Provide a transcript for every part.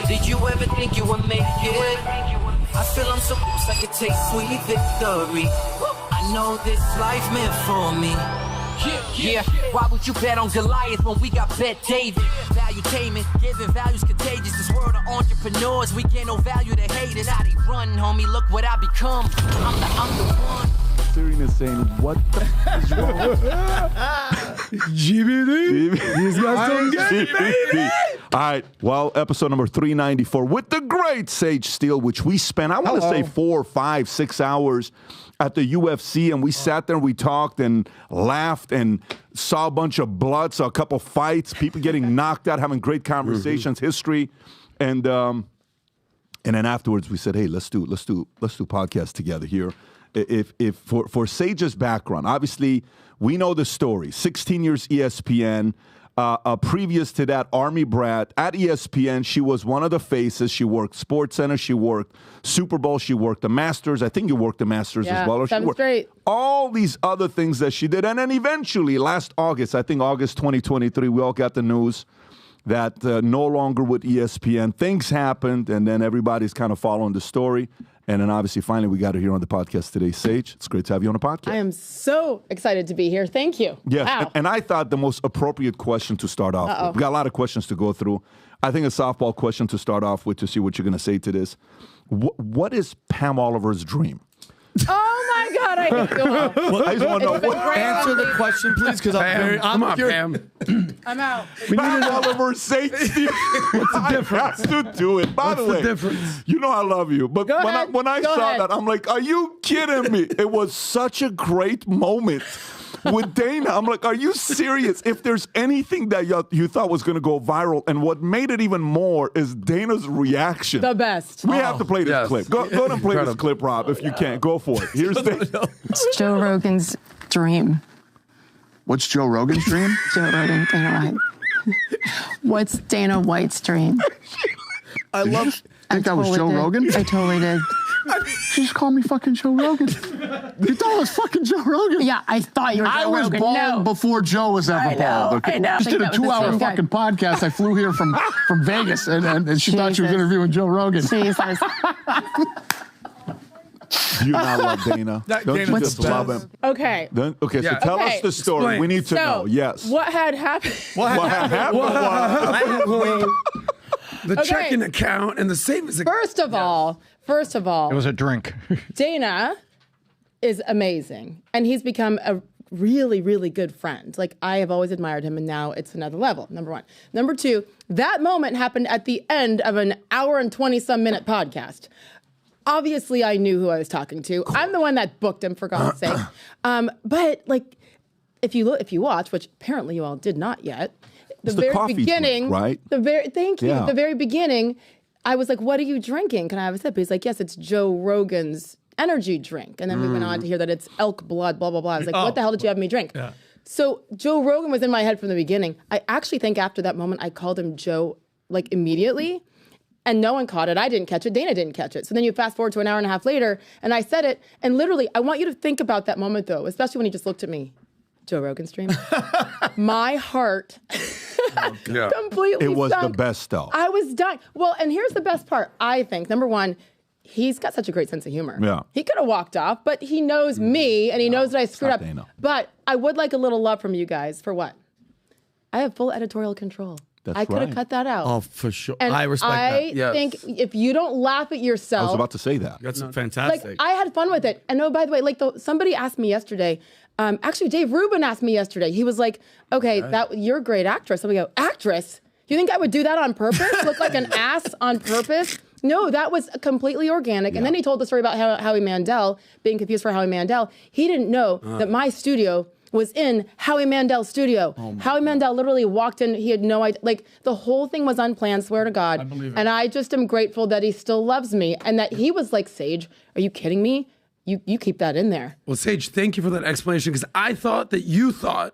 Did you ever think you would make it? I feel I'm so close, I could taste sweet victory. I know this life meant for me. Yeah, why would you bet on Goliath when we got Bet David? Valuetainment, giving values contagious. This world of entrepreneurs, we get no value to haters. How they run, homie, look what I become. I'm the one. Syrian is saying, what the is wrong? GBD. He's got some good, baby. All right, well, episode number 394 with the great Sage Steele, which we spent, I want to say 4, 5, 6 hours at the UFC, and we sat there and we talked and laughed and saw a bunch of blood, saw a couple fights, people getting knocked out, having great conversations, history, and then afterwards we said, hey, let's do podcast together here. If for Sage's background, obviously we know the story. 16 years ESPN. Previous to that, Army brat at ESPN. She was one of the faces. She worked SportsCenter. She worked Super Bowl. She worked the Masters. I think you worked the Masters as well. That was great. All these other things that she did. And then eventually, last August, I think August 2023, we all got the news that no longer with ESPN. Things happened, and then everybody's kind of following the story. And then obviously, finally, we got her here on the podcast today. Sage, it's great to have you on the podcast. I am so excited to be here. Thank you. Yes, wow. and I thought the most appropriate question to start off with. We got a lot of questions to go through. I think a softball question to start off with to see what you're going to say to this. What is Pam Oliver's dream? Oh my God, I hate you all. Well, I just want to know. Answer the question, please, because I'm on, Pam. I'm out. Pam Oliver, Sage Steele. What's the difference? I have to do it. By the way, difference? You know I love you, but when I saw ahead. that, I'm like, are you kidding me? It was such a great moment. With Dana, I'm like, are you serious? If there's anything that you thought was going to go viral, and what made it even more is Dana's reaction. The best. We have to play this clip. Go ahead and play this clip, Rob, if you can. Go for it. Here's Dana. It's Joe Rogan's dream. What's Joe Rogan's dream? Joe Rogan, Dana White. What's Dana White's dream? I think that was Joe Rogan? I totally did. She just called me fucking Joe Rogan. You thought it was fucking Joe Rogan? Yeah, I thought you were Joe Rogan. I was bald before Joe was ever bald. Okay? I know. Just did a 2-hour fucking podcast. I flew here from Vegas, and she thought she was interviewing Joe Rogan. Jesus. Do you not love Dana? Don't you just love him? Okay. So tell us the story. Explain. We need to know. Yes. What had happened? What happened? The checking account and the savings account. First of all, it was a drink. Dana is amazing, and he's become a really, really good friend. Like, I have always admired him, and now it's another level, number one. Number two, that moment happened at the end of an hour and 20-some minute podcast. Obviously, I knew who I was talking to. I'm the one that booked him, for God's sake. But, like, if you watch, which apparently you all did not yet, the very beginning, right? Thank you. The very beginning, I was like, what are you drinking? Can I have a sip? He's like, yes, it's Joe Rogan's energy drink. And then we went on to hear that it's elk blood, blah, blah, blah. I was like, what the hell did you have me drink? Yeah. So Joe Rogan was in my head from the beginning. I actually think after that moment, I called him Joe, like, immediately. And no one caught it. I didn't catch it. Dana didn't catch it. So then you fast forward to an hour and a half later, and I said it. And literally, I want you to think about that moment, though, especially when he just looked at me. Joe Rogan's dream. My heart completely It was sunk. the best, though. I was dying. Well, and here's the best part, I think. Number one, he's got such a great sense of humor. Yeah. He could have walked off, but he knows me, and he knows that I screwed up. Dana. But I would like a little love from you guys. For what? I have full editorial control. I could have cut that out. Oh, for sure. And I respect that. I think if you don't laugh at yourself. I was about to say that. That's fantastic. Like, I had fun with it. And oh, by the way, like somebody asked me yesterday, actually Dave Rubin asked me yesterday, he was like, okay, you're a great actress. And we go, actress? You think I would do that on purpose? Look like an ass on purpose? No, that was completely organic. And then he told the story about Howie Mandel, being confused for Howie Mandel. He didn't know that my studio was in Howie Mandel's studio. Howie Mandel literally walked in. He had no idea. Like, the whole thing was unplanned, swear to God. I believe it. And I just am grateful that he still loves me and that he was like, Sage, are you kidding me? You keep that in there. Well, Sage, thank you for that explanation, because I thought that you thought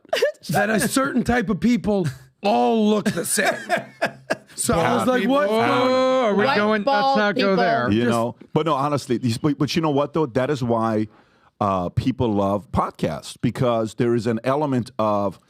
that a certain type of people all look the same. So I was like, what? Oh, are we White going? ball Let's not go people. there. You know, but no, honestly, but you know what, though? That is why people love podcasts, because there is an element of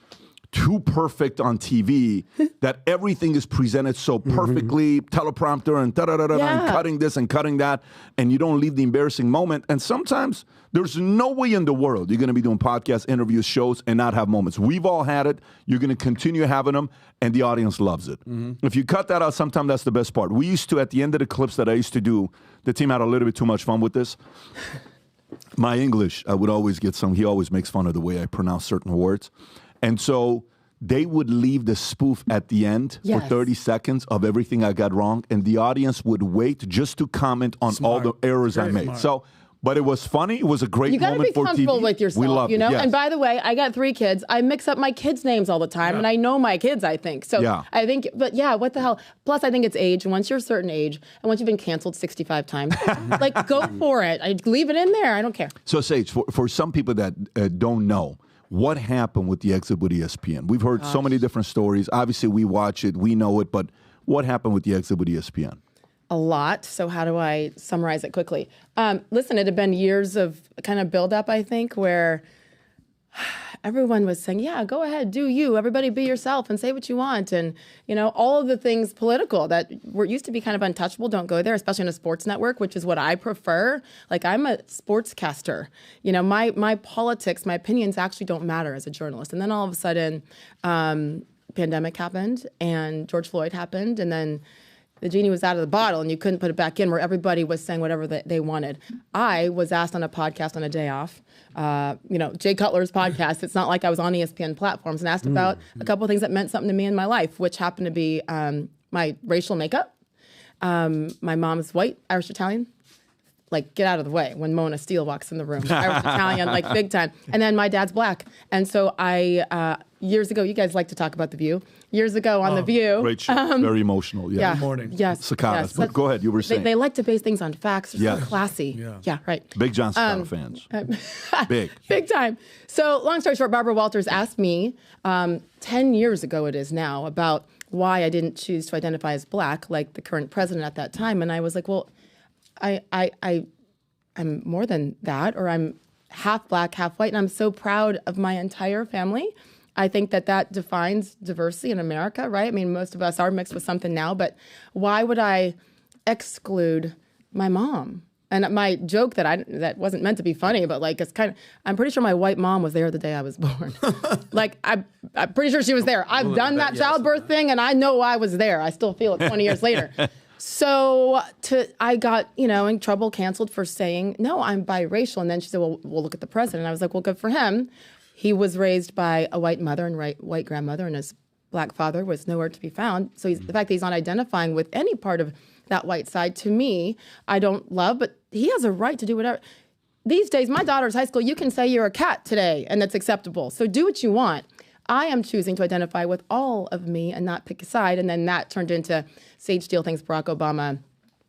too perfect on TV that everything is presented so perfectly, teleprompter and da-da-da-da, and cutting this and cutting that, and you don't leave the embarrassing moment. And sometimes there's no way in the world you're going to be doing podcasts, interviews, shows, and not have moments. We've all had it. You're going to continue having them, and the audience loves it. If you cut that out, sometimes that's the best part. We used to, at the end of the clips that I used to do, the team had a little bit too much fun with this. My English, I would always get some. He always makes fun of the way I pronounce certain words. And so they would leave the spoof at the end for 30 seconds of everything I got wrong, and the audience would wait just to comment on all the errors I made. So, but it was funny. It was a great moment for TV. You got to be comfortable with yourself, we love you know? it, yes. And by the way, I got 3 kids. I mix up my kids' names all the time, and I know my kids, I think. So I think, but what the hell? Plus, I think it's age. And once you're a certain age, and once you've been canceled 65 times, like, go for it. I leave it in there. I don't care. So, Sage, for some people that don't know, what happened with the exit with ESPN? We've heard so many different stories. Obviously, we watch it, we know it, but what happened with the exit with ESPN? A lot. So how do I summarize it quickly? Listen, it had been years of kind of build-up, I think, where everyone was saying, yeah, go ahead, do you. Everybody be yourself and say what you want. And, you know, all of the things political that used to be kind of untouchable, don't go there, especially in a sports network, which is what I prefer. Like, I'm a sportscaster. You know, my politics, my opinions actually don't matter as a journalist. And then all of a sudden, pandemic happened and George Floyd happened, and then the genie was out of the bottle and you couldn't put it back in, where everybody was saying whatever they wanted. I was asked on a podcast on a day off, you know, Jay Cutler's podcast. It's not like I was on ESPN platforms, and asked about a couple of things that meant something to me in my life, which happened to be my racial makeup. My mom's white, Irish Italian. Like, get out of the way when Marie Steele walks in the room. Irish Italian, like, big time. And then my dad's black. And so I, years ago, you guys like to talk about The View. Years ago on The View. Great show. Very emotional. Yeah. Good morning. Yes. Cicadas. Yes. But go ahead. You were saying. They like to base things on facts. They're so classy. Yeah, right. Big John Cicada fans. Big. Big time. So long story short, Barbara Walters asked me 10 years ago it is now about why I didn't choose to identify as black like the current president at that time. And I was like, well, I'm more than that, or I'm half black, half white, and I'm so proud of my entire family. I think that defines diversity in America, right? I mean, most of us are mixed with something now, but why would I exclude my mom? And my joke that wasn't meant to be funny, but like, it's kind of, I'm pretty sure my white mom was there the day I was born. Like, I'm pretty sure she was there. I've done that childbirth thing, and I know I was there. I still feel it 20 years later. So I got, you know, in trouble, canceled for saying, no, I'm biracial. And then she said, well, we'll look at the president. I was like, well, good for him. He was raised by a white mother and white grandmother, and his black father was nowhere to be found. So the fact that he's not identifying with any part of that white side, to me, I don't love, but he has a right to do whatever. These days, my daughter's high school, you can say you're a cat today, and that's acceptable. So do what you want. I am choosing to identify with all of me and not pick a side. And then that turned into Sage Steele thinks Barack Obama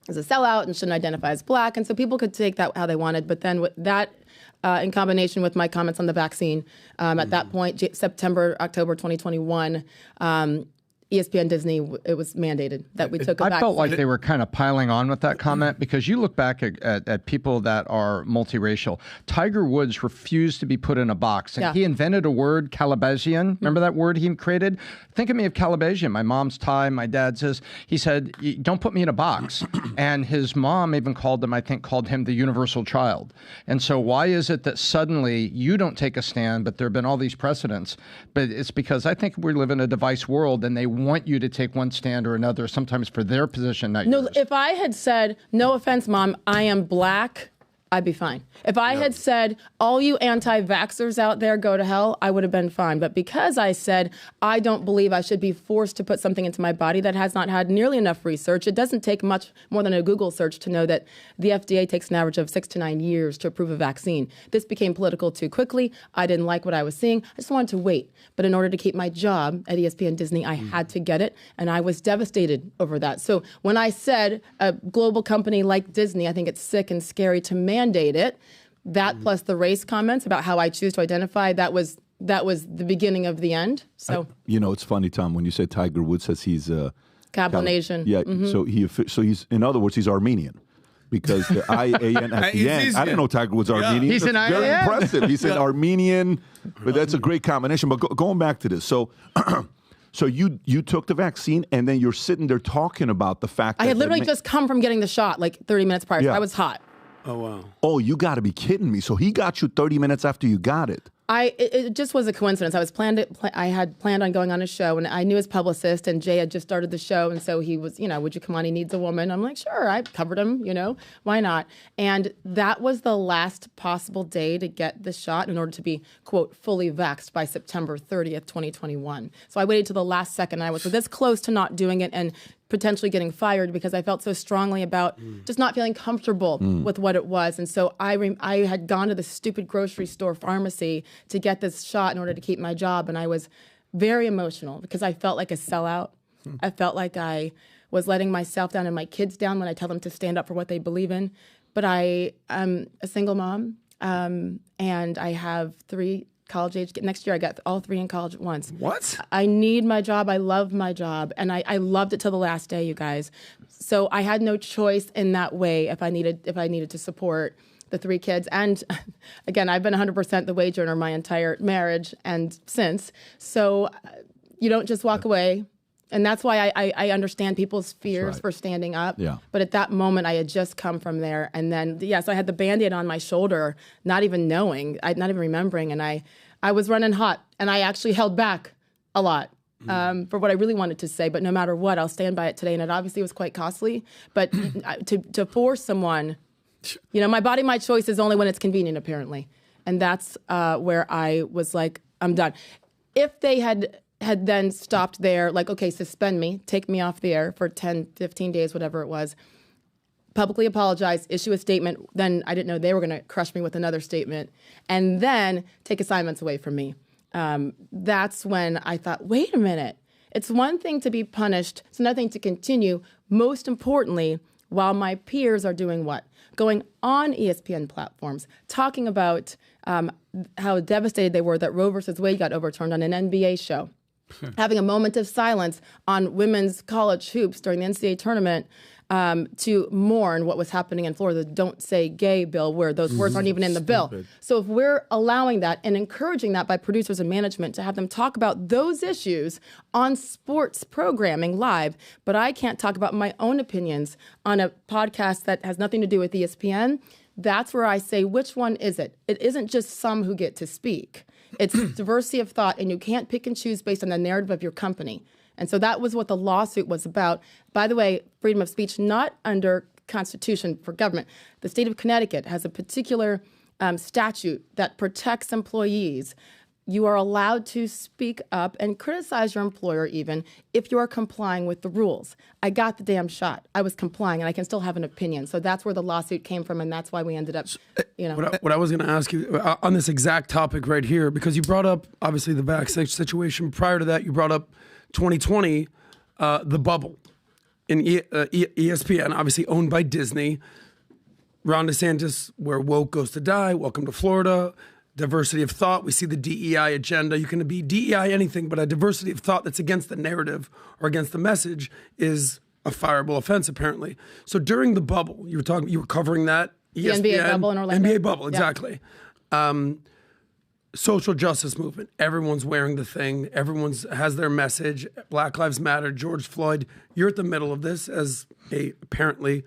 is a sellout and shouldn't identify as black. And so people could take that how they wanted. But then with that, in combination with my comments on the vaccine, at that point, October 2021, ESPN, Disney, it was mandated that we took a vaccine. I felt like they were kind of piling on with that comment, because you look back at people that are multiracial. Tiger Woods refused to be put in a box, and he invented a word, Calabazian. Remember that word he created? Think of me of Calabazian. My mom's Thai, my dad's is. He said, don't put me in a box. And his mom even called him the universal child. And so why is it that suddenly you don't take a stand, but there have been all these precedents? But it's because I think we live in a device world, and they want you to take one stand or another, sometimes for their position, not yours. If I had said, no offense, Mom, I am black, I'd be fine. If I had said, all you anti-vaxxers out there go to hell, I would have been fine. But because I said, I don't believe I should be forced to put something into my body that has not had nearly enough research, it doesn't take much more than a Google search to know that the FDA takes an average of 6 to 9 years to approve a vaccine. This became political too quickly. I didn't like what I was seeing. I just wanted to wait. But in order to keep my job at ESPN Disney, I had to get it. And I was devastated over that. So when I said a global company like Disney, I think it's sick and scary to mandate it. That plus the race comments about how I choose to identify, that was the beginning of the end. So you know, it's funny, Tom, when you say Tiger Woods says he's Cablinasian. So he's, in other words, he's Armenian. because the IAN at the end. I didn't know Tiger was Armenian. He's an very IAN. impressive. He's an Armenian, but that's a great combination. But going back to this, so you took the vaccine, and then you're sitting there talking about the fact that I had literally just come from getting the shot like 30 minutes prior. So I was hot. Oh, wow. Oh, you got to be kidding me. So he got you 30 minutes after you got it. It just was a coincidence. I had planned on going on a show, and I knew his publicist, and Jay had just started the show, and so he was, would you come on? He needs a woman. I'm like, sure. I covered him, why not? And that was the last possible day to get the shot in order to be, quote, fully vaxxed by September 30th, 2021. So I waited till the last second. I was this close to not doing it and potentially getting fired because I felt so strongly about just not feeling comfortable with what it was. And so I had gone to the stupid grocery store pharmacy to get this shot in order to keep my job. And I was very emotional because I felt like a sellout. I felt like I was letting myself down and my kids down when I tell them to stand up for what they believe in. But I am a single mom, and I have 3 college age. Next year, I got all 3 in college at once. What? I need my job. I love my job. And I loved it till the last day, you guys. So I had no choice in that way if I needed to support the 3 kids. And again, I've been 100% the wage earner my entire marriage and since. So you don't just walk away. And that's why I understand people's fears for standing up. Yeah. But at that moment, I had just come from there. And then, so I had the Band-Aid on my shoulder, not even knowing, not even remembering. And I was running hot. And I actually held back a lot for what I really wanted to say. But no matter what, I'll stand by it today. And it obviously was quite costly. But to force someone, my body, my choice is only when it's convenient, apparently. And that's where I was like, I'm done. If they had then stopped there, like, okay, suspend me, take me off the air for 10, 15 days, whatever it was, publicly apologize, issue a statement, then I didn't know they were going to crush me with another statement, and then take assignments away from me. That's when I thought, wait a minute. It's one thing to be punished. It's another thing to continue. Most importantly, while my peers are doing what? Going on ESPN platforms, talking about how devastated they were that Roe versus Wade got overturned on an NBA show. Having a moment of silence on women's college hoops during the NCAA tournament to mourn what was happening in Florida, the Don't Say Gay bill, where those words aren't even in the bill. So if we're allowing that and encouraging that by producers and management to have them talk about those issues on sports programming live, but I can't talk about my own opinions on a podcast that has nothing to do with ESPN, that's where I say, which one is it? It isn't just some who get to speak. It's diversity of thought, and you can't pick and choose based on the narrative of your company. And so that was what the lawsuit was about. By the way, freedom of speech, not under Constitution for government. The state of Connecticut has a particular statute that protects employees. You are allowed to speak up and criticize your employer even if you are complying with the rules. I got the damn shot. I was complying, and I can still have an opinion. So that's where the lawsuit came from, and that's why we ended up, What I was going to ask you on this exact topic right here, because you brought up, obviously, the vaccine situation. Prior to that, you brought up 2020, the bubble. In ESPN, obviously owned by Disney. Ron DeSantis, where woke goes to die. Welcome to Florida. Diversity of thought. We see the DEI agenda. You can be DEI anything, but a diversity of thought that's against the narrative or against the message is a fireable offense, apparently. So during the bubble, you were covering that. ESPN, the NBA bubble in Orlando. NBA bubble, exactly. Social justice movement. Everyone's wearing the thing. Everyone's has their message. Black Lives Matter. George Floyd. You're at the middle of this as a apparently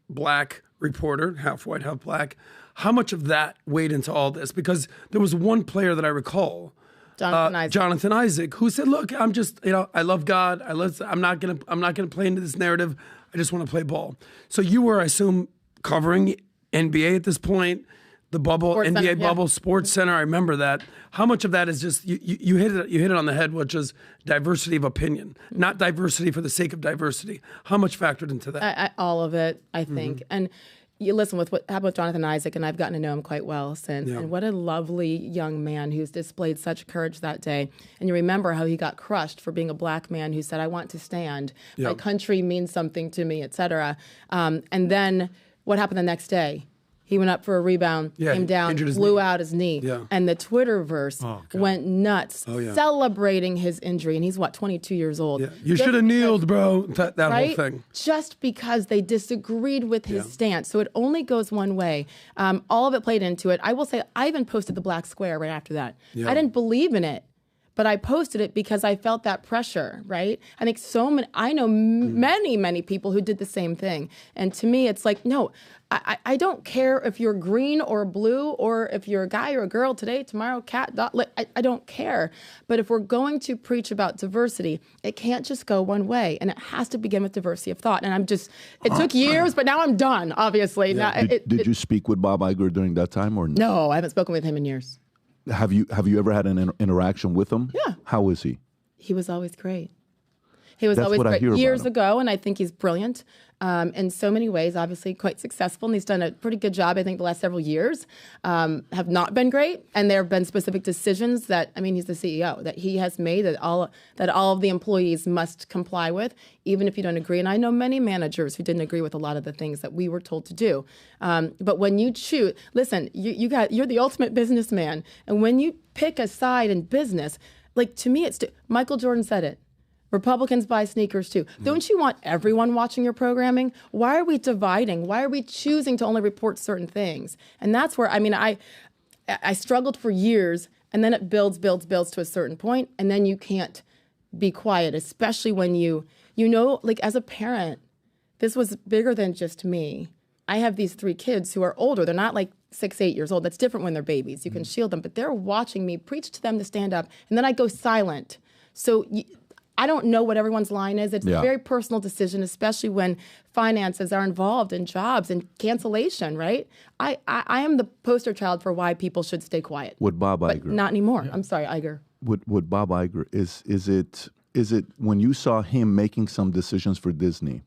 black reporter, half white, half black. How much of that weighed into all this? Because there was one player that I recall, Jonathan Isaac, who said, "Look, I'm just, I love God. I'm not gonna play into this narrative. I just want to play ball." So you were, I assume, covering NBA at this point, the bubble, Sports NBA Center, bubble, SportsCenter. I remember that. How much of that is just you hit it on the head, which is diversity of opinion, not diversity for the sake of diversity. How much factored into that? All of it, I think, and. You listen with what happened with Jonathan Isaac, and I've gotten to know him quite well since. Yeah. And what a lovely young man who's displayed such courage that day. And you remember how he got crushed for being a black man who said, "I want to stand. Yep. My country means something to me," et cetera. And then what happened the next day? He went up for a rebound, came down, blew out his knee. Yeah. And the Twitterverse went nuts, celebrating his injury. And he's, 22 years old. Yeah. You should have kneeled, bro. That right? whole thing. Just because they disagreed with his stance. So it only goes one way. All of it played into it. I will say, I even posted the black square right after that. Yeah. I didn't believe in it. But I posted it because I felt that pressure, right? I think I know many people who did the same thing. And to me, it's like, no, I don't care if you're green or blue or if you're a guy or a girl today, tomorrow, cat, dog. I don't care. But if we're going to preach about diversity, it can't just go one way. And it has to begin with diversity of thought. And it took years, but now I'm done, obviously. Yeah. Now, did you speak with Bob Iger during that time or no? No, I haven't spoken with him in years. Have you ever had an interaction with him? Yeah. How is he? He was always great. He was That's always what I great hear years about him. ago, and I think he's brilliant in so many ways, obviously quite successful, and he's done a pretty good job, I think, the last several years have not been great, and there have been specific decisions that, he's the CEO, that he has made that all of the employees must comply with, even if you don't agree. And I know many managers who didn't agree with a lot of the things that we were told to do. But when you choose, listen, you're the ultimate businessman, and when you pick a side in business, like to me, Michael Jordan said it. Republicans buy sneakers too. Don't you want everyone watching your programming? Why are we dividing? Why are we choosing to only report certain things? And that's where, I struggled for years, and then it builds to a certain point, and then you can't be quiet, especially when you know, like as a parent, this was bigger than just me. I have these 3 kids who are older. They're not like 6, 8 years old. That's different when they're babies. You can shield them, but they're watching me preach to them to stand up, and then I go silent. So I don't know what everyone's line is. It's a very personal decision, especially when finances are involved in jobs and cancellation, right? I am the poster child for why people should stay quiet. With Bob Iger. Not anymore. I'm sorry, Iger. With Bob Iger, is it when you saw him making some decisions for Disney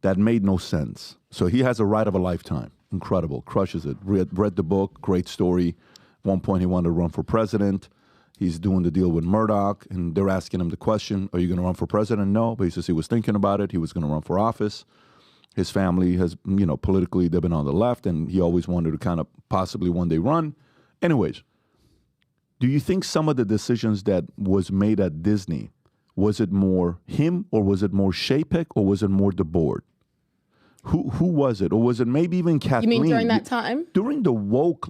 that made no sense? So he has a ride of a lifetime. Incredible. Crushes it. Read the book. Great story. One point he wanted to run for president. He's doing the deal with Murdoch, and they're asking him the question, are you going to run for president? No, but he says he was thinking about it. He was going to run for office. His family has, politically, they've been on the left, and he always wanted to kind of possibly one day run. Anyways, do you think some of the decisions that was made at Disney, was it more him, or was it more Chapek, or was it more the board? Who was it? Or was it maybe even Kathleen? You mean during that time? During the woke,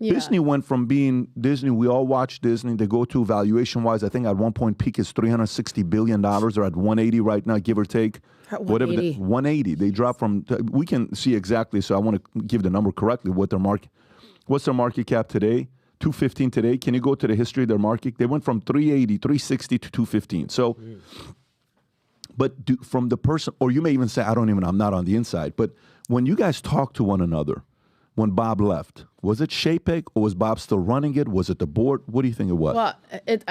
Disney went from being Disney, we all watch Disney, they go to valuation-wise, I think at one point peak is $360 billion. They're at 180 right now, give or take. At 180. 180. They dropped from, we can see exactly, so I want to give the number correctly, what's their market cap today? 215 today. Can you go to the history of their market? They went from 380, 360 to 215. So, but from the person, or you may even say, I'm not on the inside, but when you guys talk to one another, when Bob left, was it Chapek or was Bob still running it? Was it the board? What do you think it was? Well,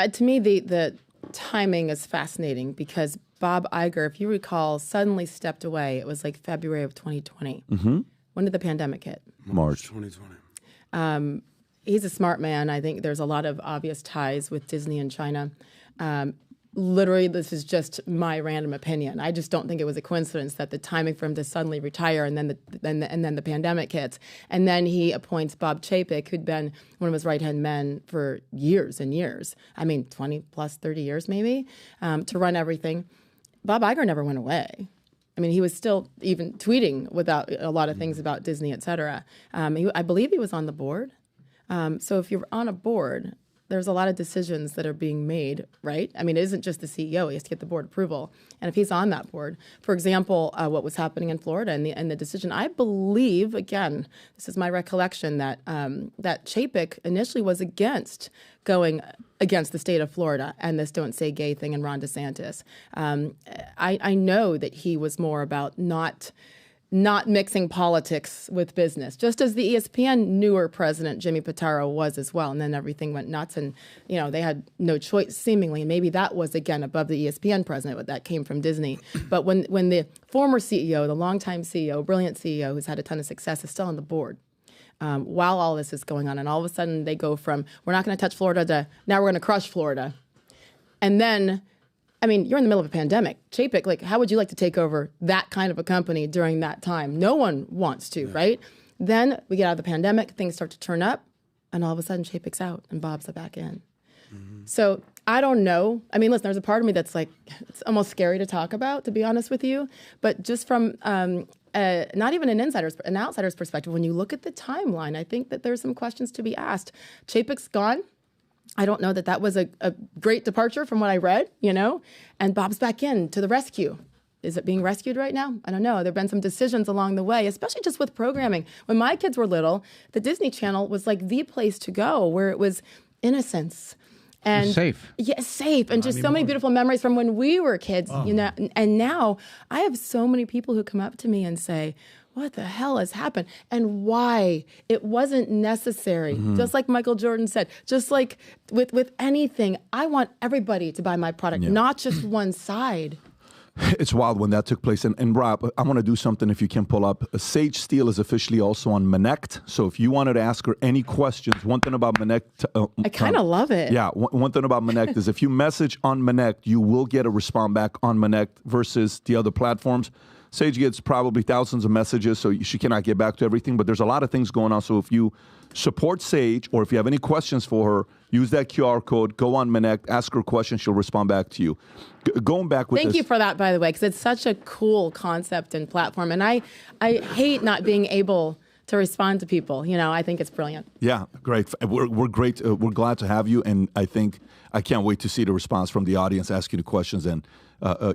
to me, the timing is fascinating because Bob Iger, if you recall, suddenly stepped away. It was like February of 2020. Mm-hmm. When did the pandemic hit? March 2020. He's a smart man. I think there's a lot of obvious ties with Disney and China. Literally, this is just my random opinion. I just don't think it was a coincidence that the timing for him to suddenly retire and then the pandemic hits, and then he appoints Bob Chapek, who'd been one of his right-hand men for years and years. 20 plus 30 years maybe, to run everything. Bob Iger never went away. He was still even tweeting without a lot of things about Disney, et cetera. I believe he was on the board. So if you're on a board, there's a lot of decisions that are being made, right? It isn't just the CEO. He has to get the board approval. And if he's on that board, for example, what was happening in Florida and the decision, I believe, again, this is my recollection, that that Chapek initially was going against the state of Florida and this Don't Say Gay thing and Ron DeSantis. I know that he was more about not mixing politics with business, just as the ESPN newer president, Jimmy Pitaro, was as well. And then everything went nuts and, they had no choice, seemingly. And maybe that was, again, above the ESPN president, but that came from Disney. But when the former CEO, the longtime CEO, brilliant CEO who's had a ton of success, is still on the board, while all this is going on, and all of a sudden they go from, we're not going to touch Florida to, now we're going to crush Florida. And then, you're in the middle of a pandemic. Chapek, how would you like to take over that kind of a company during that time? No one wants to, right? Then we get out of the pandemic, things start to turn up, and all of a sudden Chapek's out and Bob's back in. So I don't know. I mean, listen, there's a part of me that's like, it's almost scary to talk about, to be honest with you. But just from not even an outsider's perspective, when you look at the timeline, I think that there's some questions to be asked. Chapek's gone. I don't know that that was a great departure from what I read, and Bob's back in to the rescue. Is it being rescued right now? I don't know. There have been some decisions along the way, especially just with programming. When my kids were little, the Disney Channel was like the place to go, where it was innocence. And safe. Yeah, safe. And just so many beautiful memories from when we were kids, And now I have so many people who come up to me and say, what the hell has happened? And why? It wasn't necessary. Just like Michael Jordan said, just like with anything, I want everybody to buy my product, not just one side. It's wild when that took place. And Rob, I want to do something if you can pull up. Sage Steele is officially also on Manect. So if you wanted to ask her any questions, one thing about Manect. I kind of love it. Yeah. One thing about Manect is if you message on Manect, you will get a response back on Manect versus the other platforms. Sage gets probably thousands of messages, so she cannot get back to everything. But there's a lot of things going on. So if you support Sage or if you have any questions for her, use that QR code, go on Manect, ask her questions, she'll respond back to you. Going back with Thank you for that, by the way, because it's such a cool concept and platform. And I hate not being able to respond to people. I think it's brilliant. Yeah, great. We're great. We're glad to have you. And I can't wait to see the response from the audience, asking the questions and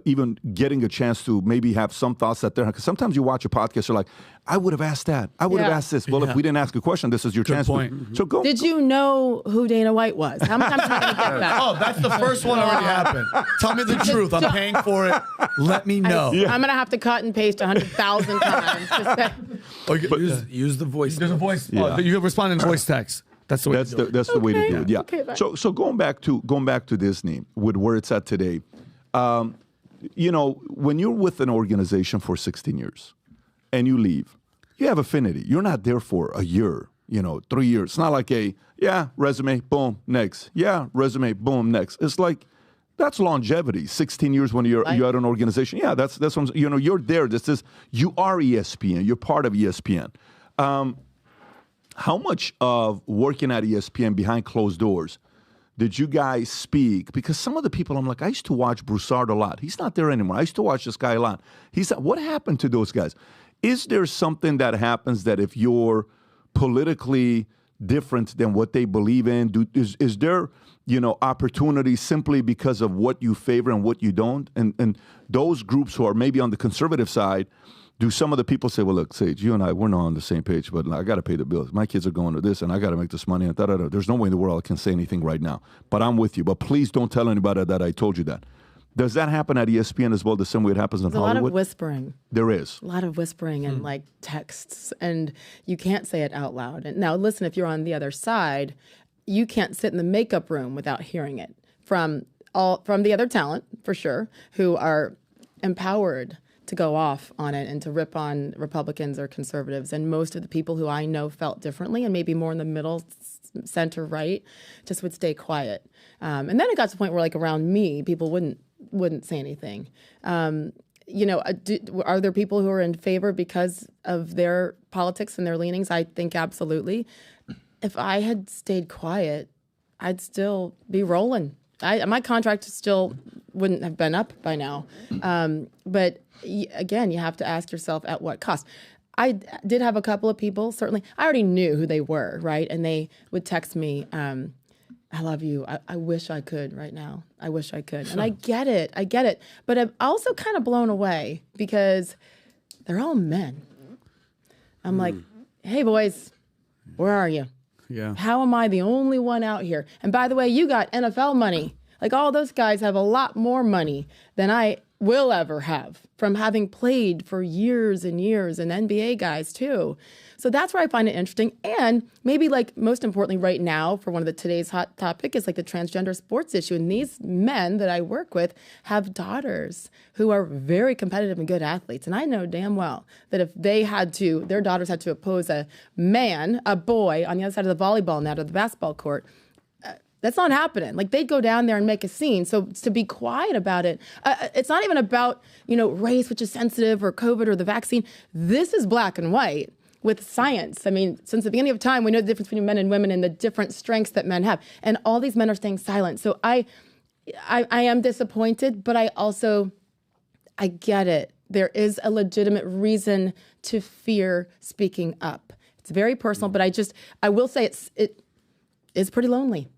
even getting a chance to maybe have some thoughts that they're, because sometimes you watch a podcast, you're like, I would have asked that. I would have asked this. Well, if we didn't ask a question, this is your chance. Point. So go. Did you know who Dana White was? How many times are you going to get that? Oh, that's the first one already happened. Tell me the truth. I'm paying for it. Let me know. I'm going to have to cut and paste 100,000 times. Use the voice. There's a voice. Yeah. Oh, you can respond in voice text. That's the way. That's the way to do it. Yeah. Okay, so going back to Disney with where it's at today, when you're with an organization for 16 years and you leave, you have affinity. You're not there for a year, 3 years. It's not like resume, boom, next. Yeah, resume, boom, next. It's like, that's longevity. 16 years when you're at an organization. Yeah, that's what you're there. You are ESPN. You're part of ESPN. How much of working at ESPN behind closed doors did you guys speak? Because some of the people, I'm like, I used to watch Broussard a lot. He's not there anymore. I used to watch this guy a lot. What happened to those guys? Is there something that happens that if you're politically different than what they believe in, is there opportunity simply because of what you favor and what you don't? And those groups who are maybe on the conservative side, do some of the people say, well, look, Sage, you and I, we're not on the same page, but I got to pay the bills. My kids are going to this, and I got to make this money. And da-da-da. There's no way in the world I can say anything right now. But I'm with you. But please don't tell anybody that I told you that. Does that happen at ESPN as well, the same way it happens in Hollywood? There's a lot of whispering. There is. A lot of whispering and like texts, and you can't say it out loud. And now, listen, if you're on the other side, you can't sit in the makeup room without hearing it from the other talent, for sure, who are empowered to go off on it and to rip on Republicans or conservatives. And most of the people who I know felt differently and maybe more in the middle, center, right, just would stay quiet. And then it got to the point where, like, around me, people wouldn't say anything. Are there people who are in favor because of their politics and their leanings? I think absolutely. If I had stayed quiet, I'd still be rolling. My contract still wouldn't have been up by now. But again, you have to ask yourself at what cost. I did have a couple of people, certainly. I already knew who they were, right? And they would text me, I love you. I wish I could right now. I wish I could. And I get it. But I'm also kind of blown away because they're all men. I'm like, hey, boys, where are you? Yeah. How am I the only one out here? And by the way, you got NFL money. Like, all those guys have a lot more money than I will ever have from having played for years and years, and NBA guys too. So that's where I find it interesting. And maybe, like, most importantly right now for one of today's hot topic is like the transgender sports issue. And these men that I work with have daughters who are very competitive and good athletes. And I know damn well that if their daughters had to oppose a boy on the other side of the volleyball net or the basketball court, that's not happening. Like, they'd go down there and make a scene. So to be quiet about it, it's not even about, race, which is sensitive, or COVID or the vaccine. This is black and white. with science. I mean, since the beginning of time, we know the difference between men and women and the different strengths that men have. And all these men are staying silent. So I am disappointed, but I get it. There is a legitimate reason to fear speaking up. It's very personal, but I will say it is pretty lonely.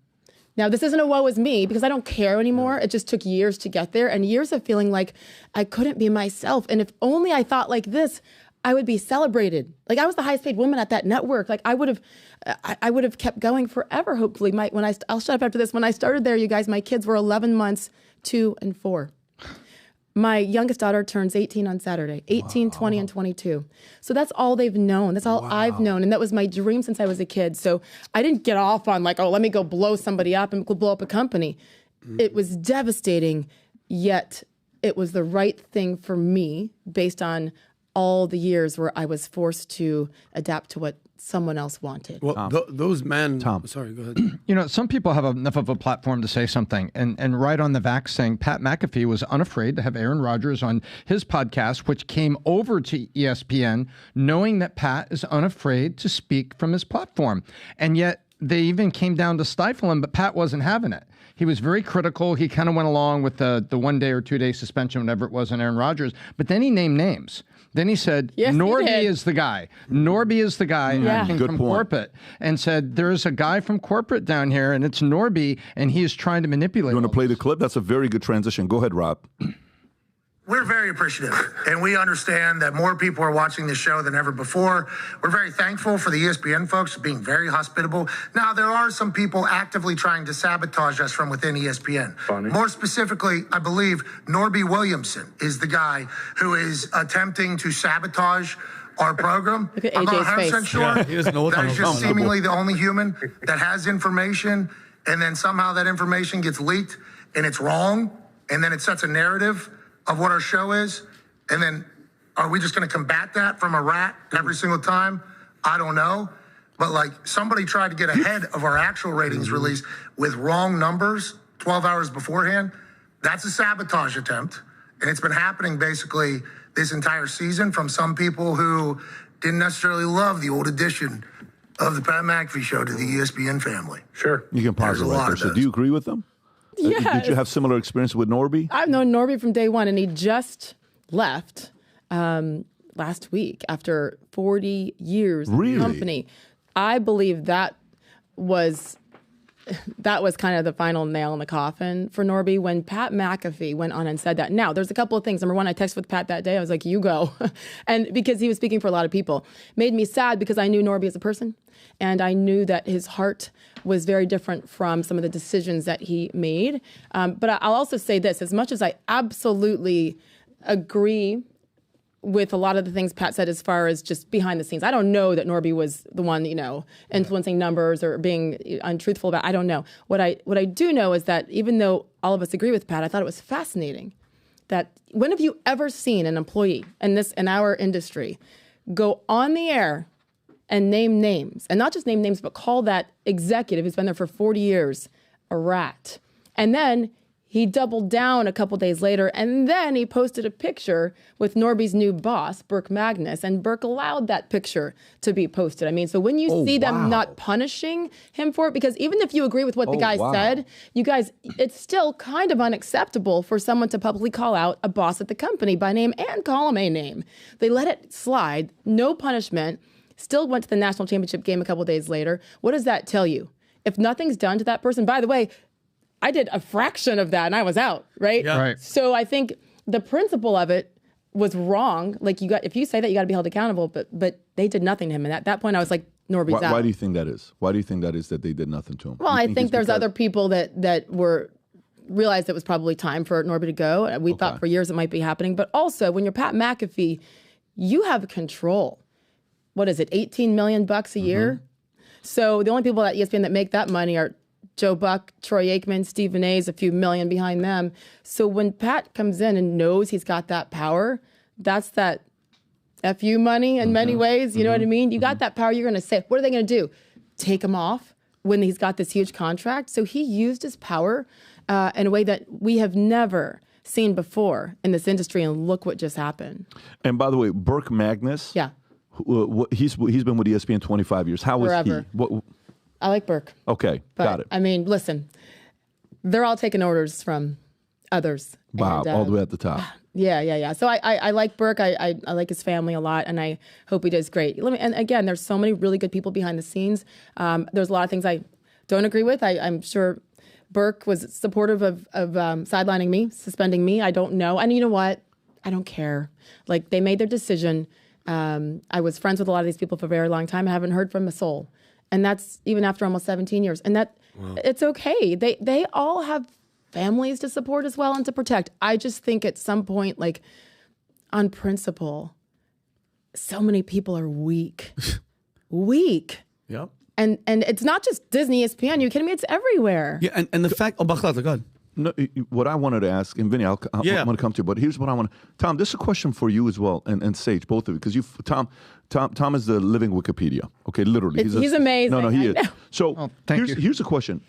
Now, this isn't a woe is me because I don't care anymore. It just took years to get there and years of feeling like I couldn't be myself. And if only I thought like this, I would be celebrated. Like I was the highest paid woman at that network. Like I would have kept going forever. Hopefully, I'll shut up after this. When I started there, you guys, my kids were 11 months, 2 and 4. My youngest daughter turns 18 on Saturday, 18, 20, and 22. So that's all they've known. That's all I've known. And that was my dream since I was a kid. So I didn't get off on like, oh, let me go blow somebody up and blow up a company. It was devastating, yet it was the right thing for me based on all the years where I was forced to adapt to what someone else wanted. Well, those men... Tom. Sorry, go ahead. You know, some people have enough of a platform to say something. And right on the vax thing, Pat McAfee was unafraid to have Aaron Rodgers on his podcast, which came over to ESPN, knowing that Pat is unafraid to speak from his platform. And yet they even came down to stifle him, but Pat wasn't having it. He was very critical. He kind of went along with the 1 day or 2 day suspension, whatever it was, on Aaron Rodgers. But then he named names. Then he said, yes, Norby is the guy. Norby is the guy acting from corporate. And said, there's a guy from corporate down here, and it's Norby, and he is trying to manipulate. You want to play the clip? That's a very good transition. Go ahead, Rob. We're very appreciative, and we understand that more people are watching this show than ever before. We're very thankful for the ESPN folks being very hospitable. Now, there are some people actively trying to sabotage us from within ESPN. Funny. More specifically, I believe Norby Williamson is the guy who is attempting to sabotage our program. Look at I'm not AJ's 100% face. sure Yeah, he doesn't know what's that on is the just phone. seemingly the only human that has information, and then somehow that information gets leaked, and it's wrong, and then it sets a narrative of what our show is, and then are we just going to combat that from a rat every single time? I don't know, but like somebody tried to get ahead of our actual ratings release with wrong numbers 12 hours beforehand. That's a sabotage attempt, and it's been happening basically this entire season from some people who didn't necessarily love the old edition of the Pat McAfee show to the ESPN family. Sure. You can pause it There's a right lot there. of So those. do you agree with them? Yes. Did you have similar experience with Norby? I've known Norby from day one, and he just left last week after 40 years in the company. I believe that was kind of the final nail in the coffin for Norby when Pat McAfee went on and said that. Now, there's a couple of things. Number one, I texted with Pat that day. I was like, you go. And because he was speaking for a lot of people. Made me sad because I knew Norby as a person. And I knew that his heart was very different from some of the decisions that he made. But I'll also say this, as much as I absolutely agree with a lot of the things Pat said as far as just behind the scenes. I don't know that Norby was the one, influencing numbers or being untruthful about. I don't know. What I do know is that even though all of us agree with Pat, I thought it was fascinating that when have you ever seen an employee in our industry go on the air and name names, and not just name names, but call that executive who's been there for 40 years a rat. And then he doubled down a couple days later, and then he posted a picture with Norby's new boss, Burke Magnus, and Burke allowed that picture to be posted. I mean, so when you see them not punishing him for it, because even if you agree with what the guy said, you guys, it's still kind of unacceptable for someone to publicly call out a boss at the company by name and call him a name. They let it slide, no punishment, still went to the national championship game a couple days later. What does that tell you? If nothing's done to that person, by the way, I did a fraction of that and I was out, right? Yeah. Right. So I think the principle of it was wrong. Like if you say that, you got to be held accountable. But they did nothing to him, and at that point, I was like, Norby's out. Why do you think that is? Why do you think that is that they did nothing to him? Well, I think there's other people that realized it was probably time for Norby to go. We thought for years it might be happening, but also when you're Pat McAfee, you have control. What is it? $18 million a year. So the only people at ESPN that make that money are Joe Buck, Troy Aikman, Stephen A's, a few million behind them. So when Pat comes in and knows he's got that power, that's that FU money in many ways. You know what I mean? You got that power. You're going to say, what are they going to do? Take him off when he's got this huge contract? So he used his power in a way that we have never seen before in this industry. And look what just happened. And by the way, Burke Magnus. Yeah. He's been with ESPN 25 years. How is he? I like Burke. Okay, but, got it. I mean, listen, they're all taking orders from others. Wow, all the way at the top. Yeah. So I like Burke. I like his family a lot, and I hope he does great. And again, there's so many really good people behind the scenes. There's a lot of things I don't agree with. I'm sure Burke was supportive of sidelining me, suspending me. I don't know. And you know what? I don't care. Like, they made their decision. I was friends with a lot of these people for a very long time. I haven't heard from a soul. And that's even after almost 17 years. And it's okay. They all have families to support as well and to protect. I just think at some point, like, on principle, so many people are weak. Weak. Yep. And it's not just Disney, ESPN. You kidding me? It's everywhere. Yeah, and the fact... Oh, Bakhlata, go ahead. No, what I wanted to ask, and Vinny, I'm going to come to you, but here's what I want to... Tom, this is a question for you as well, and Sage, both of you, because Tom is the living Wikipedia, okay, literally. He's amazing. No, he is. So here's the question.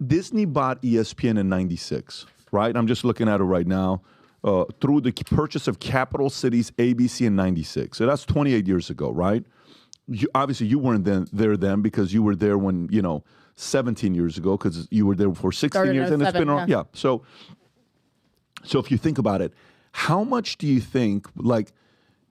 Disney bought ESPN in 96, right? I'm just looking at it right now, through the purchase of Capital Cities ABC in 96. So that's 28 years ago, right? Obviously, you weren't there then because you were there when, 17 years ago, because you were there for 16 years, and it's been around. Yeah. So if you think about it, how much do you think, like,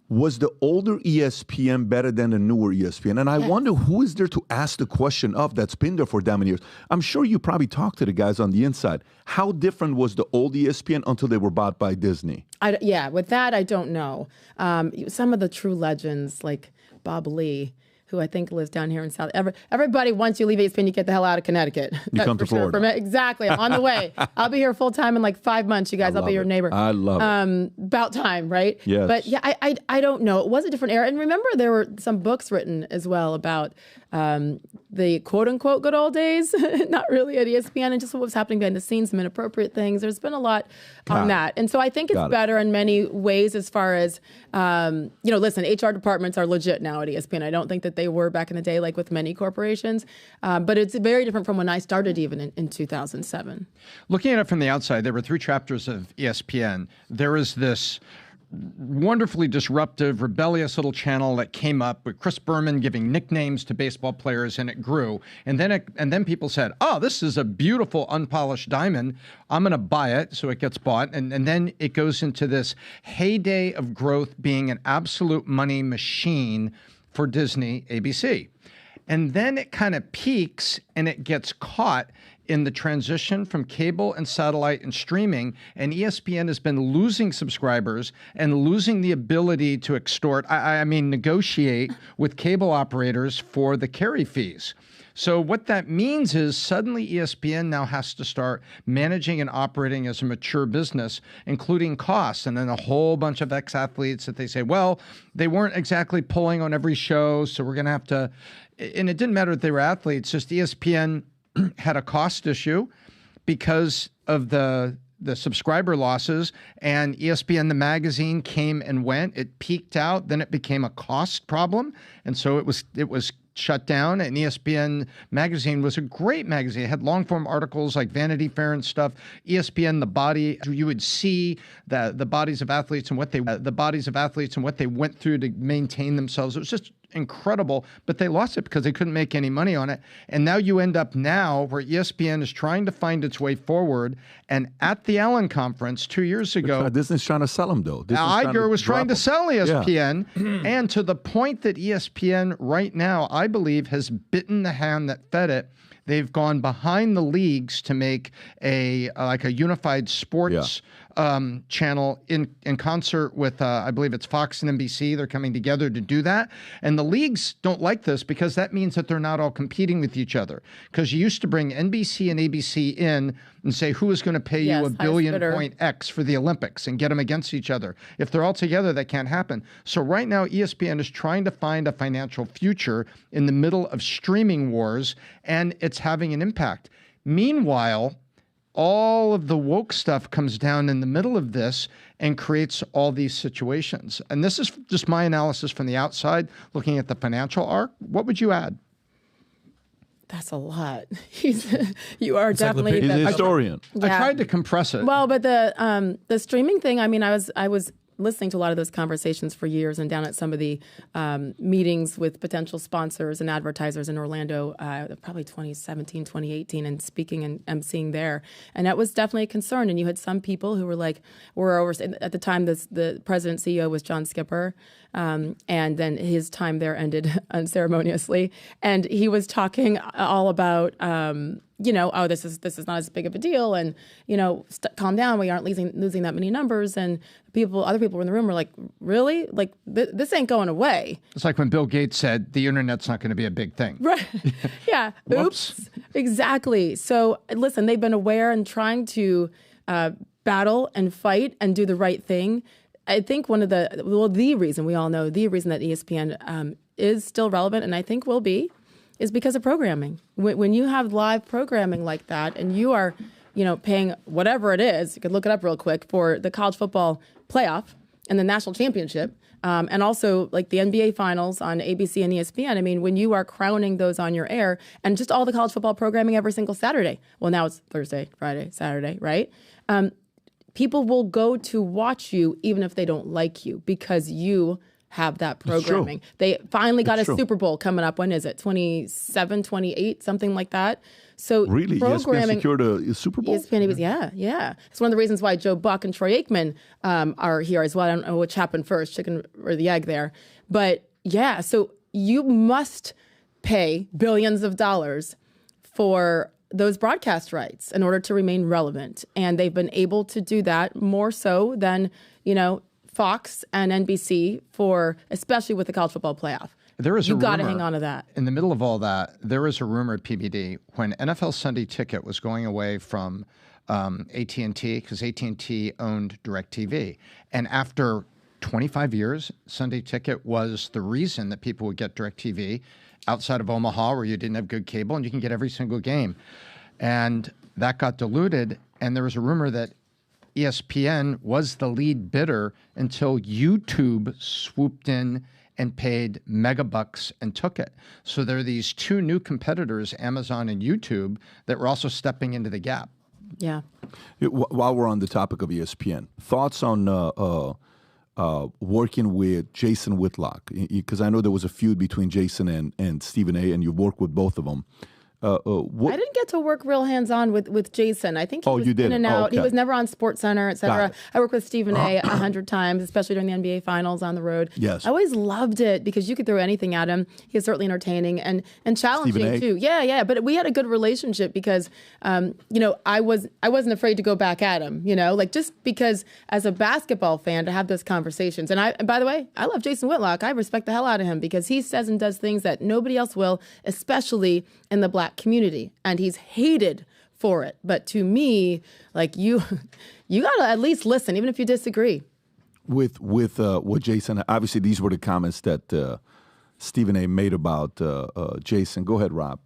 was the older ESPN better than the newer ESPN? And I wonder who is there to ask the question of that's been there for that many years. I'm sure you probably talked to the guys on the inside. How different was the old ESPN until they were bought by Disney? With that, I don't know. Some of the true legends, like Bob Lee, who I think lives down here in South. Everybody, once you leave ESPN, you get the hell out of Connecticut. You come to Florida. Exactly. I'm on the way. I'll be here full time in like 5 months, you guys. I'll be your neighbor. I love it. About time, right? Yes. But yeah, I don't know. It was a different era. And remember, there were some books written as well about the quote-unquote good old days, not really at ESPN, and just what was happening behind the scenes, some inappropriate things. There's been a lot on that. And so I think it's better in many ways as far as, listen, HR departments are legit now at ESPN. I don't think that they were back in the day, like with many corporations. But it's very different from when I started even in 2007. Looking at it from the outside, there were 3 chapters of ESPN. There was this wonderfully disruptive, rebellious little channel that came up with Chris Berman giving nicknames to baseball players, and it grew. And then people said, "Oh, this is a beautiful unpolished diamond. I'm going to buy it." So it gets bought, and then it goes into this heyday of growth, being an absolute money machine for Disney, ABC. And then it kind of peaks and it gets caught in the transition from cable and satellite and streaming, and ESPN has been losing subscribers and losing the ability to extort, negotiate with cable operators for the carry fees. So what that means is suddenly ESPN now has to start managing and operating as a mature business, including costs, and then a whole bunch of ex-athletes that they say, well, they weren't exactly pulling on every show, so we're going to have to, and it didn't matter if they were athletes, just ESPN had a cost issue because of the subscriber losses, and ESPN, the magazine, came and went. It peaked out, then it became a cost problem, and so it was shut down. And ESPN magazine was a great magazine. It had long-form articles like Vanity Fair and stuff. ESPN, the body, you would see the bodies of athletes and what they went through to maintain themselves. It was just incredible, but they lost it because they couldn't make any money on it. And now you end up where ESPN is trying to find its way forward. And at the Allen conference 2 years ago, Disney's trying to sell them, though. Iger was trying to sell ESPN, and to the point that ESPN right now, I believe, has bitten the hand that fed it. They've gone behind the leagues to make a unified sports channel in concert with, I believe it's Fox and NBC. They're coming together to do that. And the leagues don't like this because that means that they're not all competing with each other. Because you used to bring NBC and ABC in and say, who is going to pay you $1 billion X for the Olympics, and get them against each other. If they're all together, that can't happen. So right now, ESPN is trying to find a financial future in the middle of streaming wars, and it's having an impact. Meanwhile, all of the woke stuff comes down in the middle of this and creates all these situations. And this is just my analysis from the outside, looking at the financial arc. What would you add? That's a lot. You are definitely he's a historian. I tried to compress it. Well, but the streaming thing, I mean, I was listening to a lot of those conversations for years and down at some of the meetings with potential sponsors and advertisers in Orlando, probably 2017, 2018, and speaking and emceeing there. And that was definitely a concern. And you had some people who were like, at the time, the president CEO was John Skipper. And then his time there ended unceremoniously. And he was talking all about, this is not as big of a deal. And, calm down. We aren't losing that many numbers. And other people were in the room were like, really? Like, this ain't going away. It's like when Bill Gates said the internet's not going to be a big thing. Right. Yeah. Oops. Exactly. So listen, they've been aware and trying to battle and fight and do the right thing. I think the reason we all know, the reason that ESPN is still relevant, and I think will be, is because of programming. When you have live programming like that, and you are, paying whatever it is, you could look it up real quick, for the college football playoff and the national championship, and also like the NBA finals on ABC and ESPN. I mean, when you are crowning those on your air, and just all the college football programming every single Saturday. Well, now it's Thursday, Friday, Saturday, right? People will go to watch you even if they don't like you because you have that programming. They finally got a Super Bowl coming up. When is it? 27, 28, something like that. So really, ESPN secured a Super Bowl? ESPN, yeah. It's one of the reasons why Joe Buck and Troy Aikman are here as well. I don't know which happened first, chicken or the egg there. But yeah, so you must pay billions of dollars for those broadcast rights in order to remain relevant. And they've been able to do that more so than, Fox and NBC especially with the college football playoff. You've got to hang on to that. In the middle of all that, there was a rumor at PBD when NFL Sunday Ticket was going away from AT&T, because AT&T owned DirecTV. And after 25 years, Sunday Ticket was the reason that people would get DirecTV outside of Omaha, where you didn't have good cable, and you can get every single game. And that got diluted, and there was a rumor that ESPN was the lead bidder until YouTube swooped in and paid megabucks and took it. So there are these two new competitors, Amazon and YouTube, that were also stepping into the gap. Yeah. While we're on the topic of ESPN, thoughts on working with Jason Whitlock? Because I know there was a feud between Jason and Stephen A., and you worked with both of them. I didn't get to work real hands-on with Jason. I think he was you didn't. in and out. Okay. He was never on SportsCenter, et cetera. I worked with Stephen A. 100 times, especially during the NBA Finals on the road. Yes. I always loved it because you could throw anything at him. He was certainly entertaining and challenging too. Yeah. But we had a good relationship because, I wasn't afraid to go back at him. Just because as a basketball fan to have those conversations. And by the way, I love Jason Whitlock. I respect the hell out of him because he says and does things that nobody else will, especially in the Black community, and he's hated for it. But to me, like you got to at least listen, even if you disagree. With Jason, obviously these were the comments that Stephen A. made about Jason. Go ahead, Rob.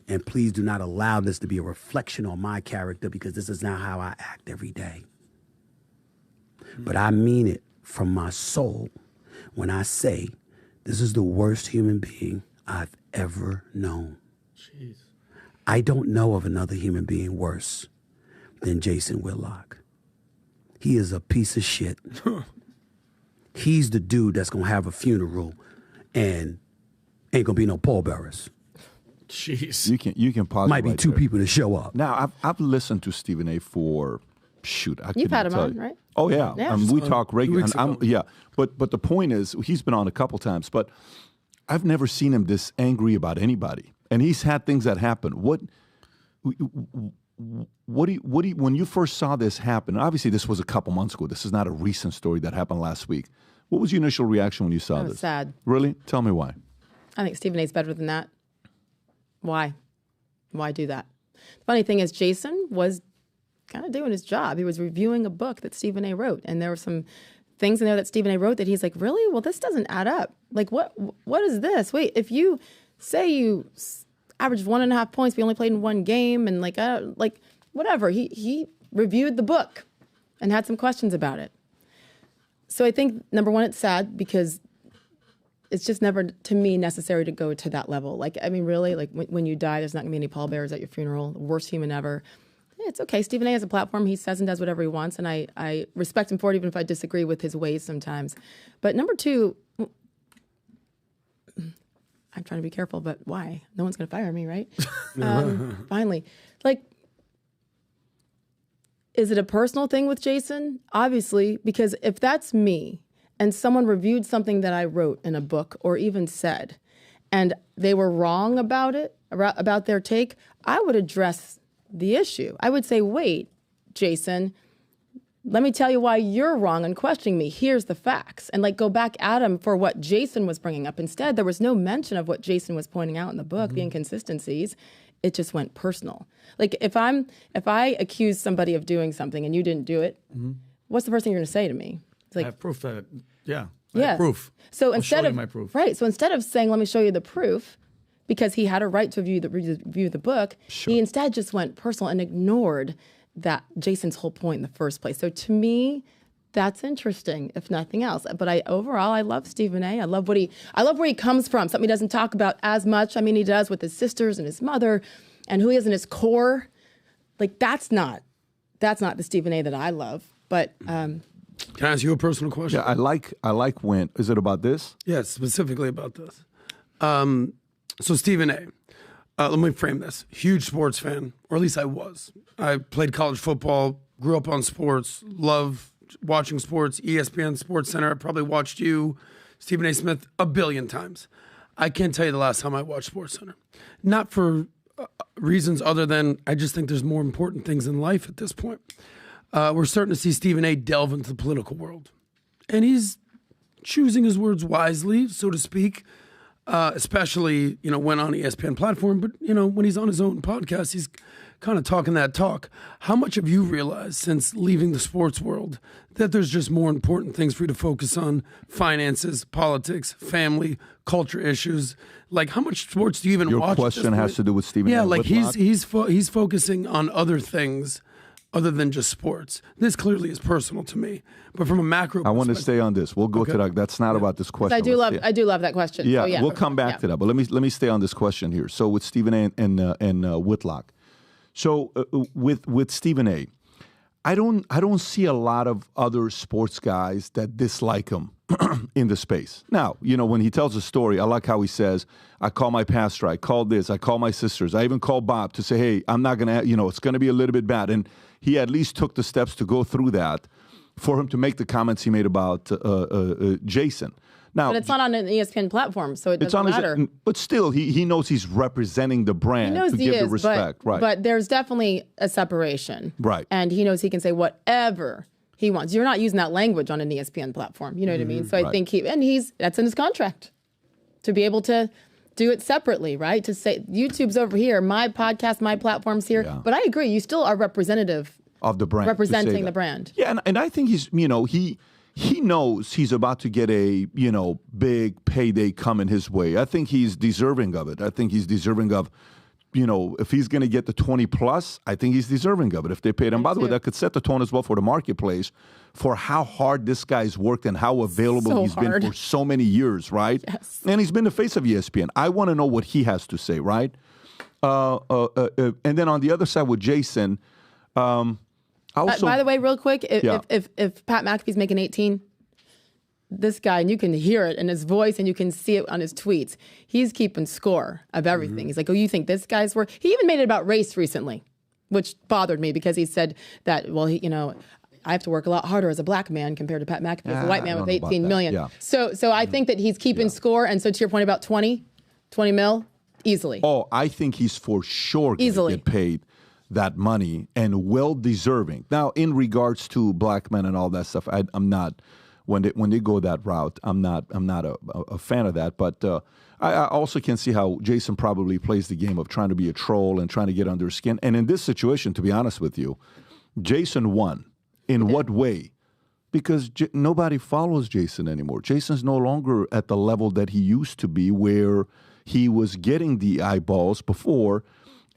And please do not allow this to be a reflection on my character, because this is not how I act every day. But I mean it from my soul when I say this is the worst human being I've ever known. Jeez. I don't know of another human being worse than Jason Whitlock. He is a piece of shit. He's the dude that's gonna have a funeral and ain't gonna be no pallbearers. Jeez. You can pause. Might be two people to show up. Now I've listened to Stephen A. for You've had him on, right? Oh yeah. We talk regularly. But the point is, he's been on a couple times, but I've never seen him this angry about anybody, and he's had things that happen. When you first saw this happen? Obviously, this was a couple months ago. This is not a recent story that happened last week. What was your initial reaction when you saw this? Sad. Really? Tell me why. I think Stephen A's better than that. Why? Why do that? The funny thing is, Jason was kind of doing his job. He was reviewing a book that Stephen A. wrote, and there were some things in there that Stephen A. wrote that he's like, really? Well, this doesn't add up. Like, what is this? Wait, if you say you averaged 1.5 points, we only played in one game, and like whatever. He reviewed the book and had some questions about it. So I think, number one, it's sad because it's just never, to me, necessary to go to that level. Like, I mean, really, like when you die, there's not going to be any pallbearers at your funeral. The worst human ever. it's okay. Stephen A. has a platform. He says and does whatever he wants, and I respect him for it, even if I disagree with his ways sometimes. But number two, I'm trying to be careful, but why? No one's going to fire me, right? Finally. Like, is it a personal thing with Jason? Obviously, because if that's me and someone reviewed something that I wrote in a book or even said, and they were wrong about it, about their take, I would address the issue. I would say, wait, Jason, let me tell you why you're wrong and questioning me. Here's the facts. And like go back at him for what Jason was bringing up. Instead, there was no mention of what Jason was pointing out in the book, the inconsistencies. It just went personal. Like if I accuse somebody of doing something and you didn't do it, what's the first thing you're going to say to me? It's like, I have proof that, I yeah. have proof. So I'll instead show you of my proof. Right. So instead of saying, let me show you the proof, because he had a right to review the book, he instead just went personal and ignored that Jason's whole point in the first place. So to me, that's interesting, if nothing else. But overall, I love Stephen A. I love where he comes from. Something he doesn't talk about as much. I mean, he does with his sisters and his mother, and who he is in his core. Like that's not the Stephen A. that I love. But can I ask you a personal question? Yeah, I like when. Is it about this? Yeah, specifically about this. So Stephen A. Let me frame this. Huge sports fan, or at least I was. I played college football, grew up on sports, love watching sports, ESPN, SportsCenter. I probably watched you, Stephen A. Smith, a billion times. I can't tell you the last time I watched SportsCenter. Not for reasons other than I just think there's more important things in life at this point. We're starting to see Stephen A. delve into the political world. And he's choosing his words wisely, so to speak. Especially, when on ESPN platform, but, when he's on his own podcast, he's kind of talking that talk. How much have you realized since leaving the sports world that there's just more important things for you to focus on? Finances, politics, family, culture issues. Like, how much sports do you even watch? Your question has to do with Stephen A. Yeah, like Whitlock? he's focusing on other things other than just sports. This clearly is personal to me, but from a macro I want to stay on this. We'll go to that. That's not about this question. I do love that question. Yeah, so, yeah. We'll come back to that. But let me stay on this question here. So with Stephen A. and Whitlock. So with Stephen A., I don't see a lot of other sports guys that dislike him in the space. Now, when he tells a story, I like how he says, I call my pastor, I call this, I call my sisters. I even call Bob to say, hey, I'm not going to, it's going to be a little bit bad. And he at least took the steps to go through that for him to make the comments he made about Jason. Now, but it's not on an ESPN platform, so it doesn't matter. But still, he knows he's representing the brand to give the respect. Right. But there's definitely a separation. Right. And he knows he can say whatever he wants. You're not using that language on an ESPN platform. You know what I mean? So I think that's in his contract to be able to do it separately, right? To say YouTube's over here, my podcast, my platform's here. Yeah. But I agree, you still are representative of the brand, representing the brand. Yeah, and I think he's, he knows he's about to get a, big payday coming his way. I think he's deserving of it. I think he's deserving of, if he's going to get the 20 plus, I think he's deserving of it if they paid him. By the way, that could set the tone as well for the marketplace for how hard this guy's worked and how available he's been for so many years, right? Yes. And he's been the face of ESPN. I want to know what he has to say, right? And then on the other side with Jason, by the way, real quick, if Pat McAfee's making 18, this guy, and you can hear it in his voice and you can see it on his tweets, he's keeping score of everything. Mm-hmm. He's like, oh, you think this guy's worth? He even made it about race recently, which bothered me because he said that, well, I have to work a lot harder as a black man compared to Pat McAfee as a white man with 18 million. Yeah. So I think that he's keeping score. And so to your point about 20 mil, easily. Oh, I think he's for sure going to get paid that money and well deserving. Now, in regards to black men and all that stuff, I'm not. When they go that route, I'm not a fan of that. But I also can see how Jason probably plays the game of trying to be a troll and trying to get under his skin. And in this situation, to be honest with you, Jason won. In what way? Because nobody follows Jason anymore. Jason's no longer at the level that he used to be, where he was getting the eyeballs before.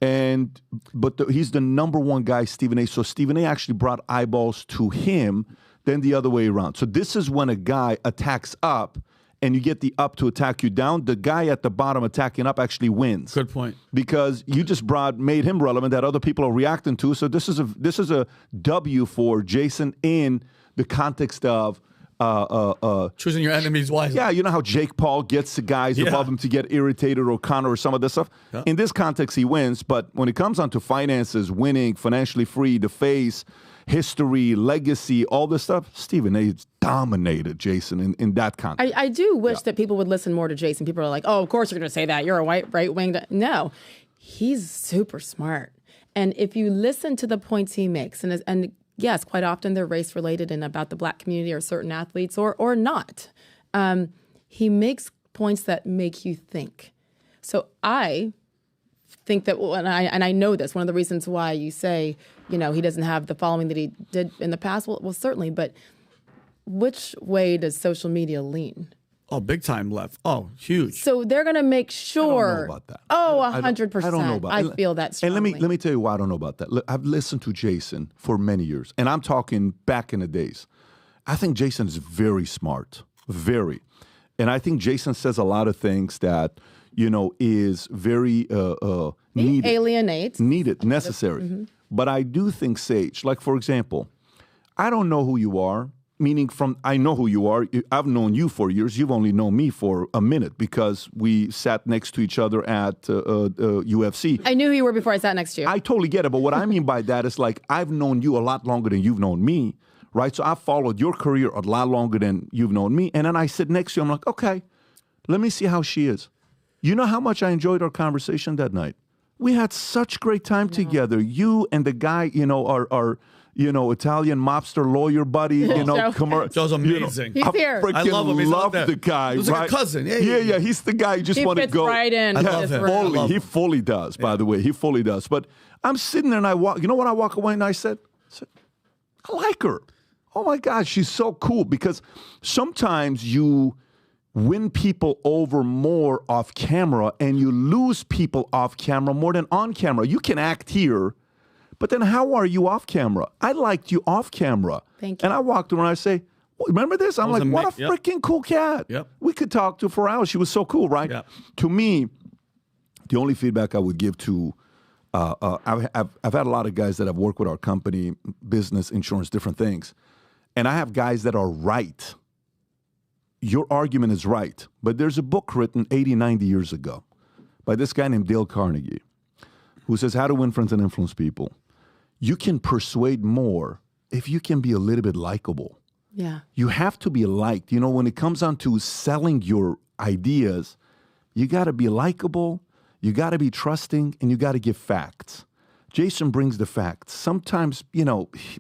But he's the number one guy, Stephen A. So Stephen A. actually brought eyeballs to him, then the other way around. So this is when a guy attacks up and you get the up to attack you down, the guy at the bottom attacking up actually wins. Good point. Because you just made him relevant that other people are reacting to. So this is a W for Jason in the context of choosing your enemies wisely. Yeah, you know how Jake Paul gets the guys above him to get irritated, or Conor, or some of this stuff. Yeah. In this context, he wins. But when it comes on to finances, winning, financially free, the face, history, legacy, all this stuff, Stephen A's dominated Jason in that context. I do wish that people would listen more to Jason. People are like, oh, of course you're going to say that. You're a white right-wing. No, he's super smart. And if you listen to the points he makes, and yes, quite often they're race-related and about the black community or certain athletes or not, he makes points that make you think. So I think that, and I know this, one of the reasons why you say, he doesn't have the following that he did in the past, well certainly, but which way does social media lean? Oh, big time left. Oh, huge. So they're going to make sure. I don't know about that. Oh, 100%. I don't know about I feel that strongly. And let me tell you why I don't know about that. Look, I've listened to Jason for many years, and I'm talking back in the days. I think Jason is very smart, very. And I think Jason says a lot of things that, is very needed. Alienates. Needed, necessary. Mm-hmm. But I do think, Sage, like, for example, I don't know who you are. Meaning I know who you are. I've known you for years. You've only known me for a minute because we sat next to each other at UFC. I knew who you were before I sat next to you. I totally get it. But what I mean by that is like I've known you a lot longer than you've known me, right? So I've followed your career a lot longer than you've known me. And then I sit next to you. I'm like, okay, let me see how she is. You know how much I enjoyed our conversation that night? We had such great time together. You and the guy, our Italian mobster lawyer buddy, Joe's amazing. He's here. I love him. He's love the guy. He's like a cousin. Yeah. He's the guy you just want to go. Right in. I love him. He fully does, by the way. He fully does. But I'm sitting there and I walk away and I said, I like her. Oh my God, she's so cool. Because sometimes you win people over more off camera and you lose people off camera more than on camera. You can act here, but then how are you off camera? I liked you off camera. Thank you. And I walked around and I say, remember this? I'm like, what a freaking cool cat. Yep. We could talk to her for hours. She was so cool, right? Yep. To me, the only feedback I would give to, I've had a lot of guys that have worked with our company, business, insurance, different things. And I have guys that are right. Your argument is right. But there's a book written 80, 90 years ago by this guy named Dale Carnegie, who says how to win friends and influence people. You can persuade more if you can be a little bit likable. Yeah. You have to be liked. When it comes down to selling your ideas, you got to be likable, you got to be trusting, and you got to give facts. Jason brings the facts. Sometimes,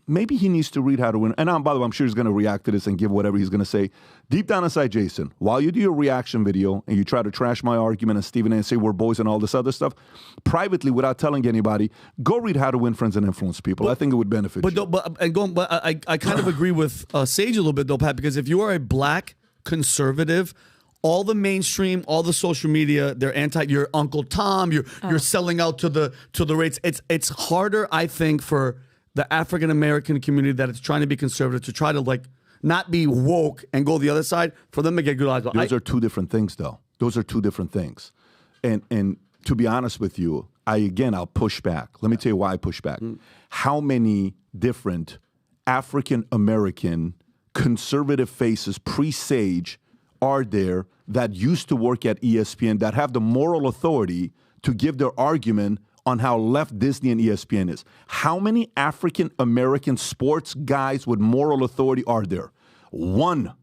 maybe he needs to read How to Win. And by the way, I'm sure he's going to react to this and give whatever he's going to say. Deep down inside, Jason, while you do your reaction video and you try to trash my argument and Stephen and say we're boys and all this other stuff, privately, without telling anybody, go read How to Win Friends and Influence People. I think it would benefit you. But I kind of agree with Sage a little bit, though, Pat, because if you are a black conservative, all the mainstream, all the social media, they're anti. You're Uncle Tom. You're selling out to the rates. It's harder, I think, for the African American community that is trying to be conservative to try to not be woke and go the other side for them to get good eyes. Those are two different things, though. Those are two different things. And to be honest with you, I'll push back. Let me tell you why I push back. How many different African American conservative faces pre-Sage are there that used to work at ESPN that have the moral authority to give their argument on how left Disney and ESPN is? How many African American sports guys with moral authority are there? One.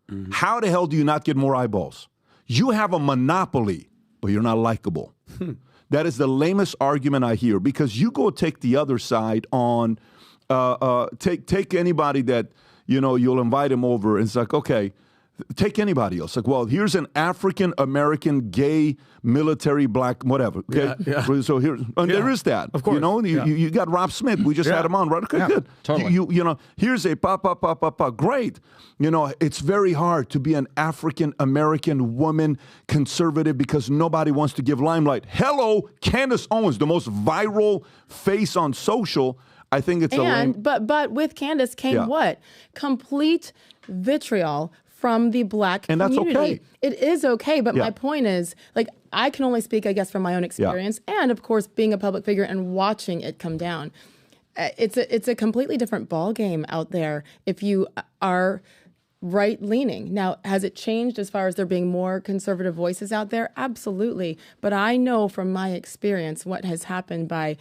Mm-hmm. How the hell do you not get more eyeballs? You have a monopoly, but you're not likable. That is the lamest argument I hear, because you go take the other side on take anybody that you'll invite him over, and it's like, okay, take anybody else. Like, well, here's an African-American, gay, military, black, whatever. Okay? Yeah. So here, and there is that. Of course. You got Rob Smith. We just had him on, right? Okay, good. Totally. Here's a great. It's very hard to be an African-American woman conservative because nobody wants to give limelight. Hello, Candace Owens, the most viral face on social. I think it's but with Candace came what? Complete vitriol from the Black And that's community. okay. It is okay, but Yeah. my point is, like, I can only speak, I guess, from my own experience, and of course, being a public figure and watching it come down. It's a completely different ball game out there if you are right-leaning. Now, has it changed as far as there being more conservative voices out there? Absolutely. But I know from my experience what has happened by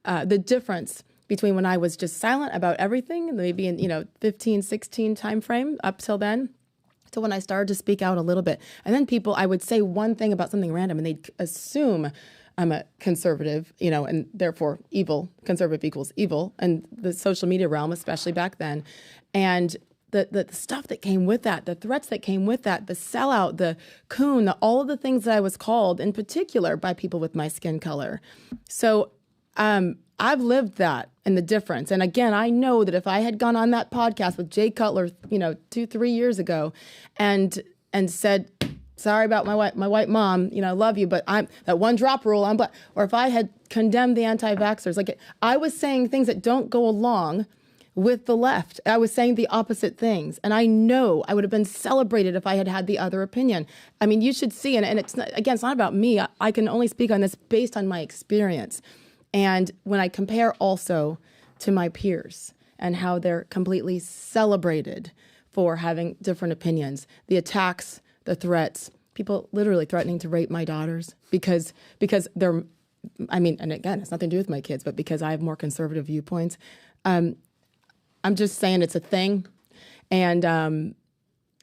the difference between when I was just silent about everything, maybe in 15, 16 time frame up till then, to when I started to speak out a little bit. And then I would say one thing about something random and they'd assume I'm a conservative, and therefore evil, conservative equals evil, and the social media realm, especially back then. And the stuff that came with that, the threats that came with that, the sellout, the coon, all of the things that I was called, in particular by people with my skin color. So I've lived that and the difference. And again, I know that if I had gone on that podcast with Jay Cutler, 2-3 years ago, and said, sorry about my white mom, I love you, but I'm that one drop rule, I'm black. Or if I had condemned the anti-vaxxers, like I was saying things that don't go along with the left. I was saying the opposite things. And I know I would have been celebrated if I had had the other opinion. I mean, you should see, and it's not, again, it's not about me. I can only speak on this based on my experience. And when I compare also to my peers and how they're completely celebrated for having different opinions, the attacks, the threats, people literally threatening to rape my daughters because they're, and again, it's nothing to do with my kids, but because I have more conservative viewpoints. I'm just saying it's a thing, and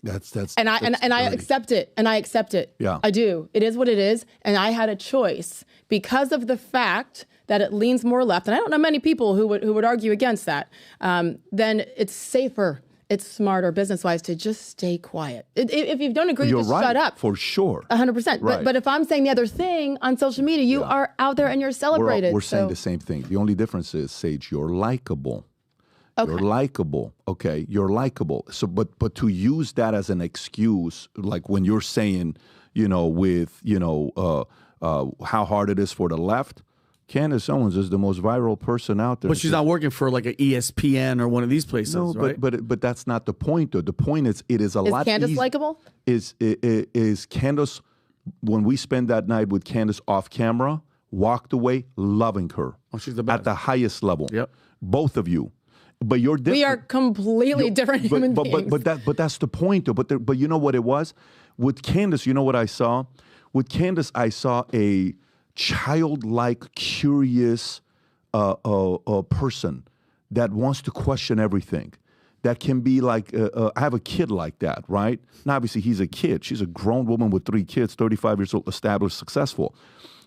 that's I accept it, and I accept it. Yeah, I do. It is what it is, and I had a choice because of the fact that it leans more left, and I don't know many people who would argue against that. Then it's safer, it's smarter business-wise to just stay quiet. If you don't agree, just right, shut up. For sure, 100%. Right. But if I'm saying the other thing on social media, you are out there and you're celebrated. We're saying the same thing. The only difference is, Sage, you're likable. Okay. You're likable, okay? You're likable. So, but to use that as an excuse, like when you're saying, how hard it is for the left, Candace Owens is the most viral person out there. But she's not working for like an ESPN or one of these places, right? But that's not the point, though. The point is, it is a lot. Is Candace likable? Is Candace? When we spent that night with Candace off camera, walked away loving her. Oh, she's the best at the highest level. Yep. Both of you. But you're different. We are completely different human beings. But that's the point, though. But you know what it was? With Candace, you know what I saw? With Candace, I saw a childlike, curious person that wants to question everything. That can be like, I have a kid like that, right? Now, obviously, he's a kid. She's a grown woman with 3 kids, 35 years old, established, successful.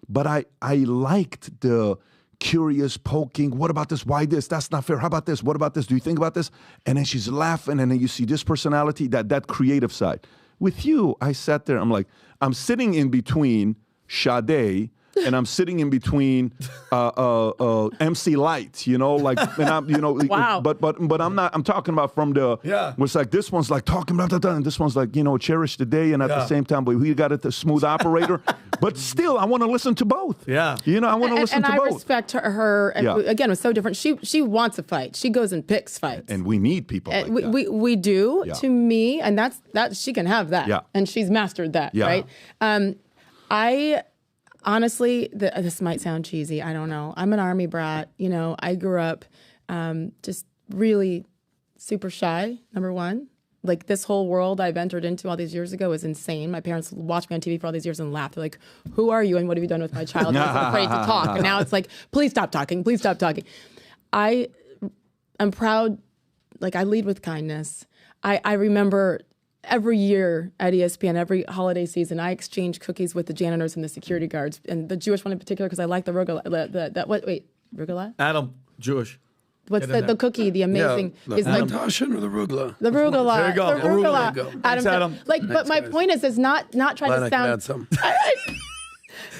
But I liked the curious, poking, what about this? Why this? That's not fair. How about this? What about this? Do you think about this? And then she's laughing, and then you see this personality, that creative side. With you, I sat there, I'm like, I'm sitting in between Sade and I'm sitting in between MC Light, and I'm, wow. But I'm not. I'm talking about from the. Yeah. It's like this one's like talking about that, and this one's like cherish the day, and at the same time, but we got it the smooth operator. But still, I want to listen to both. Yeah. I want to listen to both. And I respect her. And again, it was so different. She wants a fight. She goes and picks fights. And we need people like that. We do, Yeah. to me, and that she can have that. Yeah. And she's mastered that, Yeah. right? I honestly, this might sound cheesy. I don't know. I'm an Army brat. I grew up just really super shy, number one. Like, this whole world I've entered into all these years ago is insane. My parents watched me on TV for all these years and laughed. They're like, who are you and what have you done with my child? I was afraid to talk. And now it's like, please stop talking. Please stop talking. I'm proud. Like, I lead with kindness. I remember every year at ESPN, every holiday season, I exchange cookies with the janitors and the security guards, and the Jewish one in particular, because I like the rugula. Rugula? Adam, Jewish. What's the cookie? The amazing is like Tashin or the rugula. the rugula. There you go. The rugula. There you go. Adam. But my point is not trying Glad to I can sound. add some.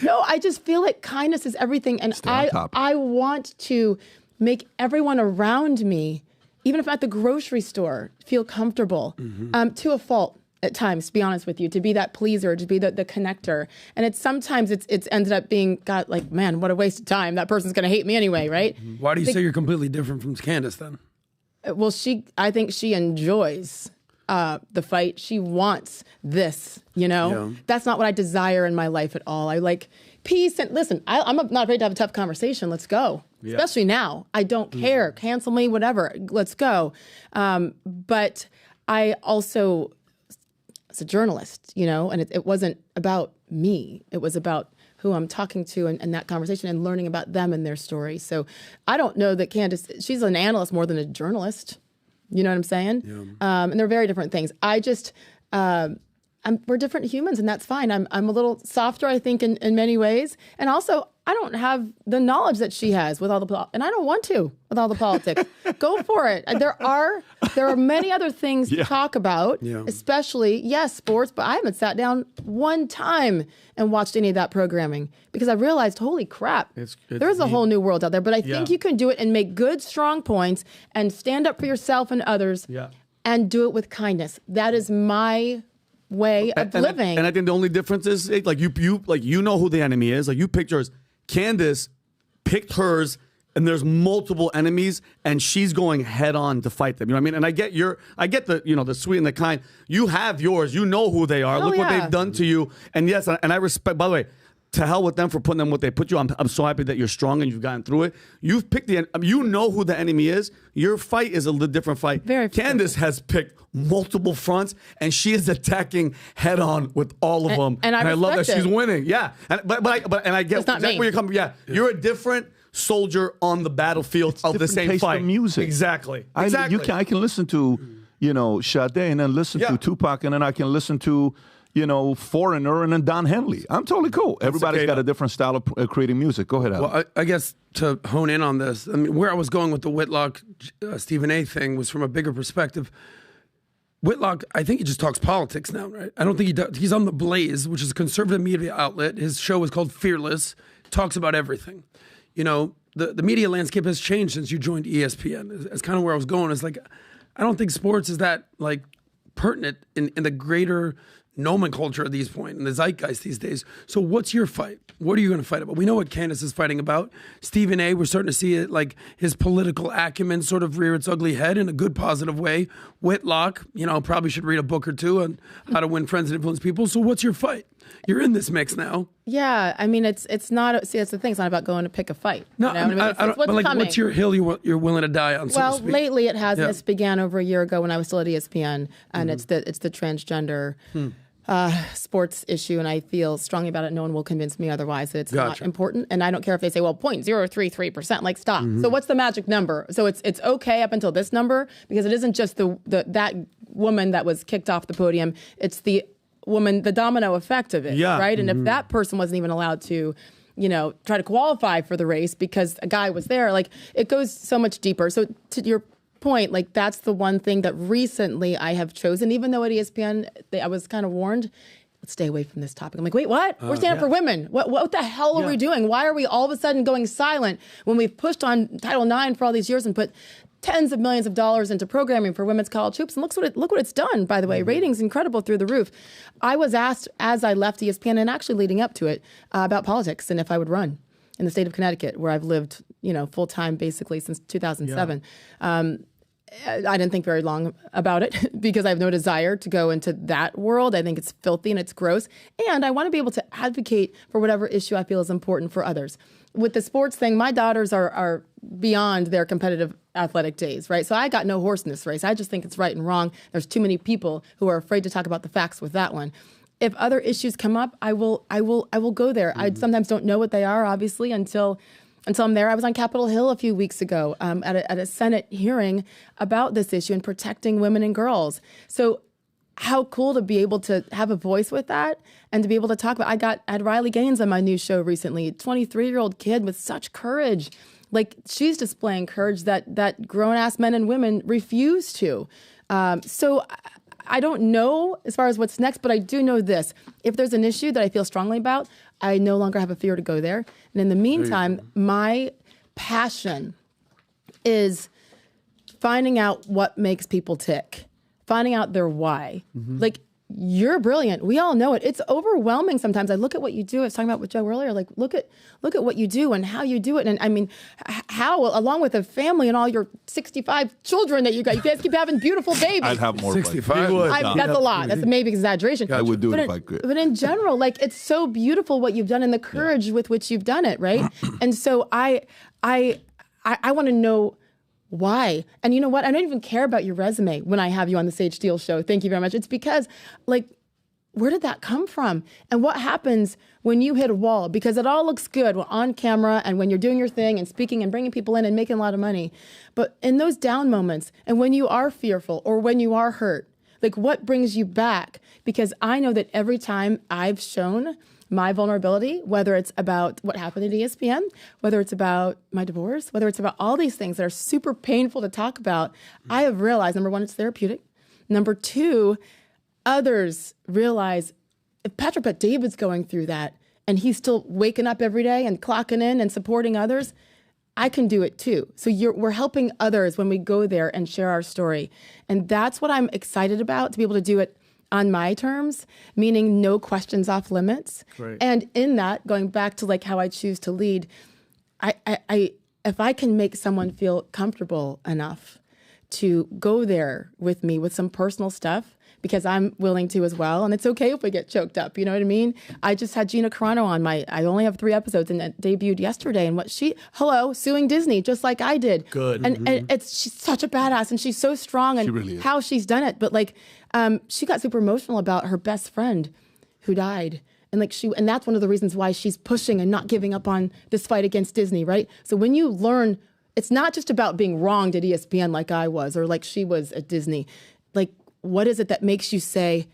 No, I just feel like kindness is everything, and Stay on top. I want to make everyone around me, even if I'm at the grocery store, feel comfortable. To a fault at times, to be honest with you, to be that pleaser, to be the connector. And sometimes it's ended up being, God, like, man, what a waste of time. That person's going to hate me anyway, right? Why do you say you're completely different from Candace then? Well, I think she enjoys the fight. She wants this, That's not what I desire in my life at all. I like peace. And listen, I'm not afraid to have a tough conversation. Let's go. Yeah. Especially now. I don't care. Cancel me, whatever. Let's go. But I also, as a journalist, and it wasn't about me. It was about who I'm talking to and that conversation and learning about them and their story. So I don't know that Candace, she's an analyst more than a journalist. You know what I'm saying? Yeah. And they're very different things. I just, we're different humans, and that's fine. I'm a little softer, I think, in many ways. And also, I don't have the knowledge that she has with all the, and I don't want to with all the politics. Go for it. There are many other things to talk about, especially, sports, but I haven't sat down one time and watched any of that programming because I realized, holy crap, there's a whole new world out there. But I think you can do it and make good, strong points and stand up for yourself and others and do it with kindness. That is my way of living. And I think the only difference is you know who the enemy is. Like you picked yours. Candace picked hers, and there's multiple enemies, and she's going head on to fight them. You know what I mean? And I get the the sweet and the kind. You have yours. You know who they are. Look what they've done to you. And yes, and I respect. By the way, to hell with them for putting them what they put you. I'm so happy that you're strong and you've gotten through it. You've picked you know who the enemy is. Your fight is a little different fight. Candace has picked multiple fronts, and she is attacking head on with all of them. And I love that she's winning. Yeah, but I get exactly where you're coming. Yeah, you're a different soldier on the battlefield of the same fight. Of music. Exactly. I can listen to Sade and then listen to Tupac, and then I can listen to Foreigner and then Don Henley. I'm totally cool. Everybody's got a different style of creating music. Go ahead, Adam. Well, I guess to hone in on this, I mean, where I was going with the Whitlock, Stephen A. thing was from a bigger perspective. Whitlock, I think he just talks politics now, right? I don't think he does. He's on The Blaze, which is a conservative media outlet. His show is called Fearless. Talks about everything. The media landscape has changed since you joined ESPN. It's kind of where I was going. It's like, I don't think sports is that pertinent in the greater nomenclature at this point, in the zeitgeist these days. So what's your fight? What are you going to fight about? We know what Candace is fighting about. Stephen A., we're starting to see it, his political acumen sort of rear its ugly head in a good, positive way. Whitlock, probably should read a book or two on how to win friends and influence people. So what's your fight? You're in this mix now. Yeah, I mean, it's not. See, that's the thing. It's not about going to pick a fight. No, what's your hill you're willing to die on? Well, lately it has. Yeah. This began over a year ago when I was still at ESPN, and it's the transgender sports issue, and I feel strongly about it. No one will convince me otherwise that it's not important. And I don't care if they say, well, 0.033%. Stop. So what's the magic number? So it's okay up until this number, because it isn't just that woman that was kicked off the podium. It's the woman, the domino effect of it, right? And if that person wasn't even allowed to, try to qualify for the race because a guy was there, it goes so much deeper. So to your point, that's the one thing that recently I have chosen, even though at ESPN, I was kind of warned, let's stay away from this topic. I'm like, wait, what? We're standing up for women. What the hell are we doing? Why are we all of a sudden going silent when we've pushed on Title IX for all these years and put tens of millions of dollars into programming for women's college hoops? And look what it's done, by the way. Ratings incredible through the roof. I was asked as I left ESPN, and actually leading up to it, about politics and if I would run in the state of Connecticut, where I've lived, full-time basically since 2007. I didn't think very long about it because I have no desire to go into that world. I think it's filthy and it's gross. And I want to be able to advocate for whatever issue I feel is important for others. With the sports thing, my daughters are beyond their competitive athletic days, right? So I got no horse in this race. I just think it's right and wrong. There's too many people who are afraid to talk about the facts with that one. If other issues come up, I will go there. I sometimes don't know what they are, obviously, until I'm there. I was on Capitol Hill a few weeks ago at a Senate hearing about this issue and protecting women and girls. So how cool to be able to have a voice with that and to be able to talk about. I had Riley Gaines on my new show recently, 23-year-old kid with such courage. She's displaying courage that grown-ass men and women refuse to. So I don't know as far as what's next, but I do know this. If there's an issue that I feel strongly about, I no longer have a fear to go there. And in the meantime, my passion is finding out what makes people tick, finding out their why. you're brilliant. We all know it. It's overwhelming sometimes. I look at what you do. I was talking about with Joe earlier. Like, look at what you do and how you do it. And I mean, how, along with a family and all your 65 children that you guys keep having beautiful babies. I'd have more. 65. That's a lot. That's maybe exaggeration. I would do it if I could. But in general, like, it's so beautiful what you've done and the courage with which you've done it, right? And so I want to know why. And you know what? I don't even care about your resume when I have you on the Sage Steele show. Thank you very much. It's because, like, where did that come from? And what happens when you hit a wall? Because it all looks good on camera and when you're doing your thing and speaking and bringing people in and making a lot of money. But in those down moments and when you are fearful or when you are hurt, like, what brings you back? Because I know that every time I've shown my vulnerability, whether it's about what happened at ESPN, whether it's about my divorce, whether it's about all these things that are super painful to talk about, I have realized, number one, it's therapeutic. Number two, others realize if Patrick Bet-David's going through that and he's still waking up every day and clocking in and supporting others, I can do it too. So we're helping others when we go there and share our story. And that's what I'm excited about, to be able to do it on my terms, meaning no questions off limits. Right. And in that, going back to like how I choose to lead, if I can make someone feel comfortable enough to go there with me with some personal stuff, because I'm willing to as well, and it's okay if we get choked up, you know what I mean? I just had Gina Carano on I only have 3 episodes, and it debuted yesterday, and suing Disney, just like I did. Good. And she's such a badass, and she's so strong, and She really is. how she's done it. But like, she got super emotional about her best friend who died. And and that's one of the reasons why she's pushing and not giving up on this fight against Disney, right? So when you learn, it's not just about being wronged at ESPN like I was, or like she was at Disney. Like, what is it that makes you say,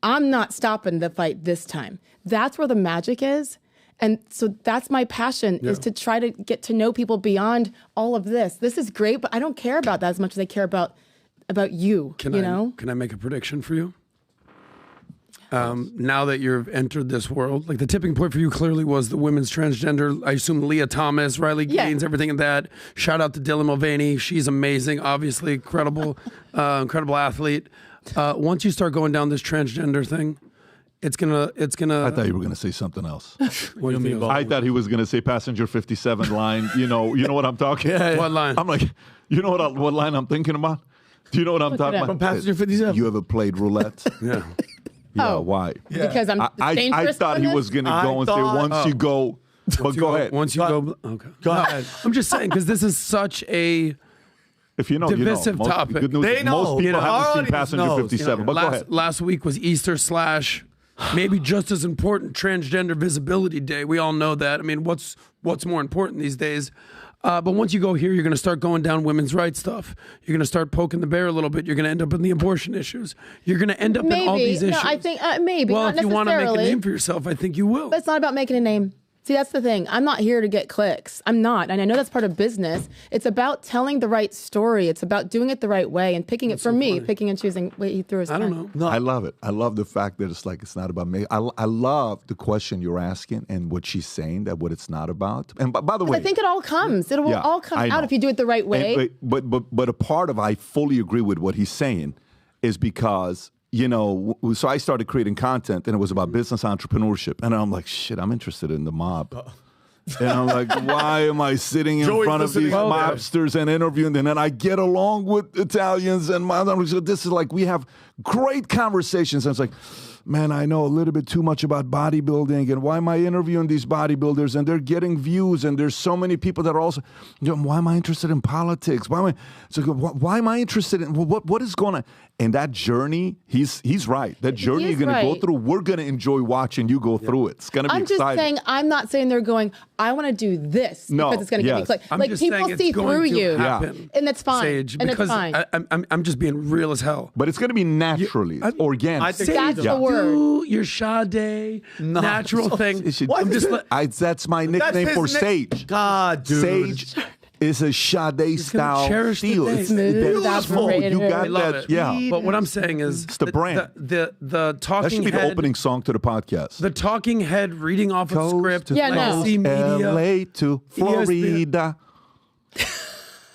I'm not stopping the fight this time? That's where the magic is. And so that's my passion, is to try to get to know people beyond all of this. This is great, but I don't care about that as much as I care about you. Can I make a prediction for you? Now that you've entered this world, like, the tipping point for you clearly was the women's transgender. I assume Leah Thomas, Riley Gaines, everything in that. Shout out to Dylan Mulvaney. She's amazing, obviously, incredible athlete. Once you start going down this transgender thing, it's gonna. I thought you were gonna say something else. What do you mean? I thought he was gonna say passenger 57 line. You know what I'm talking. What line? I'm like, you know what line I'm thinking about? Do you know what I'm talking about? From passenger 57. You ever played roulette? Yeah. Yeah, Oh. why? Because I'm I dangerous thought for he this? was going to go and say, once you go, but go ahead. Once you go, okay. Go ahead. I'm just saying, because this is such a If you know, divisive you know. topic. Good news They is know. most people Our haven't seen audience Passenger knows. 57, but go ahead. Last week was Easter / maybe just as important, Transgender Visibility Day. We all know that. I mean, what's more important these days? But once you go here, you're going to start going down women's rights stuff. You're going to start poking the bear a little bit. You're going to end up in the abortion issues. You're going to end up in all these issues. No, I think maybe. Well, not if you want to make a necessarily. name for yourself, I think you will. But it's not about making a name. See, that's the thing. I'm not here to get clicks. I'm not. And I know that's part of business. It's about telling the right story. It's about doing it the right way and picking it, for me, picking and choosing. Wait, he threw his I don't pen. know. I love it. I love the fact that it's not about me. I love the question you're asking and what she's saying, that what it's not about. And by the way, I think it all comes. It will all come I out know. if you do it the right way. But a part of I fully agree with what he's saying is because, so I started creating content and it was about business entrepreneurship. And I'm like, shit, I'm interested in the mob. And I'm like, why am I sitting in front of these mobsters and interviewing them? And I get along with Italians and so this is like, we have great conversations. And it's like, man, I know a little bit too much about bodybuilding, and why am I interviewing these bodybuilders and they're getting views, and there's so many people that are also, why am I interested in politics? Why am I interested in what is going on? And that journey, he's right. That journey you're going to go through, we're going to enjoy watching you go through it. It's going to be exciting. I'm just saying, I'm not saying they're going, I want to do this because it's going to get me clicks. Like, people see through you. Happen, and that's fine. Sage, and because it's fine. I'm just being real as hell. But it's going to be naturally, organic. I think That's the word. Do your Sade natural thing. That's my nickname for Sage. God, dude. Sage is a Sade style cherish the steel. day. It's Beautiful. You got I love that. it. Yeah. But what I'm saying is, It's the brand. The talking That should be head, the opening song to the podcast. the talking head reading off a Coast script. to Yeah, no. legacy media. LA to Florida.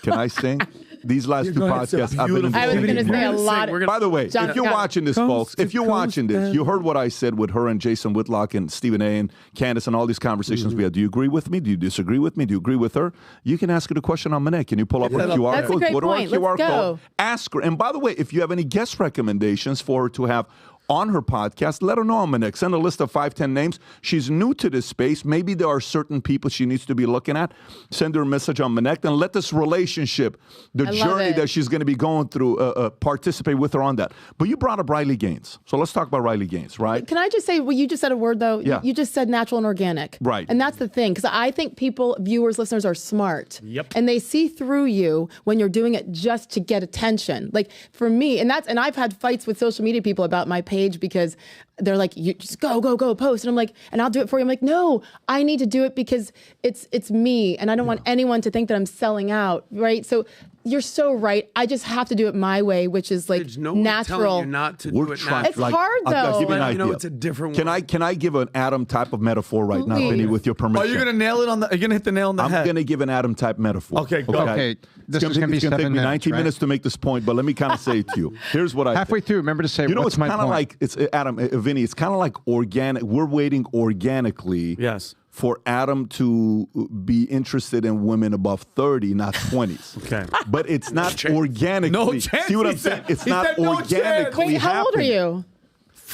Can I sing? these last two podcasts, I've been I was involved going to in. say a lot. By the way, if you're watching this, folks, if you're watching this, you heard what I said with her and Jason Whitlock and Stephen A. and Candace and all these conversations we had. Do you agree with me? Do you disagree with me? Do you agree with her? You can ask her the question on Manek. Can you pull up her QR That's a code? great Go to our point. QR Let's go. code. Ask her. And by the way, if you have any guest recommendations for her to have on her podcast, let her know on Manek. Send a list of 5-10 names. She's new to this space. Maybe there are certain people she needs to be looking at. Send her a message on Manek and let this relationship, the journey that she's going to be going through, participate with her on that. But you brought up Riley Gaines. So let's talk about Riley Gaines, right? Can I just say, well, you just said a word, though. Yeah. You just said natural and organic. Right. And that's the thing, because I think people, viewers, listeners are smart. Yep. And they see through you when you're doing it just to get attention. Like for me, and I've had fights with social media people about my page because they're like, you just go, post. And I'm like, and I'll do it for you. I'm like, no, I need to do it because it's me. And I don't want anyone to think that I'm selling out, right? So you're so right. I just have to do it my way, which is like natural. Telling you not to do it trying. It's hard, though. I'll give you an idea. You know, it's a different Can I give an Adam type of metaphor right now, Vinny, with your permission? Are you going to nail it on the? Are you going to hit the nail on the head? I'm going to give an Adam type metaphor. Okay, go. Okay, this is going to be 7 take me minutes, 19 right? minutes to make this point, but let me kind of say it to you. Here's what I Halfway think. through, remember to say, you know, what's it's my kind of point? like, it's Adam, Vinny, it's kind of like organic. We're waiting organically. Yes. For Adam to be interested in women above 30, not 20s. Okay. But it's not organically. No chance, See what he I'm saying? said. It's He not said no organically chance. Wait, how old are you?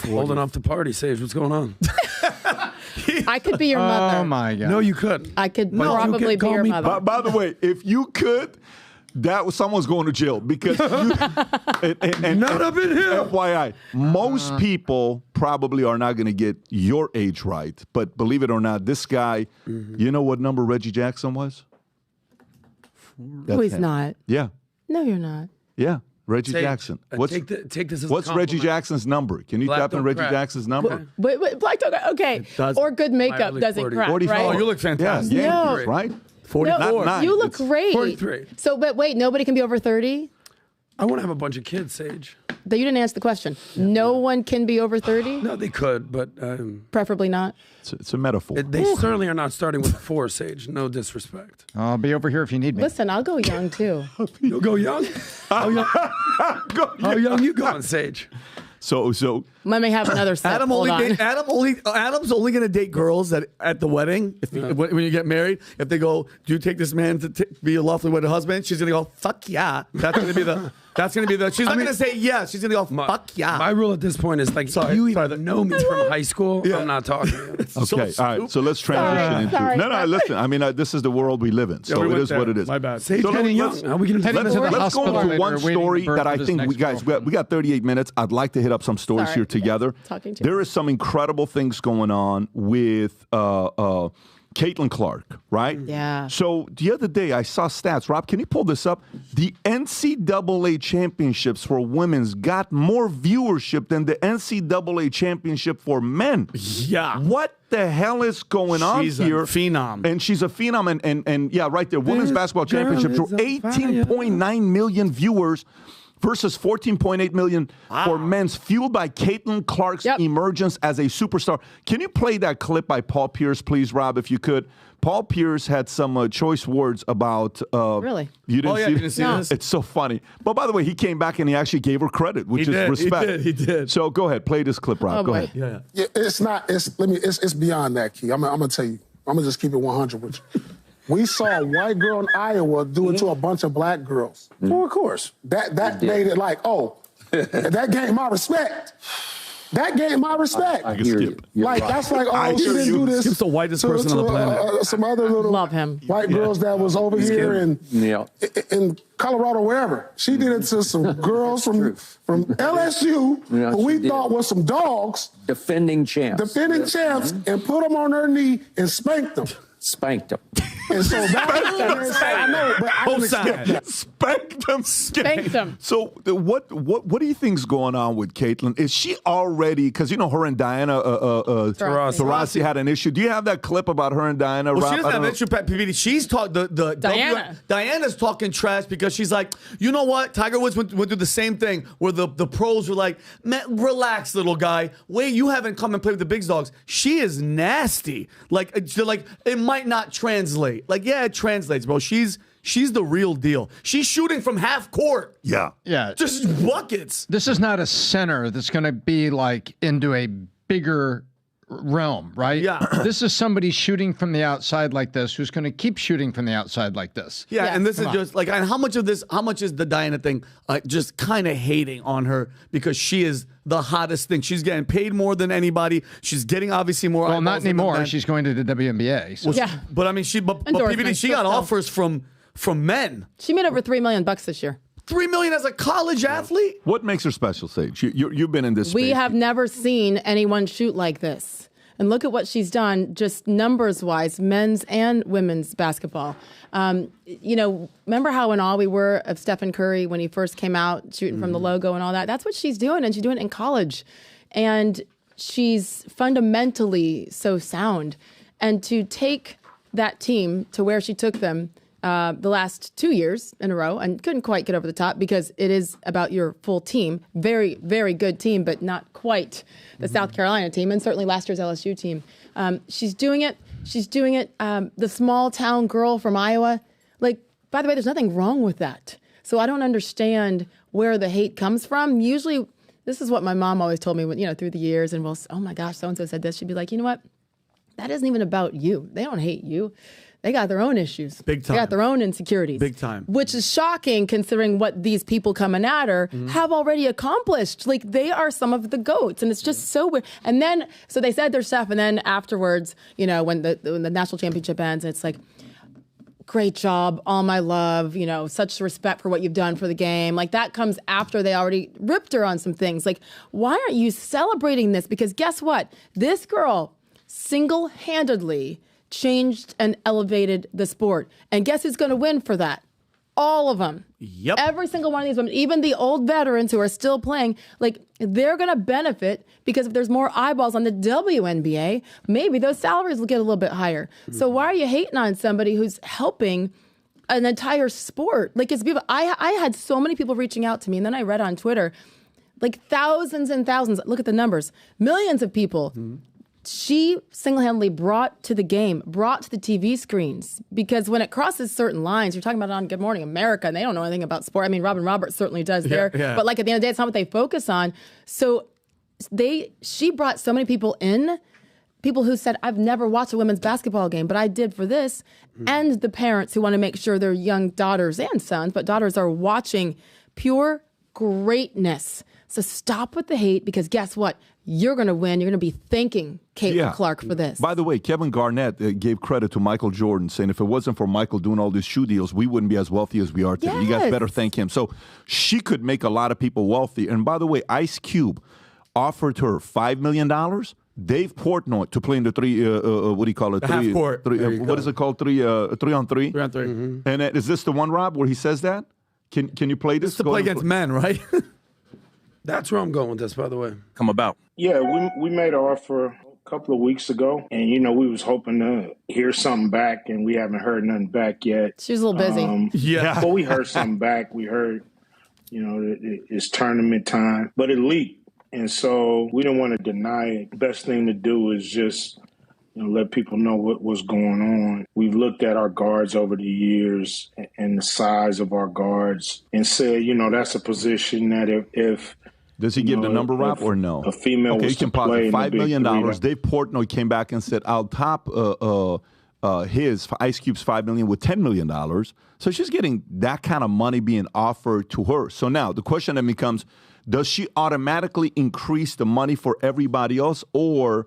Holding off the party, Sage. What's going on? I could be your mother. Oh my God! No, you couldn't. I could No, you probably can be call your me mother. By the way, if you could, someone's going to jail because and Not up in here. FYI, most people probably are not going to get your age right, but believe it or not, this guy, you know what number Reggie Jackson was? No, he's not. Yeah, No, you're not. yeah, Reggie Sage, Jackson. take this as a What's Reggie compliment. Jackson's number? Can you Black tap in don't Reggie crack. Jackson's number? But Black Dog, okay. doesn't. Or good makeup Mildly doesn't 40. crack, 44. right? Oh, you look fantastic. Yeah, No. Yankees, right? 44. Not nine. You look It's great. 43. So, but wait, nobody can be over 30? I want to have a bunch of kids, Sage. You didn't answer the question. No one can be over 30? No, they could, but Preferably not. It's a metaphor. they certainly are not starting with a 4, Sage. No disrespect. I'll be over here if you need me. Listen, I'll go young too. You'll go young? How young you going, Sage? So Let me have another set. Adam's only going to date girls that at the wedding, when you get married, if they go, do you take this man to be a lawfully wedded husband? She's going to go, fuck yeah. That's going to be the, she's not going to say yes. She's going to go, fuck yeah. My rule at this point is like, you even know me from high school. I'm not talking to you. okay, all right. So let's transition into no. Listen, I mean, this is the world we live in, so we it went is there. what it is. My bad. Sage So getting let's- young. How are we going to do Let's- this? Let's go hospital into later, one waiting story to birth that I of his think next we got 38 minutes. I'd like to hit up some stories Sorry. here together. Talking to There is some incredible things going on with Caitlin Clark, right? Yeah. So the other day I saw stats. Rob, can you pull this up? The NCAA championships for women's got more viewership than the NCAA championship for men. Yeah. What the hell is going on She's a here? phenom. And she's a phenom. And yeah, right there. Women's This basketball girl championships is were on 18.9 million viewers versus 14.8 million for men's, fueled by Caitlin Clark's emergence as a superstar. Can you play that clip by Paul Pierce, please, Rob, if you could? Paul Pierce had some choice words about... Really? You didn't see you didn't see this? It's so funny. But by the way, he came back and he actually gave her credit, which He is did, respect. he did. So go ahead, play this clip, Rob. Oh, go boy. ahead. Yeah. Yeah, it's beyond that, Key. I'm gonna tell you. I'm gonna just keep it 100 with you. We saw a white girl in Iowa do it to a bunch of black girls. Well, of course. That made it like, oh, that gained my respect. That gained my respect. I hear you. Like, that's like, oh, she didn't do this. Skip's the whitest person on the planet. Some other little Love him. white girls that was over here in Colorado, wherever. She did it to some girls from LSU who we thought were some dogs. Defending champs. And put them on their knee and spanked them. Spanked them. And so I know, but I can accept that. Spanked them. So what do you think's going on with Caitlin? Is she already, because you know her and Diana Taurasi had an issue. Do you have that clip about her and Diana? Well, Rob? she doesn't have an issue, Pat PBD. She's talking Diana's talking trash because she's like, you know what? Tiger Woods went through the same thing where the pros were like, man, relax, little guy. Wait, you haven't come and played with the big dogs. She is nasty. Like, they're like, it might not translate. Like, yeah, it translates, bro. She's she's the real deal. She's shooting from half court. Yeah. Yeah. Just buckets. This is not a center that's going to be like into a bigger realm, right? Yeah. This is somebody shooting from the outside like this who's going to keep shooting from the outside like this. Yeah, Yes. and this is just like, and how much is the Diana thing just kind of hating on her because she is the hottest thing. She's getting paid more than anybody. She's getting obviously more. Well, not eyeballs than the anymore. men. She's going to the WNBA. So. Well, but I mean, but PBD, Endorsements, she got but still. offers from men. She made over $3 million this year. $3 million as a college athlete. What makes her special, Sage? You've been in this. We space. have never seen anyone shoot like this. And look at what she's done, just numbers-wise, men's and women's basketball. Remember how in awe we were of Stephen Curry when he first came out shooting from the logo and all that? That's what she's doing, and she's doing it in college. And she's fundamentally so sound. And to take that team to where she took them the last 2 years in a row and couldn't quite get over the top because it is about your full team. Very, very good team, but not quite the South Carolina team and certainly last year's LSU team. She's doing it. The small town girl from Iowa. Like, by the way, there's nothing wrong with that. So I don't understand where the hate comes from. Usually, this is what my mom always told me when, through the years. And oh my gosh, so-and-so said this. She'd be like, you know what? That isn't even about you. They don't hate you. They got their own issues. Big time. They got their own insecurities. Big time. Which is shocking considering what these people coming at her have already accomplished. Like, they are some of the GOATs. And it's just so weird. And then, so they said their stuff. And then afterwards, when the national championship ends, it's like, great job, all my love, such respect for what you've done for the game. Like, that comes after they already ripped her on some things. Like, why aren't you celebrating this? Because guess what? This girl single-handedly changed and elevated the sport. And guess who's going to win for that? All of them. Yep. Every single one of these women, even the old veterans who are still playing, like, they're going to benefit because if there's more eyeballs on the WNBA, maybe those salaries will get a little bit higher. So why are you hating on somebody who's helping an entire sport? Like, it's beautiful. I had so many people reaching out to me, and then I read on Twitter, like thousands and thousands, look at the numbers, millions of people she single-handedly brought to the game, brought to the TV screens. Because when it crosses certain lines, you're talking about it on Good Morning America, and they don't know anything about sport. I mean, Robin Roberts certainly does there. Yeah. But like at the end of the day, it's not what they focus on. So she brought so many people in, people who said, I've never watched a women's basketball game, but I did for this. And the parents who want to make sure their young daughters and sons, but daughters are watching pure greatness. So stop with the hate, because guess what? You're going to win. You're going to be thanking Caitlin Clark for this. By the way, Kevin Garnett gave credit to Michael Jordan, saying if it wasn't for Michael doing all these shoe deals, we wouldn't be as wealthy as we are today. You guys better thank him. So she could make a lot of people wealthy. And by the way, Ice Cube offered her $5 million. Dave Portnoy to play in the what do you call it? Half court. What is it called? 3-on-3? 3-on-3. Mm-hmm. And is this the one, Rob, where he says that? Can you play this? This is to play against men, right? That's where I'm going with this, by the way. Come about. Yeah, we made an offer a couple of weeks ago, and, we was hoping to hear something back, and we haven't heard nothing back yet. She was a little busy. But we heard something back. We heard, it's tournament time, but it leaked. And so we didn't want to deny it. Best thing to do is just let people know what was going on. We've looked at our guards over the years and the size of our guards and said, that's a position that if does he give the number, Rob, or no? A female was to play $5 million. $5 Dave Portnoy came back and said, I'll top his Ice Cube's $5 million with $10 million. So she's getting that kind of money being offered to her. So now the question then becomes, does she automatically increase the money for everybody else, or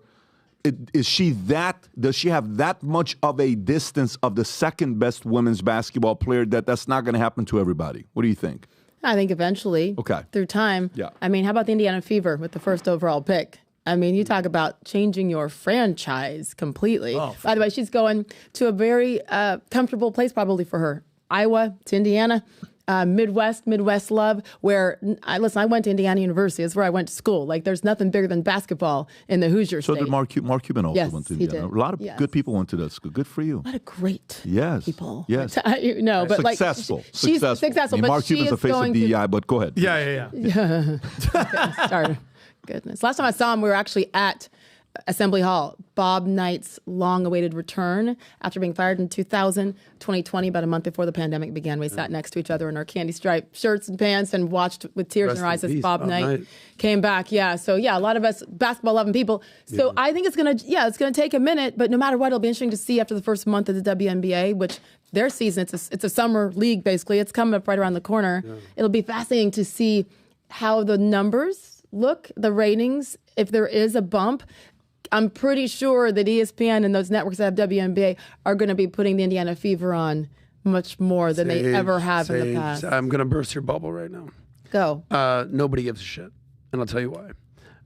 does she have that much of a distance of the second best women's basketball player that's not going to happen to everybody? What do you think? I think eventually, through time. Yeah. I mean, how about the Indiana Fever with the first overall pick? I mean, you talk about changing your franchise completely. Oh. By the way, she's going to a very comfortable place probably for her. Iowa to Indiana. Midwest love, where, I went to Indiana University. That's where I went to school. Like, there's nothing bigger than basketball in the Hoosier So state. did Mark Cuban also went to Indiana. He did. A lot of good people went to that school. Good for you. A lot of great people. Yes. No, but successful. She's successful. I mean, but Mark Cuban's the face of DEI, but go ahead. Yeah. Goodness. Last time I saw him, we were actually at Assembly Hall, Bob Knight's long-awaited return after being fired in 2020, about a month before the pandemic began. We sat next to each other in our candy-striped shirts and pants and watched with tears in our eyes as Bob Knight came back. Yeah, so yeah, a lot of us basketball-loving people. So I think it's gonna take a minute, but no matter what, it'll be interesting to see after the first month of the WNBA, which their season, it's a summer league basically. It's coming up right around the corner. Yeah. It'll be fascinating to see how the numbers look, the ratings, if there is a bump. I'm pretty sure that ESPN and those networks that have WNBA are going to be putting the Indiana Fever on much more than they ever have in the past. I'm going to burst your bubble right now. Go. Nobody gives a shit, and I'll tell you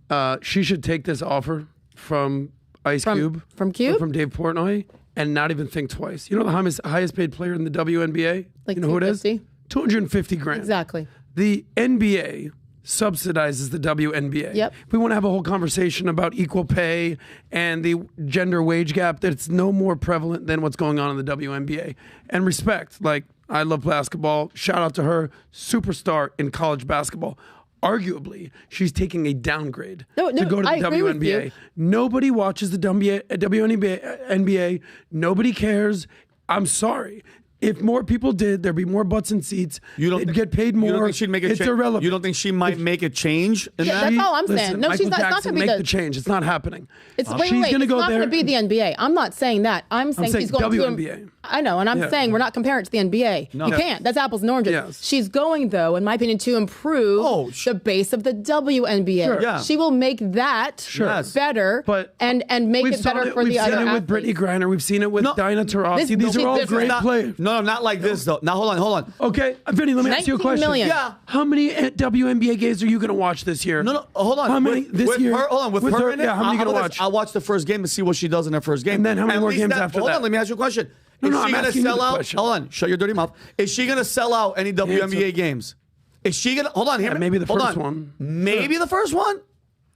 why. She should take this offer from Cube. From Cube? From Dave Portnoy, and not even think twice. You know the highest paid player in the WNBA? Like you know who it is? $250,000. Exactly. The NBA subsidizes the WNBA. Yep. If we want to have a whole conversation about equal pay and the gender wage gap, that's no more prevalent than what's going on in the WNBA. And respect, like, I love basketball. Shout out to her, superstar in college basketball. Arguably, she's taking a downgrade to go to the WNBA. Nobody watches the WNBA. Nobody cares. I'm sorry. If more people did, there'd be more butts in seats. They'd get paid more. You don't think she'd make a it's change? irrelevant. You don't think she might make a change in that? That's all I'm saying. No, Michael she's not going to be make the change. It's not happening. It's she's wait. Gonna It's go not there. going to be the NBA. I'm not saying that. I'm saying she's going WNBA. to. I know, and I'm saying we're not comparing it to the NBA. No. You can't. That's apples and oranges. Yes. She's going, though, in my opinion, to improve the base of the WNBA. Sure. Yeah. She will make that better, and make it better for the other We've seen it with athletes. Brittany Griner. We've seen it with Dinah Taurasi. These are all great players. No, not like this, though. Now, hold on. Okay, Vinny, let me ask you a 19 question. million. Yeah. How many WNBA games are you going to watch this year? No, hold on. How many this year? With her in it, yeah, how many are you going to watch? I'll watch the first game and see what she does in her first game. And then how many At more least games after hold that? on, let me ask you a question. No, Is I'm she going to asking you sell the out? question. Hold on, shut your dirty mouth. Is she going to sell out any WNBA games? Is she going to, hold on, hear me. Maybe the Hold first on. one. Maybe the first one?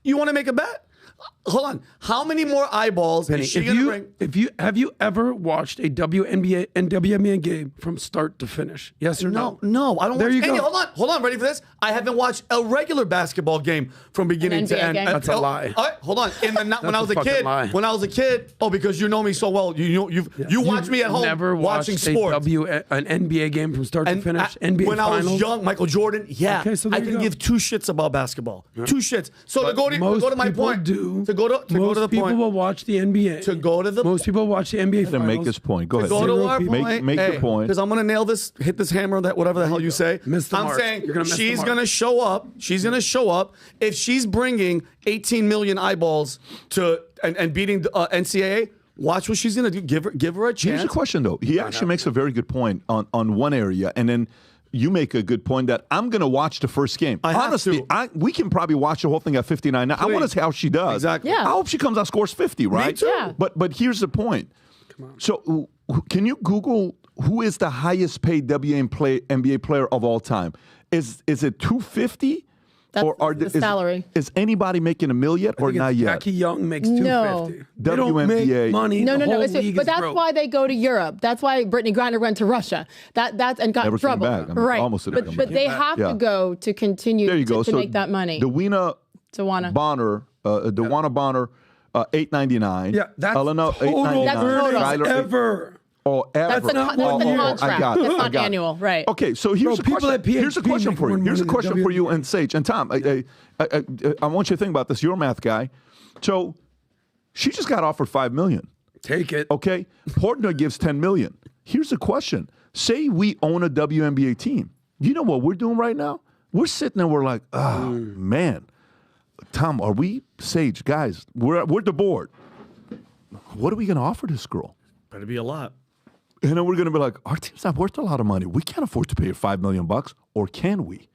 You want to make a bet? Hold on. How many more eyeballs is she going to bring? Have you ever watched a WNBA and WNBA game from start to finish? Yes or no? No, I don't There watch you any. go. Hold on, ready for this? I haven't watched a regular basketball game from beginning to NBA end. game? That's a lie. All right, hold on. When I was a fucking kid, lie. because you know me so well, you watch me at home Never watching watched sports. an NBA game from start to finish. NBA when I was finals. young, Michael Jordan, Okay, so there I you can go. give two shits about basketball. Two shits. So to Most go to my people point, do. to go to the Most people point, will watch the NBA. to go to the Most people watch the NBA To finals. make his point. Go ahead. go to our people. point. Make your point. Because I'm going to nail this, hit this hammer, that whatever the hell you say. Miss the I'm mark. saying You're gonna miss the she's mark. going to show up. She's going to show up. If she's bringing 18 million eyeballs to and beating the NCAA, watch what she's going to do. Give her a chance. Here's a question, though. He actually makes a very good point on one area, and then you make a good point that I'm going to watch the first game. Honestly, we can probably watch the whole thing at 59 now. I want to see how she does. Exactly. Yeah. I hope she comes out, scores 50, right? Me too. Yeah. But here's the point. So can you Google who is the highest paid NBA player of all time? Is it 250? That's or the salary. Is anybody making $1 million or not yet? Jackie Young makes No. $250. They don't WNBA. make money. No. The whole It's league but is that's broke. why they go to Europe. That's why Brittany Griner went to Russia. That's and got Never in came trouble. back. I mean, Right. almost didn't come But back. they have Yeah. to go to continue There you go. to So make that money. Dewana Bonner, Bonner, $8.99. Yeah, that's Eleanor, total $8.99. That's total. Skylar, ever. Oh, ever. That's the contract. I got it. That's I not got it. annual, right? Okay, so here's a people question. at PhD Here's a question make for you. more Here's a money than question for you WNBA. and Sage and Tom. I want you to think about this. You're a math guy. So she just got offered $5 million. Take it. Okay, Portnoy gives $10 million. Here's the question: say we own a WNBA team. You know what we're doing right now? We're sitting there. We're like, oh man, Tom, are we Sage guys? We're the board. What are we going to offer this girl? Better be a lot. And then we're going to be like, our team's not worth a lot of money. We can't afford to pay her $5 million, or can we?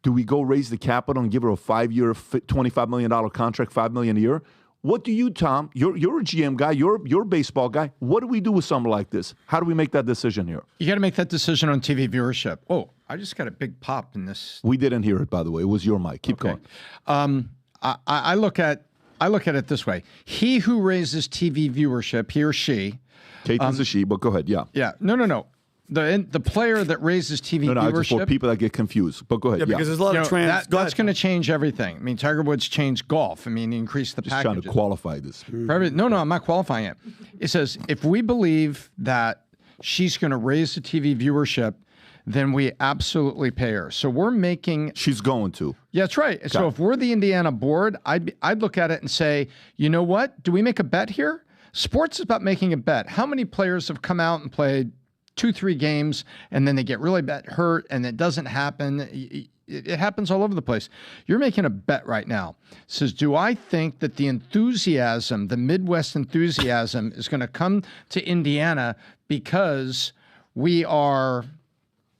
Do we go raise the capital and give her a 5-year, $25 million contract, $5 million a year? What do you, Tom? You're a GM guy. You're a baseball guy. What do we do with something like this? How do we make that decision here? You got to make that decision on TV viewership. Oh, I just got a big pop in this. We didn't hear it, by the way. It was your mic. Keep going. I look at it this way: he who raises TV viewership, he or she. Caitlin's a she, but go ahead. Yeah. Yeah. No. the player that raises TV No, just for viewership. people that get confused. But go ahead. Yeah, because there's a lot of trans. That's going to change everything. I mean, Tiger Woods changed golf. I mean, he increased the Just packages. trying to qualify this. No, I'm not qualifying it. It says if we believe that she's going to raise the TV viewership, then we absolutely pay her. So we're making. She's going to. Yeah, that's right. So if we're the Indiana board, I'd look at it and say, you know what? Do we make a bet here? Sports is about making a bet. How many players have come out and played 2-3 games and then they get really hurt and it doesn't happen? It happens all over the place. You're making a bet right now. It says, do I think that the enthusiasm, the Midwest enthusiasm, is going to come to Indiana because we are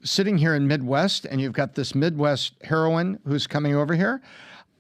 sitting here in Midwest and you've got this Midwest heroine who's coming over here?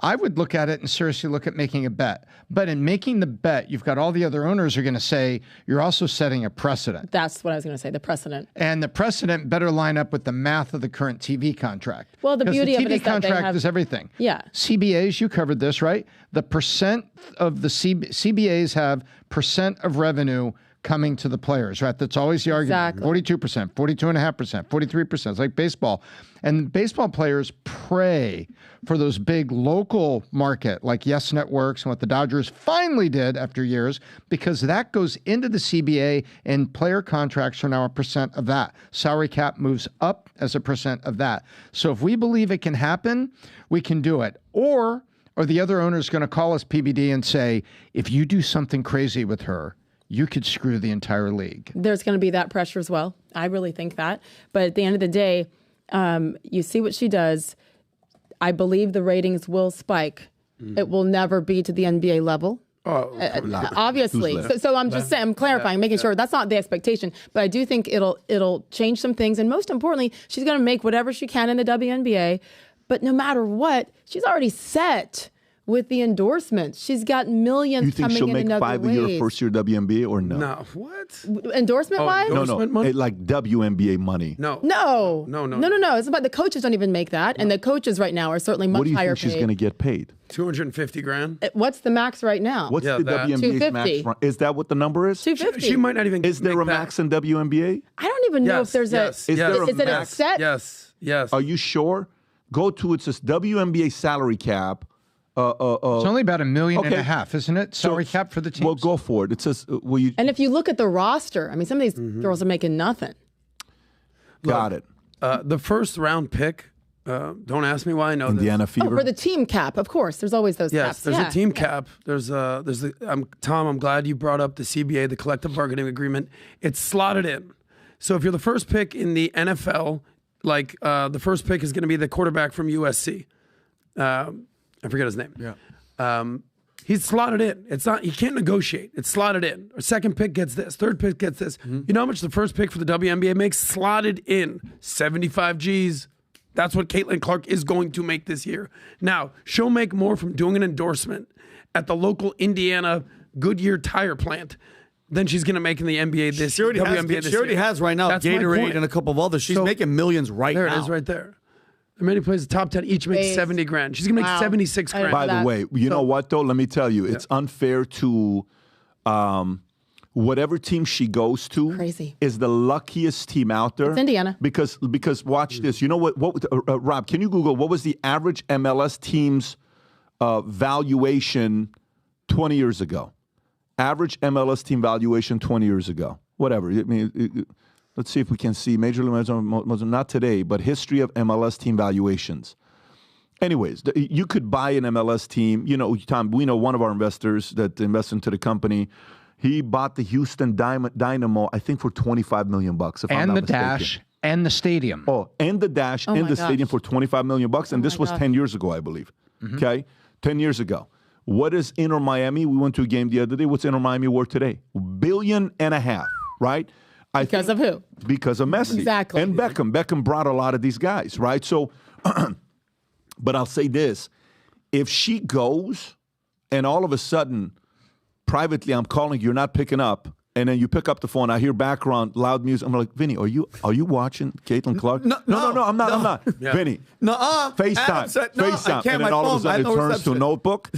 I would look at it and seriously look at making a bet. But in making the bet, you've got all the other owners are going to say, you're also setting a precedent. That's what I was going to say, the precedent. And the precedent better line up with the math of the current TV contract. Well, the beauty of it is that the TV they contract have, is everything. Yeah. CBAs, you covered this, right? The percent of the CBAs have percent of revenue coming to the players, right? That's always the argument. Exactly. 42%, 42.5%, 43%. It's like baseball. And baseball players pray for those big local market, like Yes Networks and what the Dodgers finally did after years, because that goes into the CBA and player contracts are now a percent of that. Salary cap moves up as a percent of that. So if we believe it can happen, we can do it. Or are the other owners going to call us PBD and say, if you do something crazy with her, you could screw the entire league? There's going to be that pressure as well. I really think that. But at the end of the day, you see what she does. I believe the ratings will spike. It will never be to the NBA level. Obviously. So I'm just saying, I'm clarifying, making sure that's not the expectation. But I do think it'll change some things. And most importantly, she's going to make whatever she can in the WNBA. But no matter what, she's already set with the endorsements. She's got millions You think coming she'll in make other 5 a ways. year first year WNBA or no? No. What? Endorsement-wise? No. Like WNBA money. No. No. It's about the coaches don't even make that. And the coaches right now are certainly much What do you higher think she's paid. going to get paid? $250,000. What's the max right now? What's the WNBA's max? Is that what the number is? 250. She might not even. Is there a max in WNBA? I don't even know if there's Is there a is it a max? set? Yes. Are you sure? Go to it says WNBA salary cap. It's only about $1.5 million, isn't it? Salary cap for the team. Well, go for it. It says, will you? And if you look at the roster, I mean, some of these girls are making nothing. Got it. The first round pick. Don't ask me why I know Indiana this. Fever. Oh, for the team cap, of course. There's always those Yes, caps. there's a team cap. There's the Tom, I'm glad you brought up the CBA, the collective bargaining agreement. It's slotted in. So if you're the first pick in the NFL, like the first pick is going to be the quarterback from USC. I forget his name. Yeah. He's slotted in. It's not. He can't negotiate. It's slotted in. Our second pick gets this. Third pick gets this. You know how much the first pick for the WNBA makes? Slotted in. 75 G's. That's what Caitlin Clark is going to make this year. Now, she'll make more from doing an endorsement at the local Indiana Goodyear tire plant than she's going to make in the NBA this She already WNBA has, she already has right now That's my Gatorade point. and a couple of others. She's making millions right now. There it is right there. The many plays the top 10 each make 70 grand. She's going to make 76 grand. By the way, you know what though? Let me tell you, it's unfair to whatever team she goes to. Crazy. Is the luckiest team out there. It's Indiana. Because watch this. You know what? Rob, can you Google what was the average MLS team's valuation 20 years ago? Average MLS team valuation 20 years ago. Whatever. I mean. Let's see if we can see Major League Baseball, not today, but history of MLS team valuations. Anyways, you could buy an MLS team. You know, Tom, we know one of our investors that invests into the company. He bought the Houston Dynamo, I think, for $25 million. If I'm not mistaken. Dash and the stadium. Oh, and the dash and the stadium for $25 million. And this was 10 years ago, I believe. Okay? 10 years ago. What is Inter Miami? We went to a game the other day. What's Inter Miami worth today? $1.5 billion, right? Because of who? Because of Messi. Exactly. And Beckham. Beckham brought a lot of these guys, right? So, but I'll say this. If she goes and all of a sudden, privately, I'm calling, you're not picking up, and then you pick up the phone, I hear background, loud music, I'm like, Vinny, are you watching Caitlin Clark? No, I'm not. Yeah. Vinny. No, FaceTime. I FaceTime. can't. And then all of a sudden it turns to a notebook.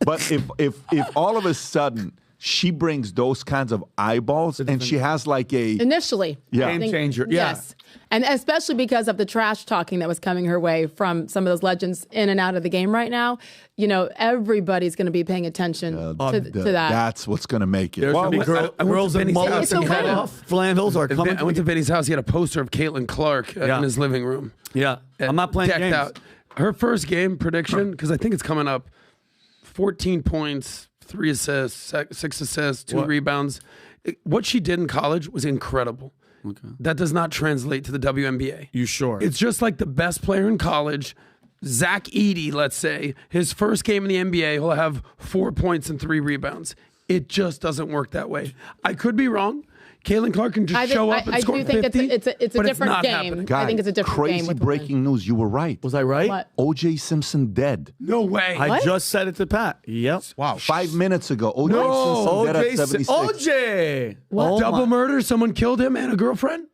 But if all of a sudden she brings those kinds of eyeballs, and she has like a initially game changer. Yes, and especially because of the trash talking that was coming her way from some of those legends in and out of the game right now. You know, everybody's going to be paying attention to that. That's what's going to make it. There's going to be girls in mullets and cut off flannels are coming. I went to Vinny's house. He had a poster of Caitlin Clark in his living room. Yeah, I'm not playing decked games. out. Her first game prediction, because I think it's coming up, 14 points, 3 assists, 6 assists, 2 rebounds. What she did in college was incredible. Okay. That does not translate to the WNBA. You sure? It's just like the best player in college, Zach Edey, let's say. His first game in the NBA, he'll have 4 points and 3 rebounds. It just doesn't work that way. I could be wrong. Caitlin Clark can just show up and score 50. I do think it's a different game. Guy, I think it's a different game. Crazy breaking news. You were right. Was I right? What? O.J. Simpson dead. No way. I just said it to Pat. Yep. Wow. 5 minutes ago. O.J. Simpson dead at 76. O.J. What? Double murder? Someone killed him and a girlfriend?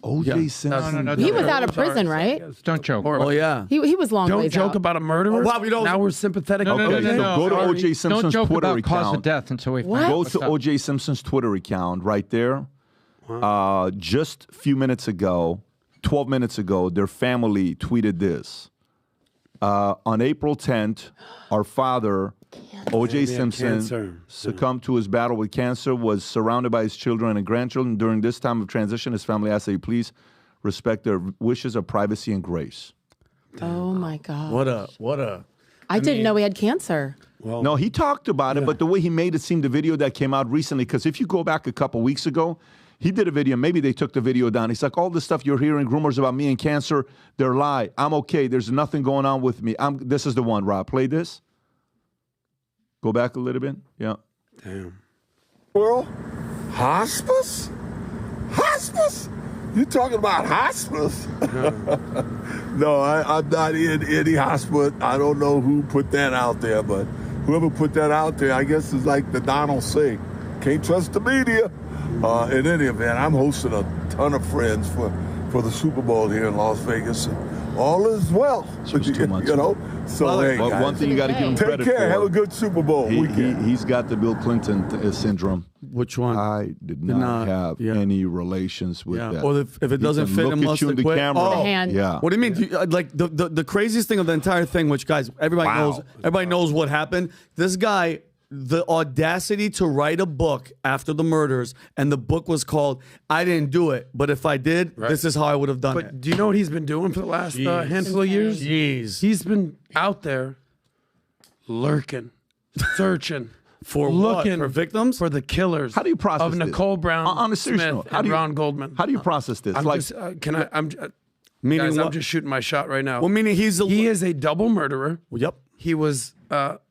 O.J. Simpson. No, he was out of prison, right? Don't joke. Oh, yeah. He was long Don't ways joke out. about a murderer. Now we're sympathetic. No. Go to O.J. Simpson's Don't joke Twitter about account. cause of death until we find out Go what's to up. O.J. Simpson's Twitter account right there. Just a few minutes ago, 12 minutes ago, their family tweeted this. On April 10th, our father, O.J. Simpson, succumbed to his battle with cancer, was surrounded by his children and grandchildren. During this time of transition, his family asked that you please respect their wishes of privacy and grace. Oh, my God. What a. I didn't know he had cancer. Well, no, he talked about it, but the way he made it seem, the video that came out recently, because if you go back a couple weeks ago, he did a video. Maybe they took the video down. He's like, all this stuff you're hearing, rumors about me and cancer, they're lie. I'm okay. There's nothing going on with me. This is the one, Rob. Play this. Go back a little bit. Yeah. Damn. World? Hospice? Hospice? You talking about hospice? No, I'm not in any hospice. I don't know who put that out there, but whoever put that out there, I guess is like the Donald saying, can't trust the media. In any event, I'm hosting a ton of friends for the Super Bowl here in Las Vegas. And all is well. Too much. You know? So, hey, guys, one thing you got to give him take credit care. for. Have a good Super Bowl weekend. He's got the Bill Clinton syndrome. Which one? I did not have any relations with that. Or if it doesn't fit, it must have quit. Camera. The hand. Yeah. What do you mean? Like the craziest thing of the entire thing, which guys, everybody knows what happened. This guy, the audacity to write a book after the murders, and the book was called "I Didn't Do It, but if I did, this is how I would have done it." But do you know what he's been doing for the last handful of years? Jeez. He's been out there lurking, searching. For looking for victims, for the killers. How do you process of this? Nicole Brown, On a serious Smith, note, and Ron Goldman? How do you process this? Meaning, I'm just shooting my shot right now. Well, meaning he is a double murderer. Yep. He was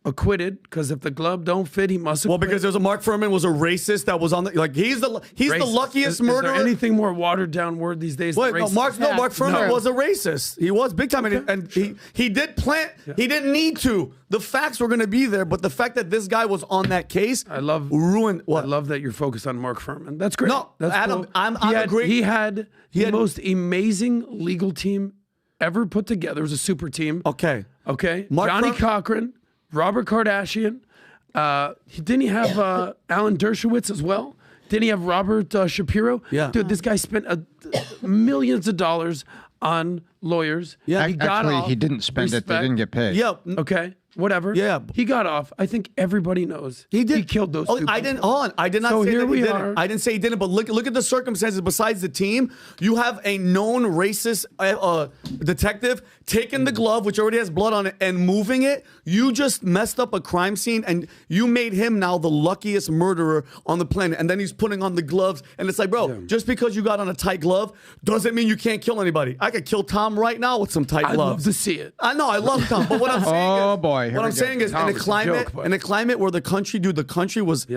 acquitted because if the glove don't fit, he must. Well, because there's a Mark Furman was a racist that was on the he's the luckiest murderer. Is there anything more watered down word these days? Wait, than no, racist? Mark Furman was a racist. He was big time, and he did plant. Yeah. He didn't need to. The facts were going to be there, but the fact that this guy was on that case, ruined. What? I love that you're focused on Mark Furman. That's great. No, that's Adam, cool. I'm agree. He had the most amazing legal team ever put together. It was a super team. Okay. Johnny Cochran, Robert Kardashian. Didn't he have Alan Dershowitz as well? Didn't he have Robert Shapiro? Yeah. Dude, this guy spent millions of dollars on lawyers. Yeah. He got off. He didn't spend it. They didn't get paid. Yeah. Okay. Whatever. Yeah. He got off. I think everybody knows. He did. He killed those two I people. I did not So say here that he we didn't. are. I didn't say he didn't, but look at the circumstances besides the team. You have a known racist detective taking the glove, which already has blood on it, and moving it. You just messed up a crime scene, and you made him now the luckiest murderer on the planet. And then he's putting on the gloves, and it's like, bro, just because you got on a tight glove doesn't mean you can't kill anybody. I could kill Tom right now with some tight gloves. I'd love to see it. I know, I love Tom, but what I'm saying here what I'm saying is in a climate where the country was we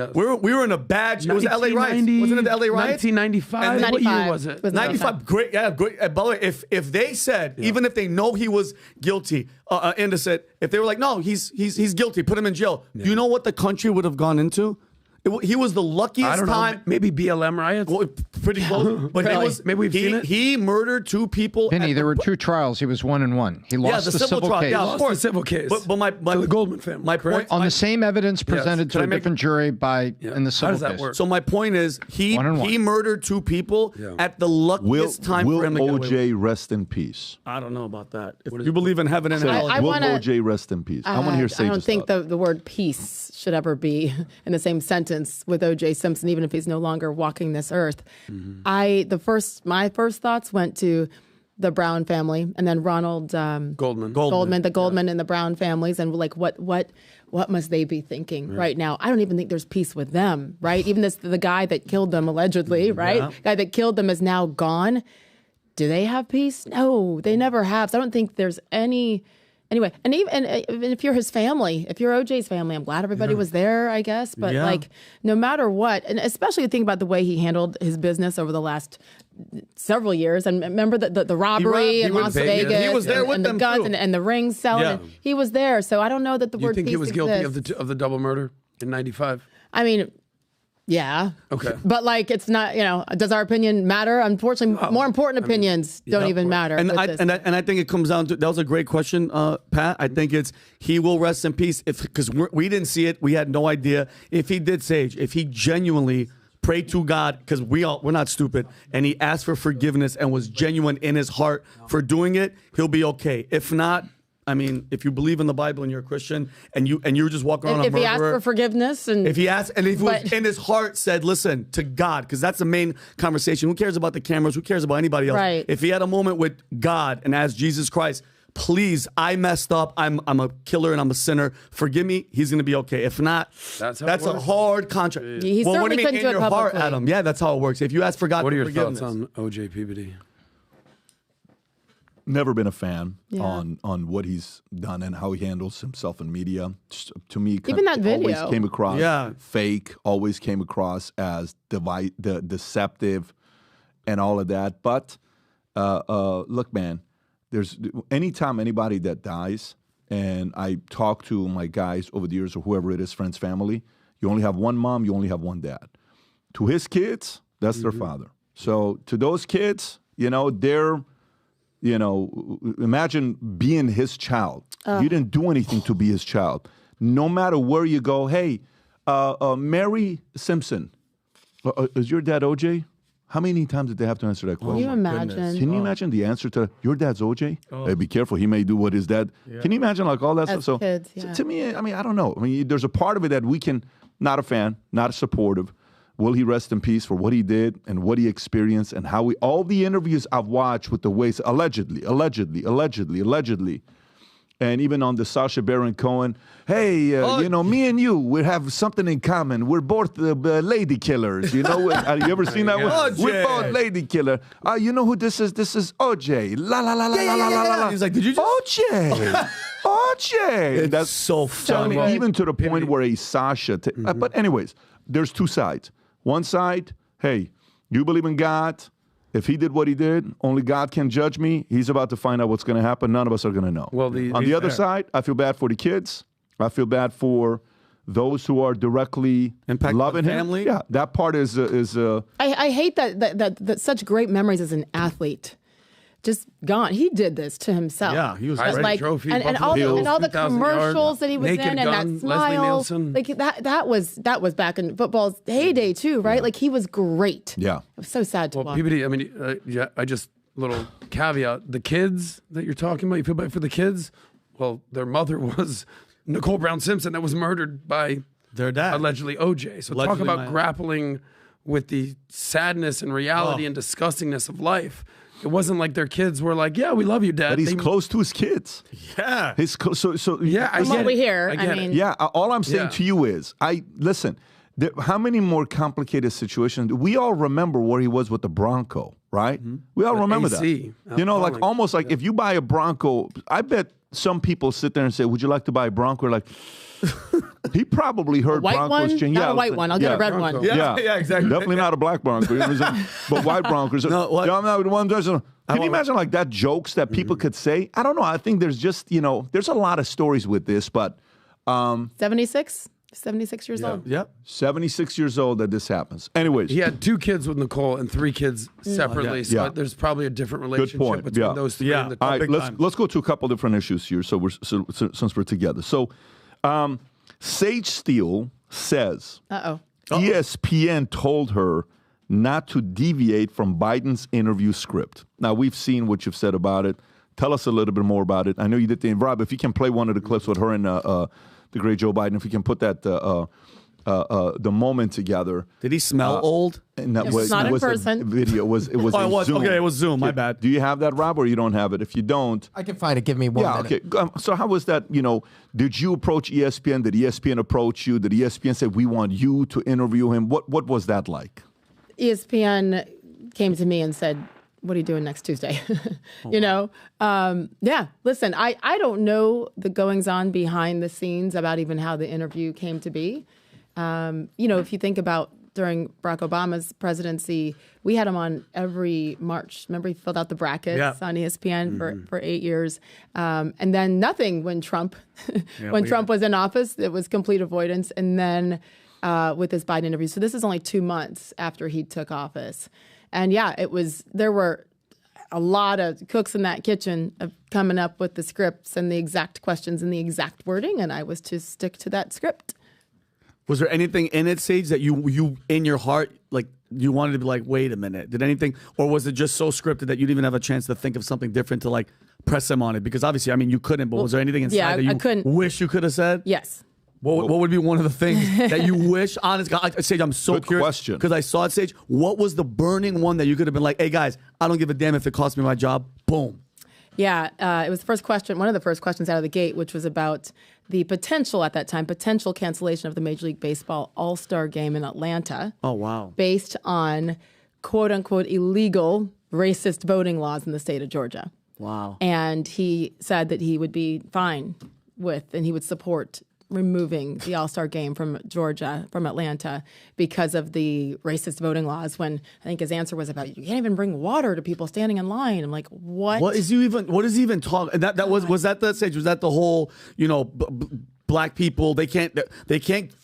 were in a bad. It was LA riots. Wasn't it the LA riots? 1995. What year was it? 95. Great. Yeah, great. By the way, if they said even if they know he was guilty, innocent, if they were like, no, he's guilty, put him in jail. You know what the country would have gone into? He was the luckiest I don't know, time. maybe BLM riots. Well, pretty close. But Really? Maybe we've seen it. He murdered 2 people. Vinny, there were 2 trials. He was 1-1. He lost the the civil trial. case. Yeah, Lost the civil case. But my to the Goldman family. My point On the same evidence presented to Can I a make- different jury by in the civil does that case. work? So my point is, he 1-1. murdered 2 people at the luckiest time Will for him to get away with. OJ rest in peace? I don't know about that. If you believe in heaven and Say, hell, I will wanna- OJ rest in peace? I want to hear I Sage's don't think thought. the word peace should ever be in the same sentence with O.J. Simpson, even if he's no longer walking this earth. My first thoughts went to the Brown family, and then Ronald Goldman. the Goldman and the Brown families, and like what must they be thinking right now? I don't even think there's peace with them, right? Even the guy that killed them allegedly, right? Guy that killed them is now gone. Do they have peace? No, they never have. So I don't think there's any. Anyway, and even if you're his family, if you're OJ's family, I'm glad everybody was there, I guess. But like, no matter what, and especially think about the way he handled his business over the last several years. And remember the robbery in Las Vegas, He was there with and the them, guns too. and the rings selling. Yeah. And he was there, so I don't know that the You word think peace he was guilty exists. of the double murder in '95? I mean, yeah. Okay. But like, it's not. Does our opinion matter? Unfortunately, more important opinions don't even matter. And with this. I think it comes down to, that was a great question, Pat. I think it's, he will rest in peace because we didn't see it. We had no idea. If he did, Sage, if he genuinely prayed to God, because we're not stupid, and he asked for forgiveness and was genuine in his heart for doing it, he'll be okay. If not, I mean, if you believe in the Bible and you're a Christian and you're just walking around if a murderer, he asked for forgiveness if he was in his heart said, listen, to God, because that's the main conversation. Who cares about the cameras? Who cares about anybody else? Right. If he had a moment with God and asked Jesus Christ, please, I messed up. I'm a killer and I'm a sinner. Forgive me. He's going to be okay. If not, that's a hard contract. He well, what certainly do you mean couldn't in do it your heart, publicly. Adam? Yeah, that's how it works. If you ask for God, What are your forgiveness. thoughts on OJ PBD? Never been a fan Yeah. on what he's done and how he handles himself in media. Just, to me, Even that video. always came across Yeah. fake. Always came across as the deceptive, and all of that. But look, man, there's anytime anybody that dies, and I talk to my guys over the years or whoever it is, friends, family. You only have one mom. You only have one dad. To his kids, that's their father. So to those kids, they're. Imagine being his child. You didn't do anything to be his child. No matter where you go, hey, Marie Simpson, is your dad OJ? How many times did they have to answer that question? Can you imagine? Can you imagine the answer to your dad's OJ? Hey, be careful, he may do what his dad. Can you imagine like all that As stuff? kids, So yeah. to me, I mean, I don't know. I mean, there's a part of it that we can, not a fan, not supportive. Will he rest in peace for what he did and what he experienced and how all the interviews I've watched with the ways, allegedly. And even on the Sacha Baron Cohen, hey, me and you, we have something in common. We're both lady killers. Have you ever seen that one? OJ. We're both lady killer. You know who this is? This is OJ. La la la la la la la la. He's like, did you just? OJ. OJ. That's so funny. I mean, even to the point where a Sasha. But anyways, there's two sides. One side, hey, you believe in God. If he did what he did, only God can judge me. He's about to find out what's going to happen. None of us are going to know. Well, on the other side, I feel bad for the kids. I feel bad for those who are directly loving him. family. Yeah, that part is. I hate that such great memories as an athlete just gone. He did this to himself. Yeah, he was Just great. Trophy, and all Buffalo the Bills, 2,000 commercials yard, that he was Naked in, and Gun, that Leslie smile, Nielsen. like that was back in football's heyday too, right? Like he was great. Yeah, it was so sad to Well, watch. PBD, I mean, I just, little caveat, the kids that you're talking about, you feel bad for the kids? Well, their mother was Nicole Brown Simpson that was murdered by their dad, allegedly OJ. So talk about grappling with the sadness and reality and disgustingness of life. It wasn't like their kids were like, yeah, we love you, Dad. But he's close to his kids. Yeah. He's so yeah, I From what get we it. hear, I get mean, it. Yeah, all I'm saying Yeah. to you is, listen. How many more complicated situations? We all remember where he was with the Bronco, right? We all remember AC, that. Like almost like if you buy a Bronco, I bet some people sit there and say, "Would you like to buy a Bronco?" Like he probably heard white Broncos one? change. Not a white one. I'll get a red one. Yeah, exactly. Definitely not a black Bronco, you know what I'm saying? But white Broncos. No, what? I'm not the one. Can you imagine like that jokes that people could say? I don't know. I think there's just there's a lot of stories with this, but 76. 76 years old. Yep. 76 years old that this happens. Anyways. He had 2 kids with Nicole and 3 kids separately. So there's probably a different relationship between those 3. Yeah. In the All right, let's go to a couple different issues here. Since we're together. So, Sage Steele says ESPN told her not to deviate from Biden's interview script. Now, we've seen what you've said about it. Tell us a little bit more about it. I know you did the Rob. If you can play one of the clips with her and the great Joe Biden, if we can put that the moment together. Did he smell old? And that It's not in person. A video. It was Oh, it was. Zoom. Okay, it was Zoom. My bad. Do you have that, Rob, or you don't have it? If you don't, I can find it. Give me 1 minute. Okay. So how was that? Did you approach ESPN? Did ESPN approach you? Did ESPN say we want you to interview him? What was that like? ESPN came to me and said, what are you doing next Tuesday? Listen, I don't know the goings on behind the scenes about even how the interview came to be. If you think about during Barack Obama's presidency, we had him on every March. Remember, he filled out the brackets on ESPN for 8 years. And then nothing when Trump was in office. It was complete avoidance. And then with his Biden interview. So this is only 2 months after he took office. And there were a lot of cooks in that kitchen of coming up with the scripts and the exact questions and the exact wording. And I was to stick to that script. Was there anything in it, Sage, that you in your heart, like you wanted to be like, wait a minute, did anything, or was it just so scripted that you didn't even have a chance to think of something different to like press him on it? Because obviously, I mean, you couldn't, but was there anything inside that you wish you could have said? Yes. What would be one of the things that you wish, honest God, Sage, I'm so curious. Question. Because I saw it, Sage. What was the burning one that you could have been like, hey, guys, I don't give a damn if it costs me my job. Boom. Yeah, it was the first question, one of the first questions out of the gate, which was about the potential cancellation of the Major League Baseball All-Star Game in Atlanta. Oh, wow. Based on, quote-unquote, illegal racist voting laws in the state of Georgia. Wow. And he said that he would be fine with, and he would support removing the All-Star Game from Atlanta, because of the racist voting laws, when I think his answer was about, you can't even bring water to people standing in line. I'm like, what? What is he even talking? Was that the Sage? Was that the whole, black people, they can't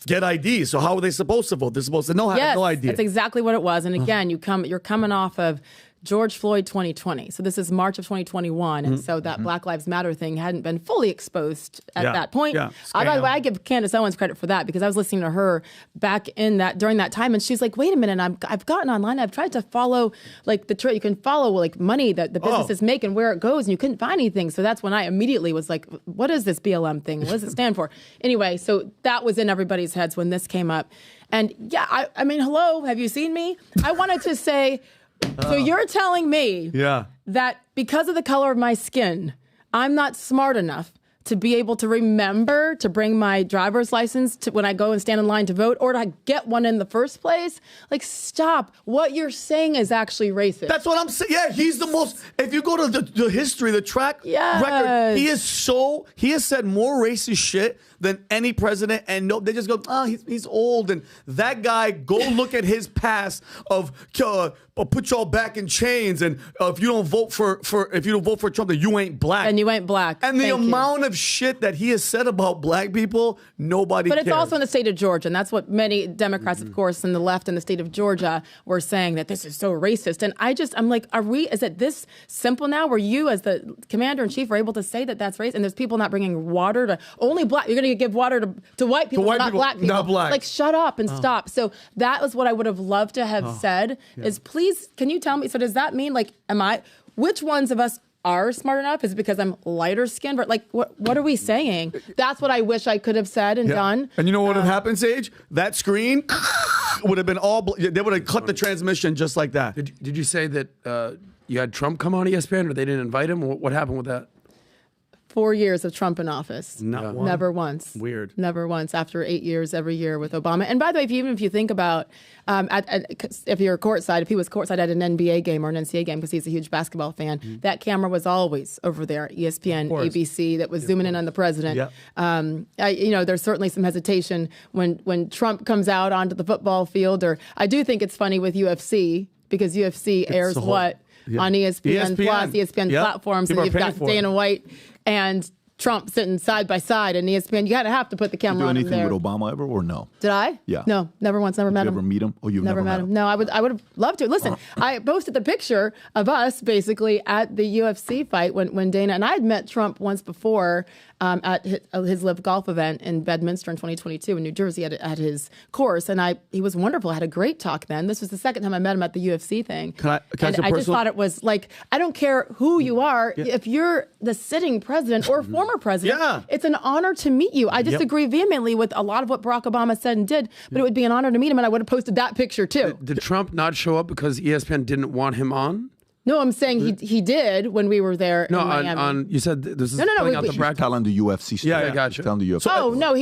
get IDs. So how are they supposed to vote? They're supposed to have no idea. That's exactly what it was. And again, you're coming off of George Floyd 2020. So this is March of 2021. And so that Black Lives Matter thing hadn't been fully exposed at that point. Yeah. By the way, I give Candace Owens credit for that, because I was listening to her back during that time. And she's like, wait a minute, I've gotten online. I've tried to follow like you can follow like money that the businesses make and where it goes. And you couldn't find anything. So that's when I immediately was like, what is this BLM thing? What does it stand for? Anyway, so that was in everybody's heads when this came up. And I mean, hello, have you seen me? I wanted to say, so you're telling me that because of the color of my skin, I'm not smart enough to be able to remember to bring my driver's license to when I go and stand in line to vote, or to get one in the first place? Like, stop. What you're saying is actually racist. That's what I'm saying. Yeah, he's the most, if you go to the history, the track record, he has said more racist shit than any president, and they just go, he's old. And that guy, go look at his past of put y'all back in chains, and if you don't vote for Trump, then you ain't black. And you ain't black. And the amount of shit that he has said about black people, nobody cares. But it's also in the state of Georgia, and that's what many Democrats, of course, and the left in the state of Georgia were saying, that this is so racist. And I'm like, is it this simple now, where you as the commander-in-chief are able to say that that's racist, and there's people not bringing water to only black, you're going to give water to white people, not black people. Not black. Like, shut up and stop. So that was what I would have loved to have said, is please, can you tell me, so does that mean, like, which ones of us are smart enough? Is it because I'm lighter skinned? But like, what are we saying? That's what I wish I could have said and done. And you know what would have happened, Sage? That screen would have been they would have cut the transmission just like that. Did you say that you had Trump come on ESPN, or they didn't invite him? What happened with that? 4 years of Trump in office. Never once. Weird. Never once. After 8 years, every year with Obama. And by the way, even if you think about, if you're courtside, if he was courtside at an NBA game or an NCAA game, because he's a huge basketball fan, that camera was always over there. ESPN, ABC, that was zooming in on the president. There's certainly some hesitation when Trump comes out onto the football field. Or I do think it's funny with UFC, because UFC airs on ESPN Plus, ESPN platforms, and you've got Dana White. And Trump sitting side by side in ESPN. You gotta have to put the Did you camera do on him anything there. with Obama ever or no? Did I? Yeah. No, never once. Never met Did him. you ever meet him? Oh, you've never met him? No, I would have loved to. Listen, I posted the picture of us basically at the UFC fight when Dana and I had met Trump once before at his Live Golf event in Bedminster in 2022 in New Jersey at his course, and he was wonderful. I had a great talk then. This was the second time I met him at the UFC thing. Can I just thought it was like, I don't care who you are, if you're the sitting president or former president, it's an honor to meet you. I disagree vehemently with a lot of what Barack Obama said and did, but it would be an honor to meet him, and I would have posted that picture too. Did Trump not show up because ESPN didn't want him on? No, I'm saying he did when we were there. No, in Miami. you said this is No. out the bracket. Telling the UFC stuff. I got you. Telling the UFC. Oh no,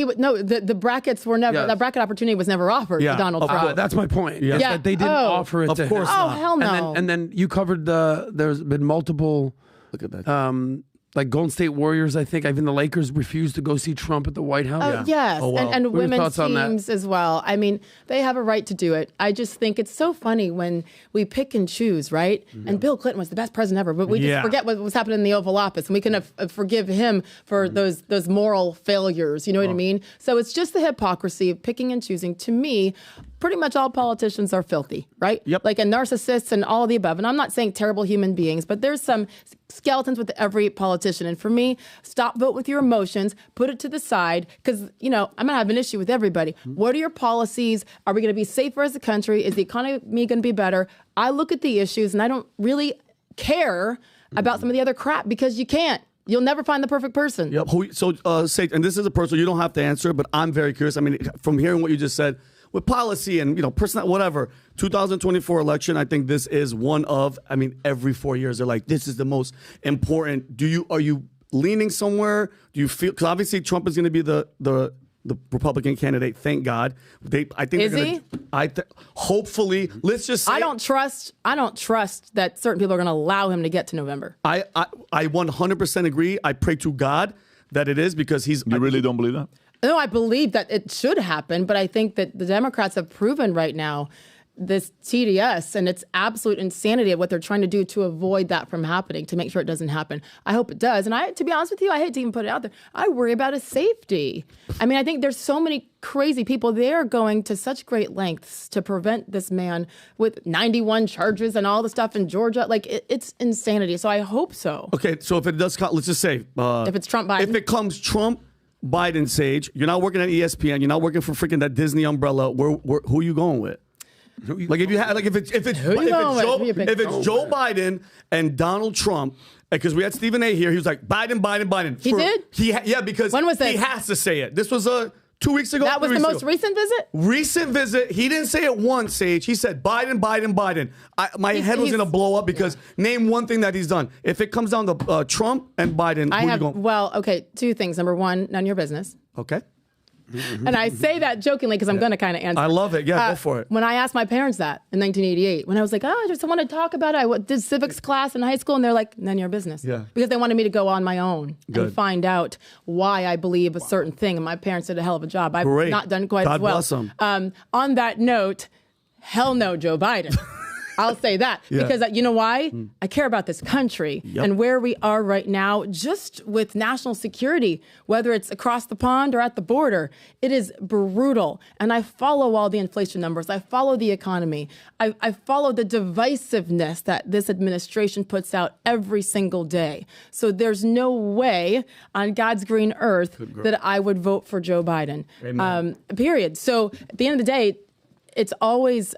the brackets were never. That bracket opportunity was never offered to Donald Trump. That's my point. Yeah. That they didn't offer it Of to course him. not. Oh hell no. And then you covered there's been multiple. Look at that. Like Golden State Warriors, I think. Even the Lakers refused to go see Trump at the White House. Oh, yes, Oh, wow. and What are your women's thoughts on that? teams as well. I mean, they have a right to do it. I just think it's so funny when we pick and choose, right? And Bill Clinton was the best president ever, but we just forget what was happening in the Oval Office, and we can forgive him for those moral failures. You know what I mean? So it's just the hypocrisy of picking and choosing. To me, pretty much all politicians are filthy, right? Yep. Like, and narcissists and all of the above. And I'm not saying terrible human beings, but there's some skeletons with every politician. And for me, stop vote with your emotions, put it to the side, because, I'm going to have an issue with everybody. What are your policies? Are we going to be safer as a country? Is the economy going to be better? I look at the issues and I don't really care about some of the other crap because you can't. You'll never find the perfect person. Yep. So, Sage, and this is a person you don't have to answer, but I'm very curious. I mean, from hearing what you just said, with policy and, personal, whatever, 2024 election, I think this is one of, every 4 years, they're like, this is the most important. Are you leaning somewhere? Do you feel, because obviously Trump is going to be the Republican candidate, thank God. I think is they're he? Hopefully, let's just say. I don't trust that certain people are going to allow him to get to November. I 100% agree. I pray to God that it is because he's. You really don't believe that? No, I believe that it should happen, but I think that the Democrats have proven right now this TDS and its absolute insanity of what they're trying to do to avoid that from happening, to make sure it doesn't happen. I hope it does. And to be honest with you, I hate to even put it out there. I worry about his safety. I think there's so many crazy people. They're going to such great lengths to prevent this man with 91 charges and all the stuff in Georgia. Like, it's insanity. So I hope so. Okay, so if it does come, let's just say. If it's Trump, Biden. If it comes Trump, Biden, Sage, you're not working at ESPN, you're not working for freaking that Disney umbrella, who are you going with? Like if it's Joe Biden and Donald Trump, because we had Stephen A. here, he was like Biden. He did? Because when was this? He has to say it. This was 2 weeks ago. That was the most recent visit? Recent visit. He didn't say it once, Sage. He said Biden. My head was going to blow up because name one thing that he's done. If it comes down to Trump and Biden, who are you going? Two things. Number one, none of your business. Okay. And I say that jokingly because I'm going to kind of answer. I love it. Yeah, go for it. When I asked my parents that in 1988, when I was like, I just want to talk about it. I did civics class in high school, and they're like, none of your business. Yeah. Because they wanted me to go on my own Good. and find out why I believe a certain thing. And my parents did a hell of a job. I've Great. not done quite God as well. bless them. On that note, hell no, Joe Biden. I'll say that because you know why? I care about this country and where we are right now, just with national security, whether it's across the pond or at the border. It is brutal. And I follow all the inflation numbers. I follow the economy. I follow the divisiveness that this administration puts out every single day. So there's no way on God's green earth that I would vote for Joe Biden. Period. So at the end of the day, it's always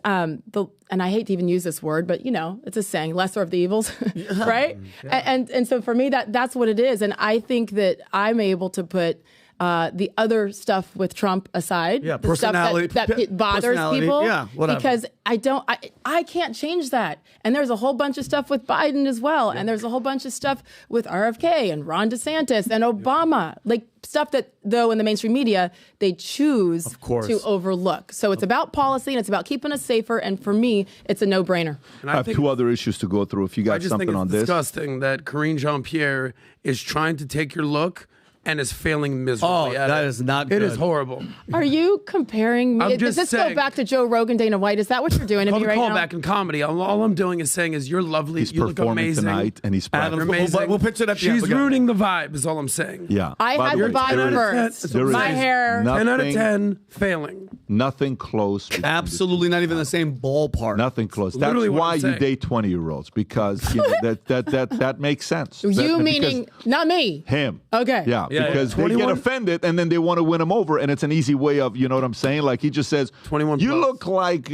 and I hate to even use this word, but it's a saying, lesser of the evils, right? And so for me, that's what it is. And I think that I'm able to put the other stuff with Trump aside, the personality, stuff that bothers people, whatever. because I can't change that. And there's a whole bunch of stuff with Biden as well, and there's a whole bunch of stuff with RFK and Ron DeSantis and Obama, like stuff that, though, in the mainstream media they choose to overlook. So it's about policy and it's about keeping us safer. And for me, it's a no-brainer. And I have two other issues to go through. If you got something on this, disgusting that Karine Jean-Pierre is trying to take your look and is failing miserably. Oh, that is not good. It is horrible. Are you comparing me? I'm Does just this saying- go back to Joe Rogan, Dana White? Is that what you're doing to me right Call now? back in comedy. All I'm doing is saying is you're lovely. He's you look performing amazing. tonight, and he's You're practicing. amazing. We'll pitch it at the end. She's ruining the vibe. Is all I'm saying. Yeah. I By had the the way, vibe there is- first. there is My hair. 10 out of nothing- 10 failing. Nothing close. Absolutely not even the same ballpark. Nothing close. That's Literally what why I'm you saying. date 20-year-olds, because that makes sense. You That- meaning because not me? him. Okay. Yeah, Yeah, because yeah. they get 21 offended and then they want to win him over, and it's an easy way of, you know what I'm saying? Like he just says, 21 you plus. look like,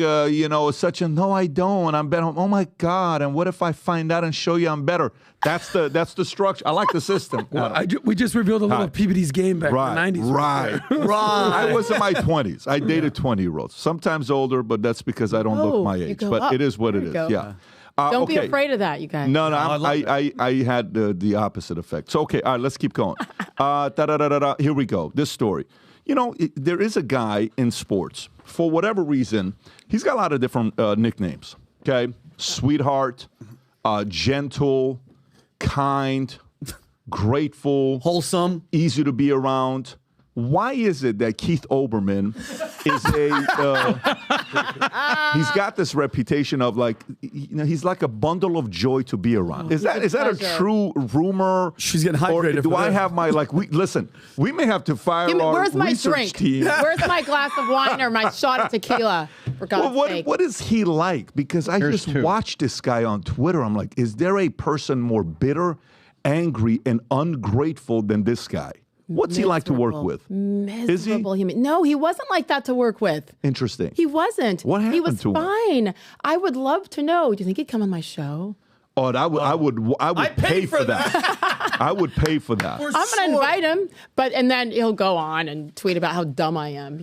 such a, no, I don't. I'm better. Oh my God. And what if I find out and show you I'm better? That's the structure. I like the system. Well, we just revealed a little Hi. of PBD's game back Right, in the 90s. right. I was in my 20s. I dated 20-year-olds, sometimes older, but that's because I don't Oh, look my you age. go But up. it is what There it you is. go. Yeah. Don't be okay. afraid of that, you guys. No, I love I had the opposite effect. So, okay, all right, let's keep going. Here we go. This story. There is a guy in sports, for whatever reason, he's got a lot of different nicknames, okay? Sweetheart, gentle, kind, grateful, wholesome, easy to be around. Why is it that Keith Olbermann is he's got this reputation of he's like a bundle of joy to be around. Is that a true rumor? She's getting hydrated. Or do for I this. have my listen? We may have to fire our Where's my research drink? team. Where's my glass of wine or my shot of tequila? For God's sake. What is he like? Because I just watched this guy on Twitter. I'm like, is there a person more bitter, angry, and ungrateful than this guy? What's he like to work with? Miserable human. No, he wasn't like that to work with. Interesting. He wasn't. What happened He was to him? fine. I would love to know. Do you think he'd come on my show? Oh, I would pay for that. I would pay for that. I'm going to invite him, and then he'll go on and tweet about how dumb I am.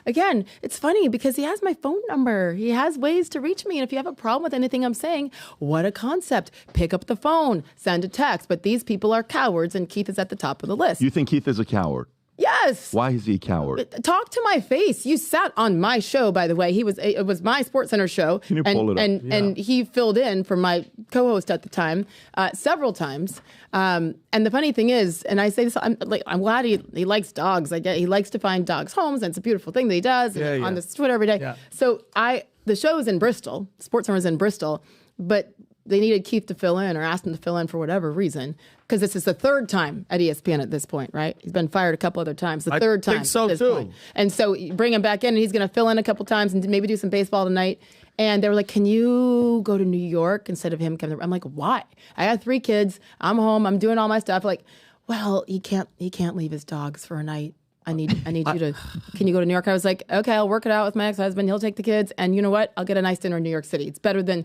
Again, it's funny because he has my phone number. He has ways to reach me. And if you have a problem with anything I'm saying, what a concept. Pick up the phone, send a text. But these people are cowards, and Keith is at the top of the list. You think Keith is a coward? Yes. Why is he a coward? Talk to my face. You sat on my show, by the way. It was my SportsCenter show. Can you pull it up? And he filled in for my co-host at the time several times. And the funny thing is, and I say this, I'm glad he likes dogs. He likes to find dogs homes, and it's a beautiful thing that he does on this Twitter every day. Yeah. So the show is in Bristol. SportsCenter is in Bristol, but they needed Keith to fill in or asked him to fill in for whatever reason. Because this is the third time at ESPN at this point, right? He's been fired a couple other times. The third time. I think so, at this too. point. And so you bring him back in, and he's going to fill in a couple times and maybe do some baseball tonight. And they were like, can you go to New York instead of him coming? I'm like, why? I got 3 kids. I'm home. I'm doing all my stuff. Like, well, he can't leave his dogs for a night. I need you to, can you go to New York? I was like, okay, I'll work it out with my ex-husband. He'll take the kids. And you know what? I'll get a nice dinner in New York City. It's better than,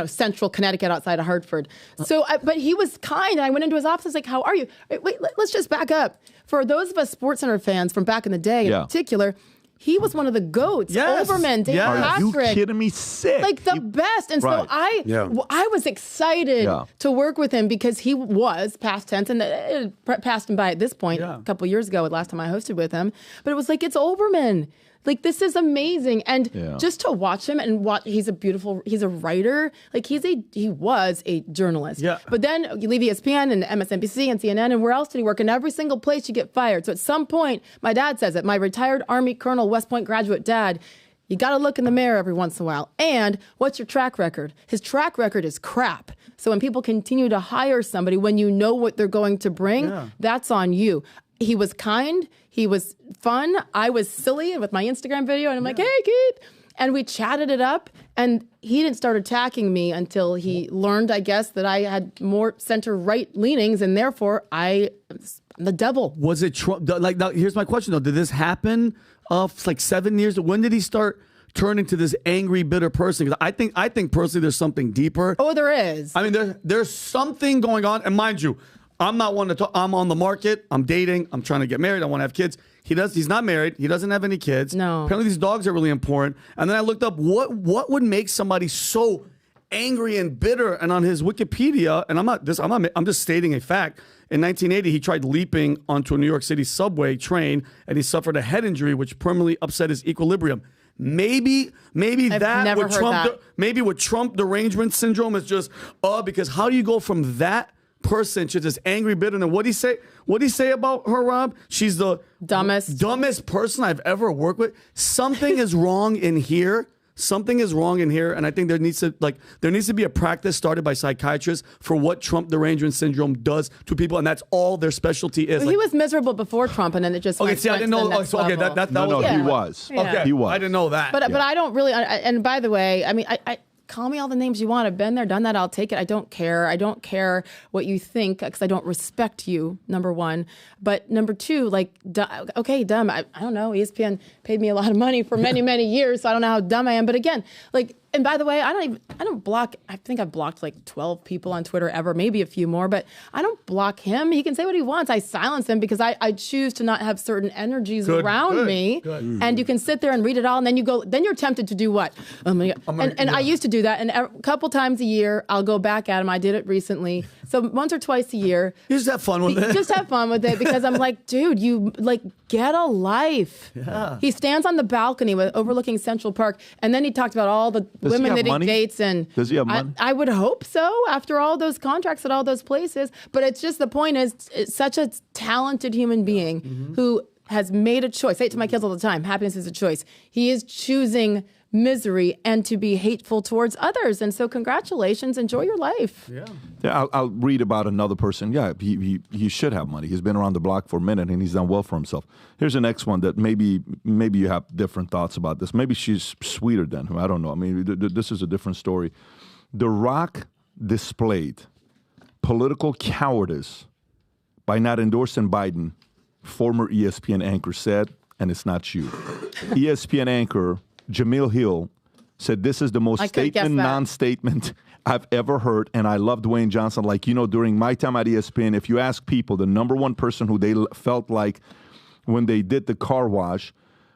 central Connecticut outside of Hartford. So, but he was kind. And I went into his office. I was like, how are you? Wait, let's just back up. For those of us SportsCenter fans from back in the day in particular, he was one of the GOATs. Yes. Olbermann, Dave Patrick. Are you kidding me? Sick. Like the best. And so I was excited to work with him because he was past tense, and it passed him by at this point a couple years ago, the last time I hosted with him. But it was like, it's Olbermann. Like, this is amazing. And just to watch him and he's a writer. Like, he was a journalist. Yeah. But then you leave ESPN and MSNBC and CNN, and where else did he work? In every single place you get fired. So at some point, my dad says it, my retired Army Colonel, West Point graduate dad, you got to look in the mirror every once in a while. And what's your track record? His track record is crap. So when people continue to hire somebody, when you know what they're going to bring, that's on you. He was kind. He was fun. I was silly with my Instagram video. And I'm like, hey, Keith. And we chatted it up. And he didn't start attacking me until he learned, I guess, that I had more center-right leanings. And therefore, I'm the devil. Was it Trump? Like, now, here's my question, though. Did this happen like 7 years? When did he start turning to this angry, bitter person? Because I think personally there's something deeper. Oh, there is. I mean, there's something going on. And mind you, I'm not one to talk. I'm on the market. I'm dating. I'm trying to get married. I want to have kids. He's not married. He doesn't have any kids. No. Apparently these dogs are really important. And then I looked up what would make somebody so angry and bitter. And on his Wikipedia, and I'm just stating a fact. In 1980, he tried leaping onto a New York City subway train, and he suffered a head injury, which permanently upset his equilibrium. Maybe that would trump derangement syndrome is just because how do you go from that person. She's this angry, bitter. And what do you say about her, Rob? She's the dumbest person I've ever worked with. Something is wrong in here. Something is wrong in here, and I think there needs to be a practice started by psychiatrists for what Trump derangement syndrome does to people, and that's all their specialty is. Well, he was miserable before Trump, and then it just okay. went, See, I didn't know. no, He was. Yeah. Okay, he was. I didn't know that. But I don't really. And by the way, I mean, I call me all the names you want. I've been there, done that. I'll take it. I don't care. I don't care what you think because I don't respect you, number one. But number two, like, okay, dumb. I don't know. ESPN paid me a lot of money for many, many years, so I don't know how dumb I am. But again, like, and by the way, I don't block. I think I've blocked like 12 people on Twitter ever, maybe a few more, but I don't block him. He can say what he wants. I silence him because I choose to not have certain energies around me. Good. And you can sit there and read it all, and then you're tempted to do what? Oh my God. And I used to do that, and a couple times a year I'll go back at him. I did it recently, so once or twice a year. You just have fun with it. Just have fun with it because I'm like, dude, you like get a life. Yeah. He stands on the balcony overlooking Central Park, and then he talked about all the women that he dates, and does he have money? I would hope so after all those contracts at all those places. But it's just the point is, it's such a talented human being who has made a choice. I say it to my kids all the time. Happiness is a choice. He is choosing misery and to be hateful towards others. And so congratulations. Enjoy your life. Yeah, I'll read about another person. Yeah, he should have money. He's been around the block for a minute, and he's done well for himself. Here's the next one that maybe you have different thoughts about this. Maybe she's sweeter than him. I don't know. I mean, this is a different story. The Rock displayed political cowardice by not endorsing Biden, former ESPN anchor said, and it's not you. ESPN anchor Jamil Hill said, this is the most statement, non-statement I've ever heard, and I love Dwayne Johnson. Like, during my time at ESPN, if you ask people, the number one person who they felt like when they did the car wash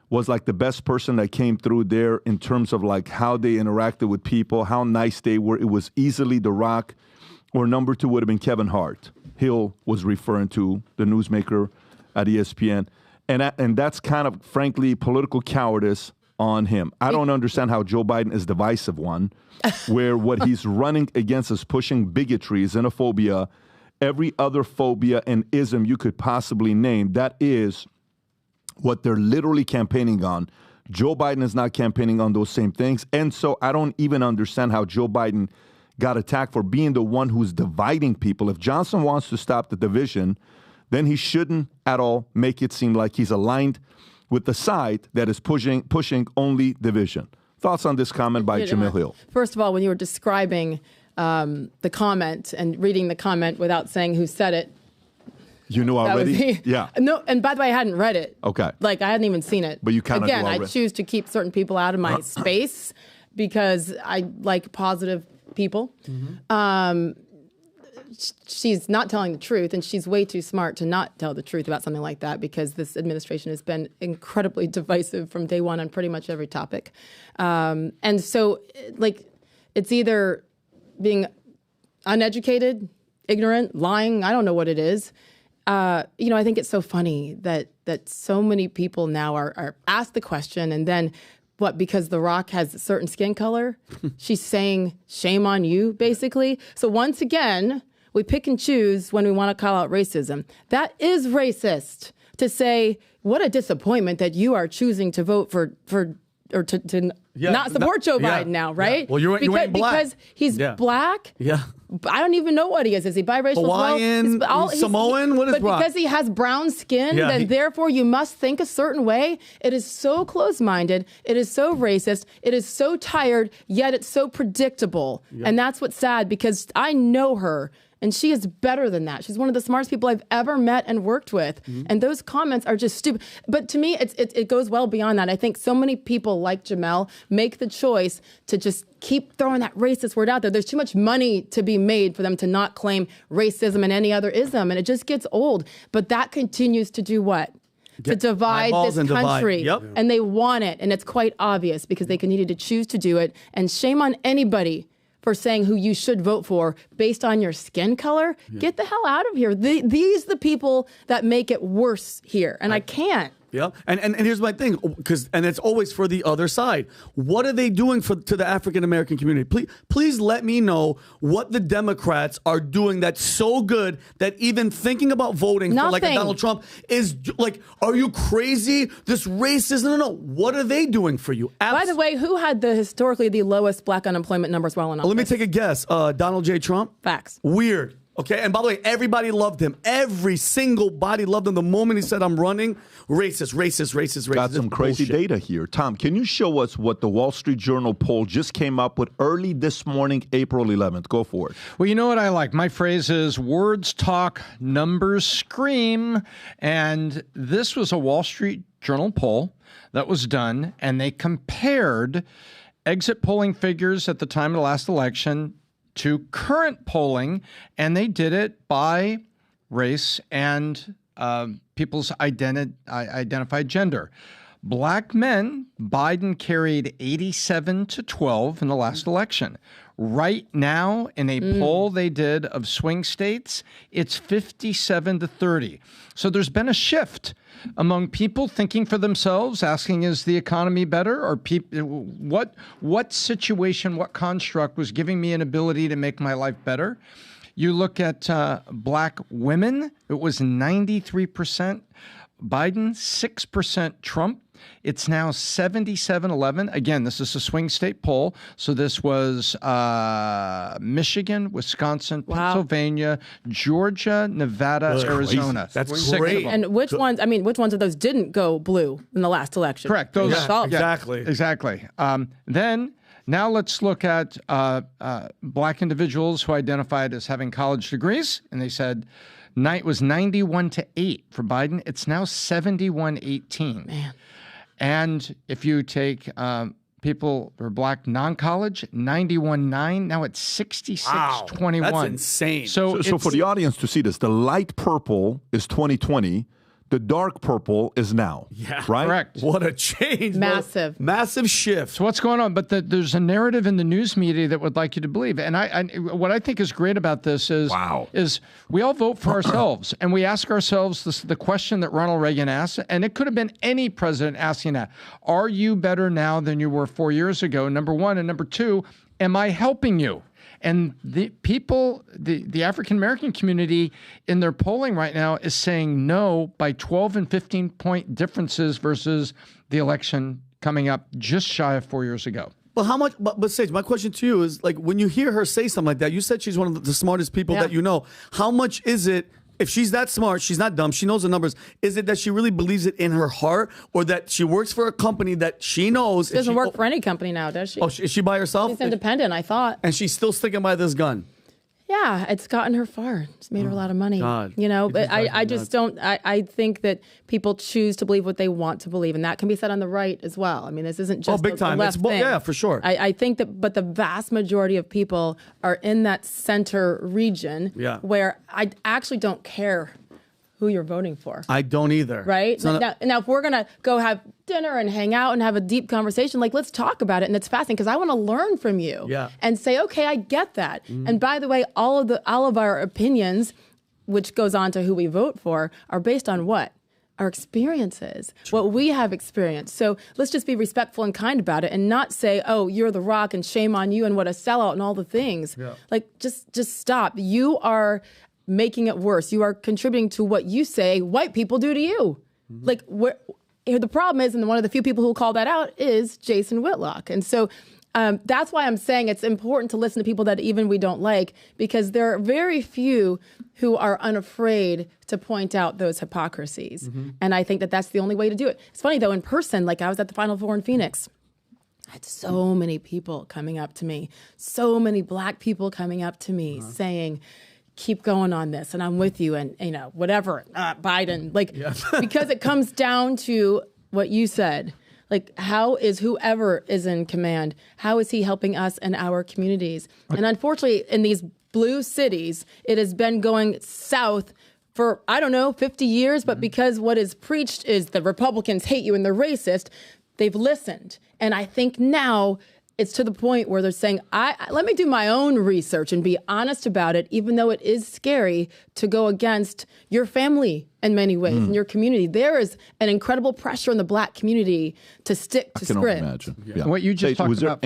was like the best person that came through there in terms of like how they interacted with people, how nice they were. It was easily The Rock, or number two would have been Kevin Hart. Hill was referring to the newsmaker at ESPN. And that's kind of, frankly, political cowardice on him. I don't understand how Joe Biden is divisive one, where what he's running against is pushing bigotry, xenophobia, every other phobia and ism you could possibly name. That is what they're literally campaigning on. Joe Biden is not campaigning on those same things. And so I don't even understand how Joe Biden got attacked for being the one who's dividing people. If Johnson wants to stop the division, then he shouldn't at all make it seem like he's aligned with the side that is pushing only division. Thoughts on this comment by Jamil Hill? First of all, when you were describing the comment and reading the comment without saying who said it. You knew already? Yeah. No, and by the way, I hadn't read it. Okay. Like, I hadn't even seen it. But you kind of Again, I choose to keep certain people out of my space because I like positive people. She's not telling the truth, and she's way too smart to not tell the truth about something like that because this administration has been incredibly divisive from day one on pretty much every topic. And so, like, it's either being uneducated, ignorant, lying, I don't know what it is. I think it's so funny that so many people now are asked the question and then because The Rock has a certain skin color, she's saying, shame on you, basically. So once again, we pick and choose when we want to call out racism. That is racist to say, what a disappointment that you are choosing to vote for or to not support Joe Biden now, right? Yeah. Well, you ain't black. Because he's black? Yeah. I don't even know what he is. Is he biracial? Hawaiian, Samoan? What is Rock? Because he has brown skin, then therefore you must think a certain way. It is so close-minded. It is so racist. It is so tired, yet it's so predictable. Yep. And that's what's sad because I know her. And she is better than that. She's one of the smartest people I've ever met and worked with. And those comments are just stupid. But to me, it goes well beyond that. I think so many people like Jamel make the choice to just keep throwing that racist word out there. There's too much money to be made for them to not claim racism and any other ism. And it just gets old. But that continues to do what? To divide this country. Yep. And they want it. And it's quite obvious because they continue to choose to do it. And shame on anybody for saying who you should vote for based on your skin color. Get the hell out of here. These are the people that make it worse here. And I can't. Yeah, and here's my thing, and it's always for the other side. What are they doing to the African American community? Please let me know what the Democrats are doing that's so good that even thinking about voting for like a Donald Trump is like, are you crazy? This racism? No. What are they doing for you? By the way, who had historically the lowest black unemployment numbers while in office? Let me take a guess. Donald J. Trump? Facts. Weird. Okay, and by the way, everybody loved him. Every single body loved him. The moment he said, I'm running, racist. Got some crazy data here. Tom, can you show us what the Wall Street Journal poll just came up with early this morning, April 11th? Go for it. Well, you know what I like? My phrase is words talk, numbers scream. And this was a Wall Street Journal poll that was done, and they compared exit polling figures at the time of the last election to current polling, and they did it by race and people's identified gender. Black men, Biden carried 87-12 in the last election. Right now, in a poll they did of swing states, it's 57-30. So there's been a shift among people thinking for themselves, asking, is the economy better? Or what situation, what construct was giving me an ability to make my life better? You look at black women, it was 93% Biden, 6% Trump. It's now 77-11. Again, this is a swing state poll. So this was Michigan, Wisconsin, Pennsylvania, Georgia, Nevada, Arizona. That's great. And which ones of those didn't go blue in the last election? Correct. Those Exactly. Then now let's look at black individuals who identified as having college degrees. And they said it was 91-8 for Biden. It's now 71-18. Man. And if you take people who are black non-college, 91-9. Now it's 66-21. That's insane. So for the audience to see this, the light purple is 2020. The dark purple is now. Yeah. Right? Correct. What a change. Massive shift. So what's going on? But there's a narrative in the news media that would like you to believe. And what I think is great about this is we all vote for ourselves. And we ask ourselves the question that Ronald Reagan asked, and it could have been any president asking that. Are you better now than you were 4 years ago? Number one. And number two, am I helping you? And the people, the African-American community in their polling right now is saying no by 12 and 15-point differences versus the election coming up just shy of 4 years ago. But how much? But Sage, my question to you is, like, when you hear her say something like that, you said she's one of the smartest people that you know. How much is it? If she's that smart, she's not dumb, she knows the numbers, is it that she really believes it in her heart, or that she works for a company that she knows? She doesn't work for any company now, does she? Oh, is she by herself? She's independent, I thought. And she's still sticking by this gun? Yeah, it's gotten her far. It's made her a lot of money. God. You know, but I just don't, I think that people choose to believe what they want to believe, and that can be said on the right as well. I mean, this isn't just big time. a left thing. Yeah, for sure. I think that, but the vast majority of people are in that center region where I actually don't care who you're voting for. I don't either. Right? Now, if we're going to go have dinner and hang out and have a deep conversation, like, let's talk about it. And it's fascinating because I want to learn from you and say, okay, I get that. And by the way, all of our opinions, which goes on to who we vote for, are based on what? Our experiences, what we have experienced. So let's just be respectful and kind about it and not say, oh, you're the rock and shame on you and what a sellout and all the things. Yeah. Like, just stop. You are making it worse. You are contributing to what you say white people do to you. Like, the problem is, and one of the few people who will call that out is Jason Whitlock. And so that's why I'm saying it's important to listen to people that even we don't like, because there are very few who are unafraid to point out those hypocrisies. And I think that that's the only way to do it. It's funny, though, in person, like I was at the Final Four in Phoenix. I had so many people coming up to me, so many black people coming up to me saying, keep going on this, and I'm with you, and, you know, whatever, Biden, like, because it comes down to what you said. Like, how is whoever is in command, how is he helping us and our communities? And unfortunately, in these blue cities, it has been going south for, 50 years, but because what is preached is the Republicans hate you and they're racist, they've listened. And I think now it's to the point where they're saying, let me do my own research and be honest about it, even though it is scary to go against your family in many ways, in your community. There is an incredible pressure in the Black community to stick to script. I can only imagine. Yeah. What you just talked about.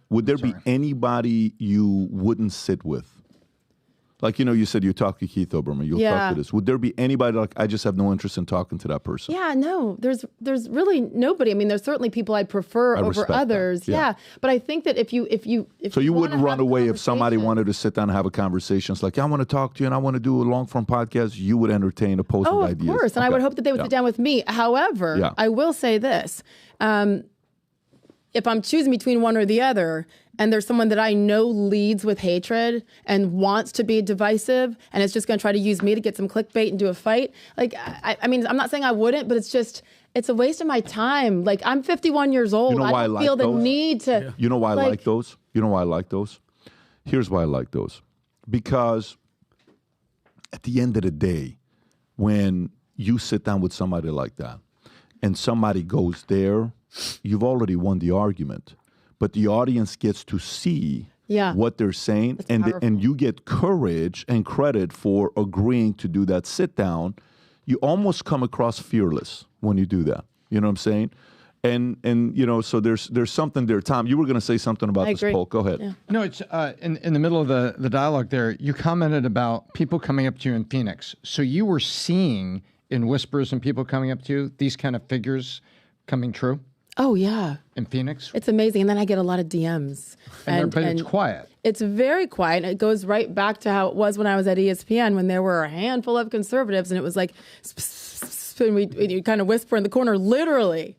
Would there be anybody you wouldn't sit with? Like, you said you talk to Keith Olbermann, you'll talk to this. Would there be anybody like, I just have no interest in talking to that person? Yeah, no, there's really nobody. I mean, there's certainly people I'd prefer over others. Yeah. But I think that if you So you wouldn't run away if somebody wanted to sit down and have a conversation. It's like, I want to talk to you and I want to do a long form podcast. You would entertain opposing ideas. Of course. And I would hope that they would sit down with me. However, I will say this. If I'm choosing between one or the other, and there's someone that I know leads with hatred and wants to be divisive and is just going to try to use me to get some clickbait and do a fight, like, I mean, I'm not saying I wouldn't, but it's a waste of my time. Like, I'm 51 years old. You know why I don't feel the need to. You know why I like those? You know why I like those? Here's why I like those. Because at the end of the day, when you sit down with somebody like that and somebody goes there, you've already won the argument. But the audience gets to see what they're saying, and you get courage and credit for agreeing to do that sit down. You almost come across fearless when you do that. You know what I'm saying? And so there's something there. Tom, you were going to say something about this poll. Go ahead. Yeah. No, it's in the middle of the dialogue there. You commented about people coming up to you in Phoenix. So you were seeing in whispers and people coming up to you these kind of figures coming true. Oh, yeah. In Phoenix? It's amazing. And then I get a lot of DMs. But it's quiet. It's very quiet. And it goes right back to how it was when I was at ESPN, when there were a handful of conservatives, and it was like, and we kind of whisper in the corner, literally,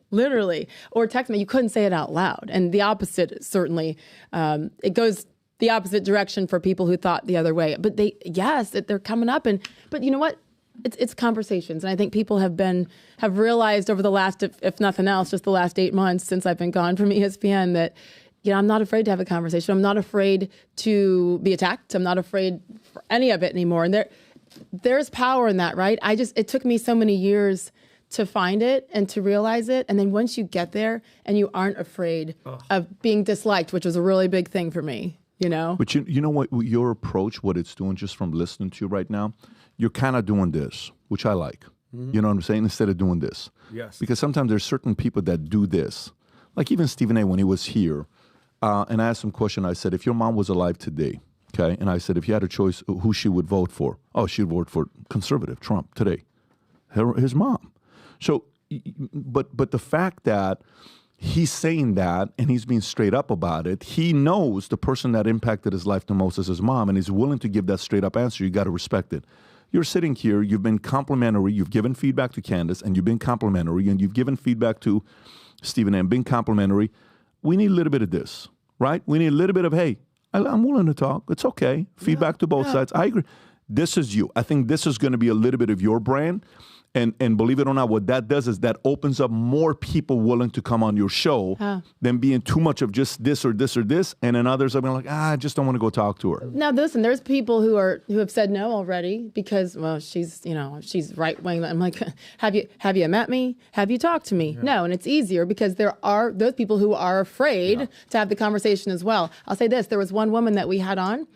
or text me. You couldn't say it out loud. And the opposite, certainly, it goes the opposite direction for people who thought the other way. But they're coming up. But you know what? It's conversations, and I think people have realized over the last, if nothing else, just the last 8 months since I've been gone from ESPN, that I'm not afraid to have a conversation. I'm not afraid to be attacked. I'm not afraid for any of it anymore. And there's power in that, right? It took me so many years to find it and to realize it, and then once you get there and you aren't afraid of being disliked, which was a really big thing for me. But you know what, your approach, what it's doing just from listening to you right now, you're kind of doing this, which I like. Mm-hmm. You know what I'm saying? Instead of doing this. Yes. Because sometimes there's certain people that do this. Like even Stephen A. when he was here, and I asked him a question. I said, if your mom was alive today, okay, and I said, if you had a choice who she would vote for, she'd vote for conservative, Trump, today. His mom. So, but the fact that he's saying that and he's being straight up about it, he knows the person that impacted his life the most is his mom, and he's willing to give that straight up answer. You got to respect it. You're sitting here, you've been complimentary, you've given feedback to Candace, and you've been complimentary, and you've given feedback to Stephen A. and been complimentary. We need a little bit of this, right? We need a little bit of, hey, I'm willing to talk. It's okay. Feedback to both sides. I agree. This is you. I think this is going to be a little bit of your brand. And believe it or not, what that does is that opens up more people willing to come on your show than being too much of just this or this or this. And then others are being like, I just don't want to go talk to her. Now, listen, there's people who have said no already because, well, she's right wing. I'm like, have you met me? Have you talked to me? Yeah. No, and it's easier because there are those people who are afraid to have the conversation as well. I'll say this: there was one woman that we had on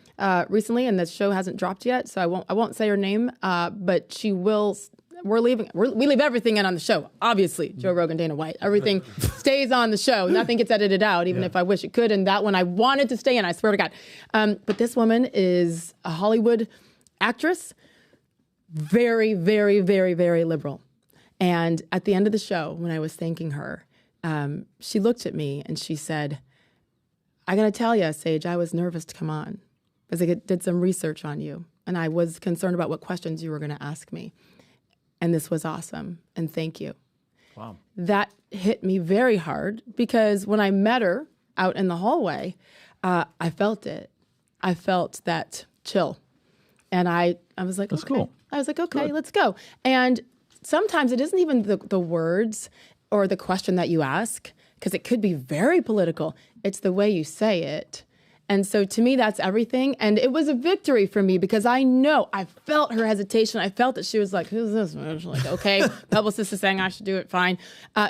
recently, and the show hasn't dropped yet, so I won't say her name, but she will. We leave everything in on the show, obviously. Joe Rogan, Dana White. Everything stays on the show. Nothing gets edited out, even if I wish it could. And that one I wanted to stay in, I swear to God. But this woman is a Hollywood actress, very, very, very, very liberal. And at the end of the show, when I was thanking her, she looked at me and she said, I got to tell you, Sage, I was nervous to come on because I did some research on you. And I was concerned about what questions you were going to ask me. And this was awesome, and thank you. Wow. That hit me very hard because when I met her out in the hallway, I felt it. I felt that chill. And I was like, that's okay. Cool. I was like, okay, let's go. And sometimes it isn't even the words or the question that you ask, because it could be very political. It's the way you say it. And so to me, that's everything. And it was a victory for me because I felt her hesitation. I felt that she was like, who's this? And I was like, okay, publicist is saying I should do it, fine.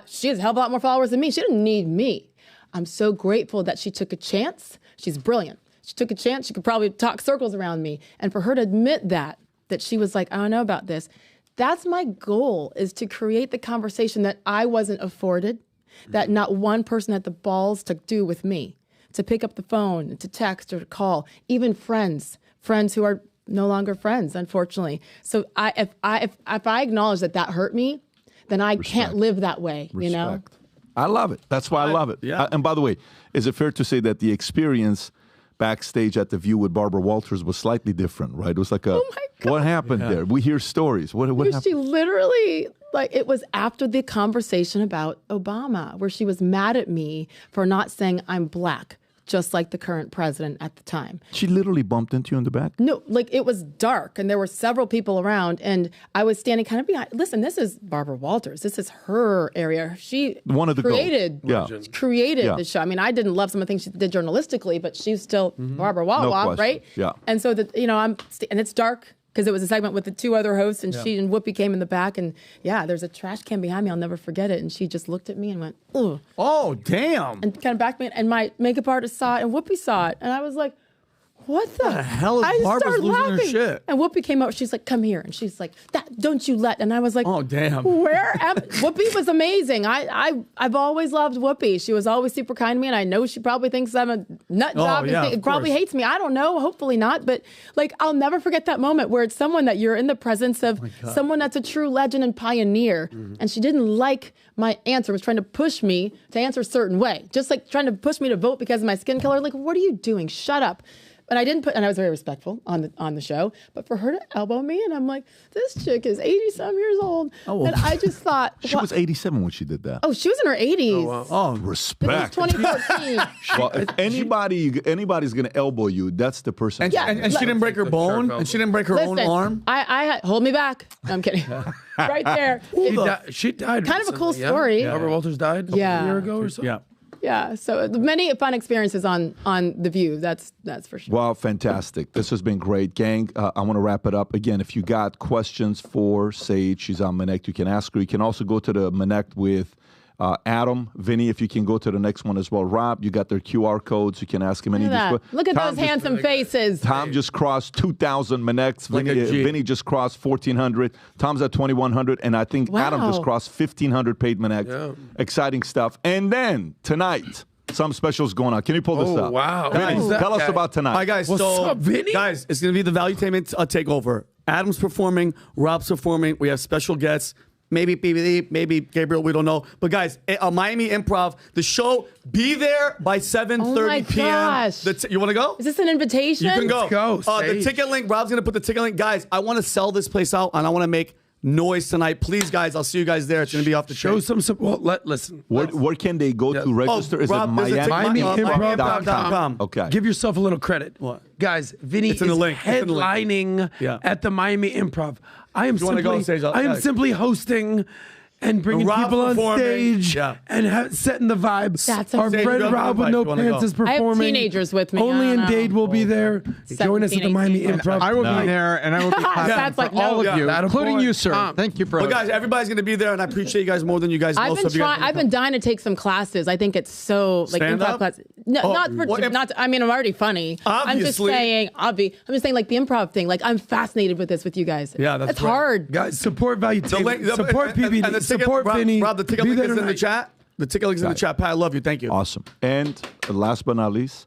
She has a hell of a lot more followers than me. She didn't need me. I'm so grateful that she took a chance. She's brilliant. She took a chance. She could probably talk circles around me. And for her to admit that she was like, I don't know about this. That's my goal, is to create the conversation that I wasn't afforded, that not one person had the balls to do with me, to pick up the phone, to text or to call, even friends who are no longer friends, unfortunately. So if I acknowledge that hurt me, then I can't live that way, you know? I love it. That's why I love it. Yeah. And by the way, is it fair to say that the experience backstage at The View with Barbara Walters was slightly different, right? It was like what happened there? We hear stories. What happened? She literally, it was after the conversation about Obama, where she was mad at me for not saying I'm black, just like the current president at the time. She literally bumped into you in the back? No, it was dark and there were several people around and I was standing kind of behind. Listen, this is Barbara Walters. This is her area. She created the show. I mean, I didn't love some of the things she did journalistically, but she's still Barbara Walters, right? Yeah. And so and it's dark, because it was a segment with the two other hosts, and she and Whoopi came in the back, and there's a trash can behind me. I'll never forget it. And she just looked at me and went, "Ugh." Oh, damn. And kind of backed me, and my makeup artist saw it, and Whoopi saw it, and I was like, what the hell is I just Barbara's started losing her laughing. shit? And Whoopi came up, she's like, come here. And she's like, don't you let. And I was like, oh, damn. Where am Whoopi was amazing. I've always loved Whoopi. She was always super kind to me. And I know she probably thinks I'm a nut job and probably hates me. I don't know. Hopefully not. But I'll never forget that moment where it's someone that you're in the presence of, someone that's a true legend and pioneer. Mm-hmm. And she didn't like my answer, was trying to push me to answer a certain way. Just trying to push me to vote because of my skin color. What are you doing? Shut up. But I didn't and I was very respectful on the show. But for her to elbow me, and I'm like, this chick is 80-some years old. Oh, and I just thought she was 87 when she did that. Oh, she was in her 80s. Oh, wow. Oh, respect. This was 2014. Well, if anybody's gonna elbow you, that's the person. And she didn't break her bone, and she didn't break her own arm. I hold me back. No, I'm kidding. Right there. She died. Kind of a cool story. Barbara Walters died a year ago or so. Yeah, so many fun experiences on The View, that's for sure. Well, fantastic. This has been great. Gang, I want to wrap it up. Again, if you got questions for Sage, she's on Connect, you can ask her. You can also go to the Connect with Adam, Vinny, if you can go to the next one as well. Rob, you got their QR codes. You can ask him any of these questions. Look at those handsome faces. Tom just crossed 2,000 Connects. Vinny just crossed 1,400. Tom's at 2,100. And I think Adam just crossed 1,500 paid Connects. Yeah. Exciting stuff. And then tonight, some specials going on. Can you pull this up? Wow. Vinny, tell us about tonight. All right, guys. What's up, Vinny? Guys, it's going to be the Valuetainment takeover. Adam's performing. Rob's performing. We have special guests. Maybe PBD, maybe Gabriel, we don't know. But guys, Miami Improv, the show, be there by 7:30 p.m. You want to go? Is this an invitation? You can go. Let's go, the ticket link, Rob's going to put the ticket link. Guys, I want to sell this place out, and I want to make noise tonight. Please, guys, I'll see you guys there. It's going to be off the show. Chain. Listen. Where can they go to register? Is Rob, it MiamiImprov.com. Okay. Give yourself a little credit. What? Guys, Vinny is headlining at the Miami Improv. I am simply hosting and bringing people on stage and setting the vibes. That's our friend Rob with no pants is performing. I have teenagers with me. Only and Dade will be there. Join us at the Miami Improv. I will be there, and I will be clapping for all of you, including you, sir. Thank you for. But guys, everybody's going to be there, and I appreciate you guys more than you guys know. I've been dying to take some classes. I think it's so improv classes. No, I mean, I'm already funny. Obviously. I'm just saying. I'm just saying, the improv thing. I'm fascinated with this with you guys. Yeah, that's hard. Guys, support Valuetainment. Support PBD. Support Vinny. Rob, the ticket link is in the chat. The ticket link is in the chat. Pat, I love you. Thank you. Awesome. And last but not least,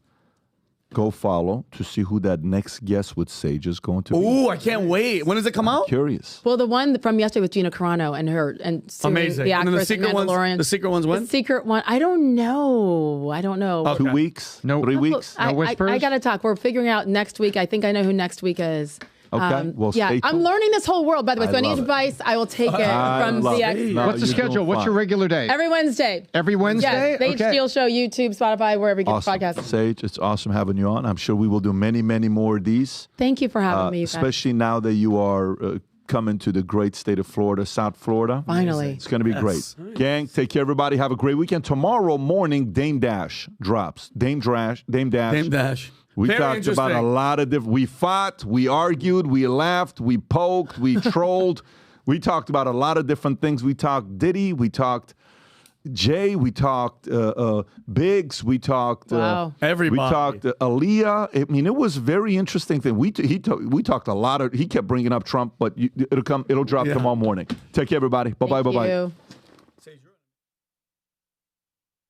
go follow to see who that next guest with Sage is going to be. Ooh, I can't wait. When does it come out? Curious. Well, the one from yesterday with Gina Carano and Sue, amazing. The actress, and then the secret Mandalorian. The secret ones when? The secret one. I don't know. Okay. 2 weeks? No. 3 weeks? No whispers? I got to talk. We're figuring out next week. I think I know who next week is. Okay. Well, stay tuned. I'm learning this whole world, by the way. So I need advice. I will take it from the expert. What's the schedule? What's your regular day? Every Wednesday. Every Wednesday? Yes. Sage Steele Show, YouTube, Spotify, wherever you get podcasts. Sage, it's awesome having you on. I'm sure we will do many, many more of these. Thank you for having me. Especially now that you are coming to the great state of Florida, South Florida. Finally. It's going to be great. Gang, take care, everybody. Have a great weekend. Tomorrow morning, Dame Dash drops. Dame Dash. We talked about a lot of different. We fought, we argued, we laughed, we poked, we trolled. We talked about a lot of different things. We talked Diddy. We talked, Jay, we talked Biggs, we talked everybody. We talked Aaliyah. I mean, it was a very interesting thing. We talked a lot of. He kept bringing up Trump, but it'll drop tomorrow morning. Take care, everybody. Bye bye.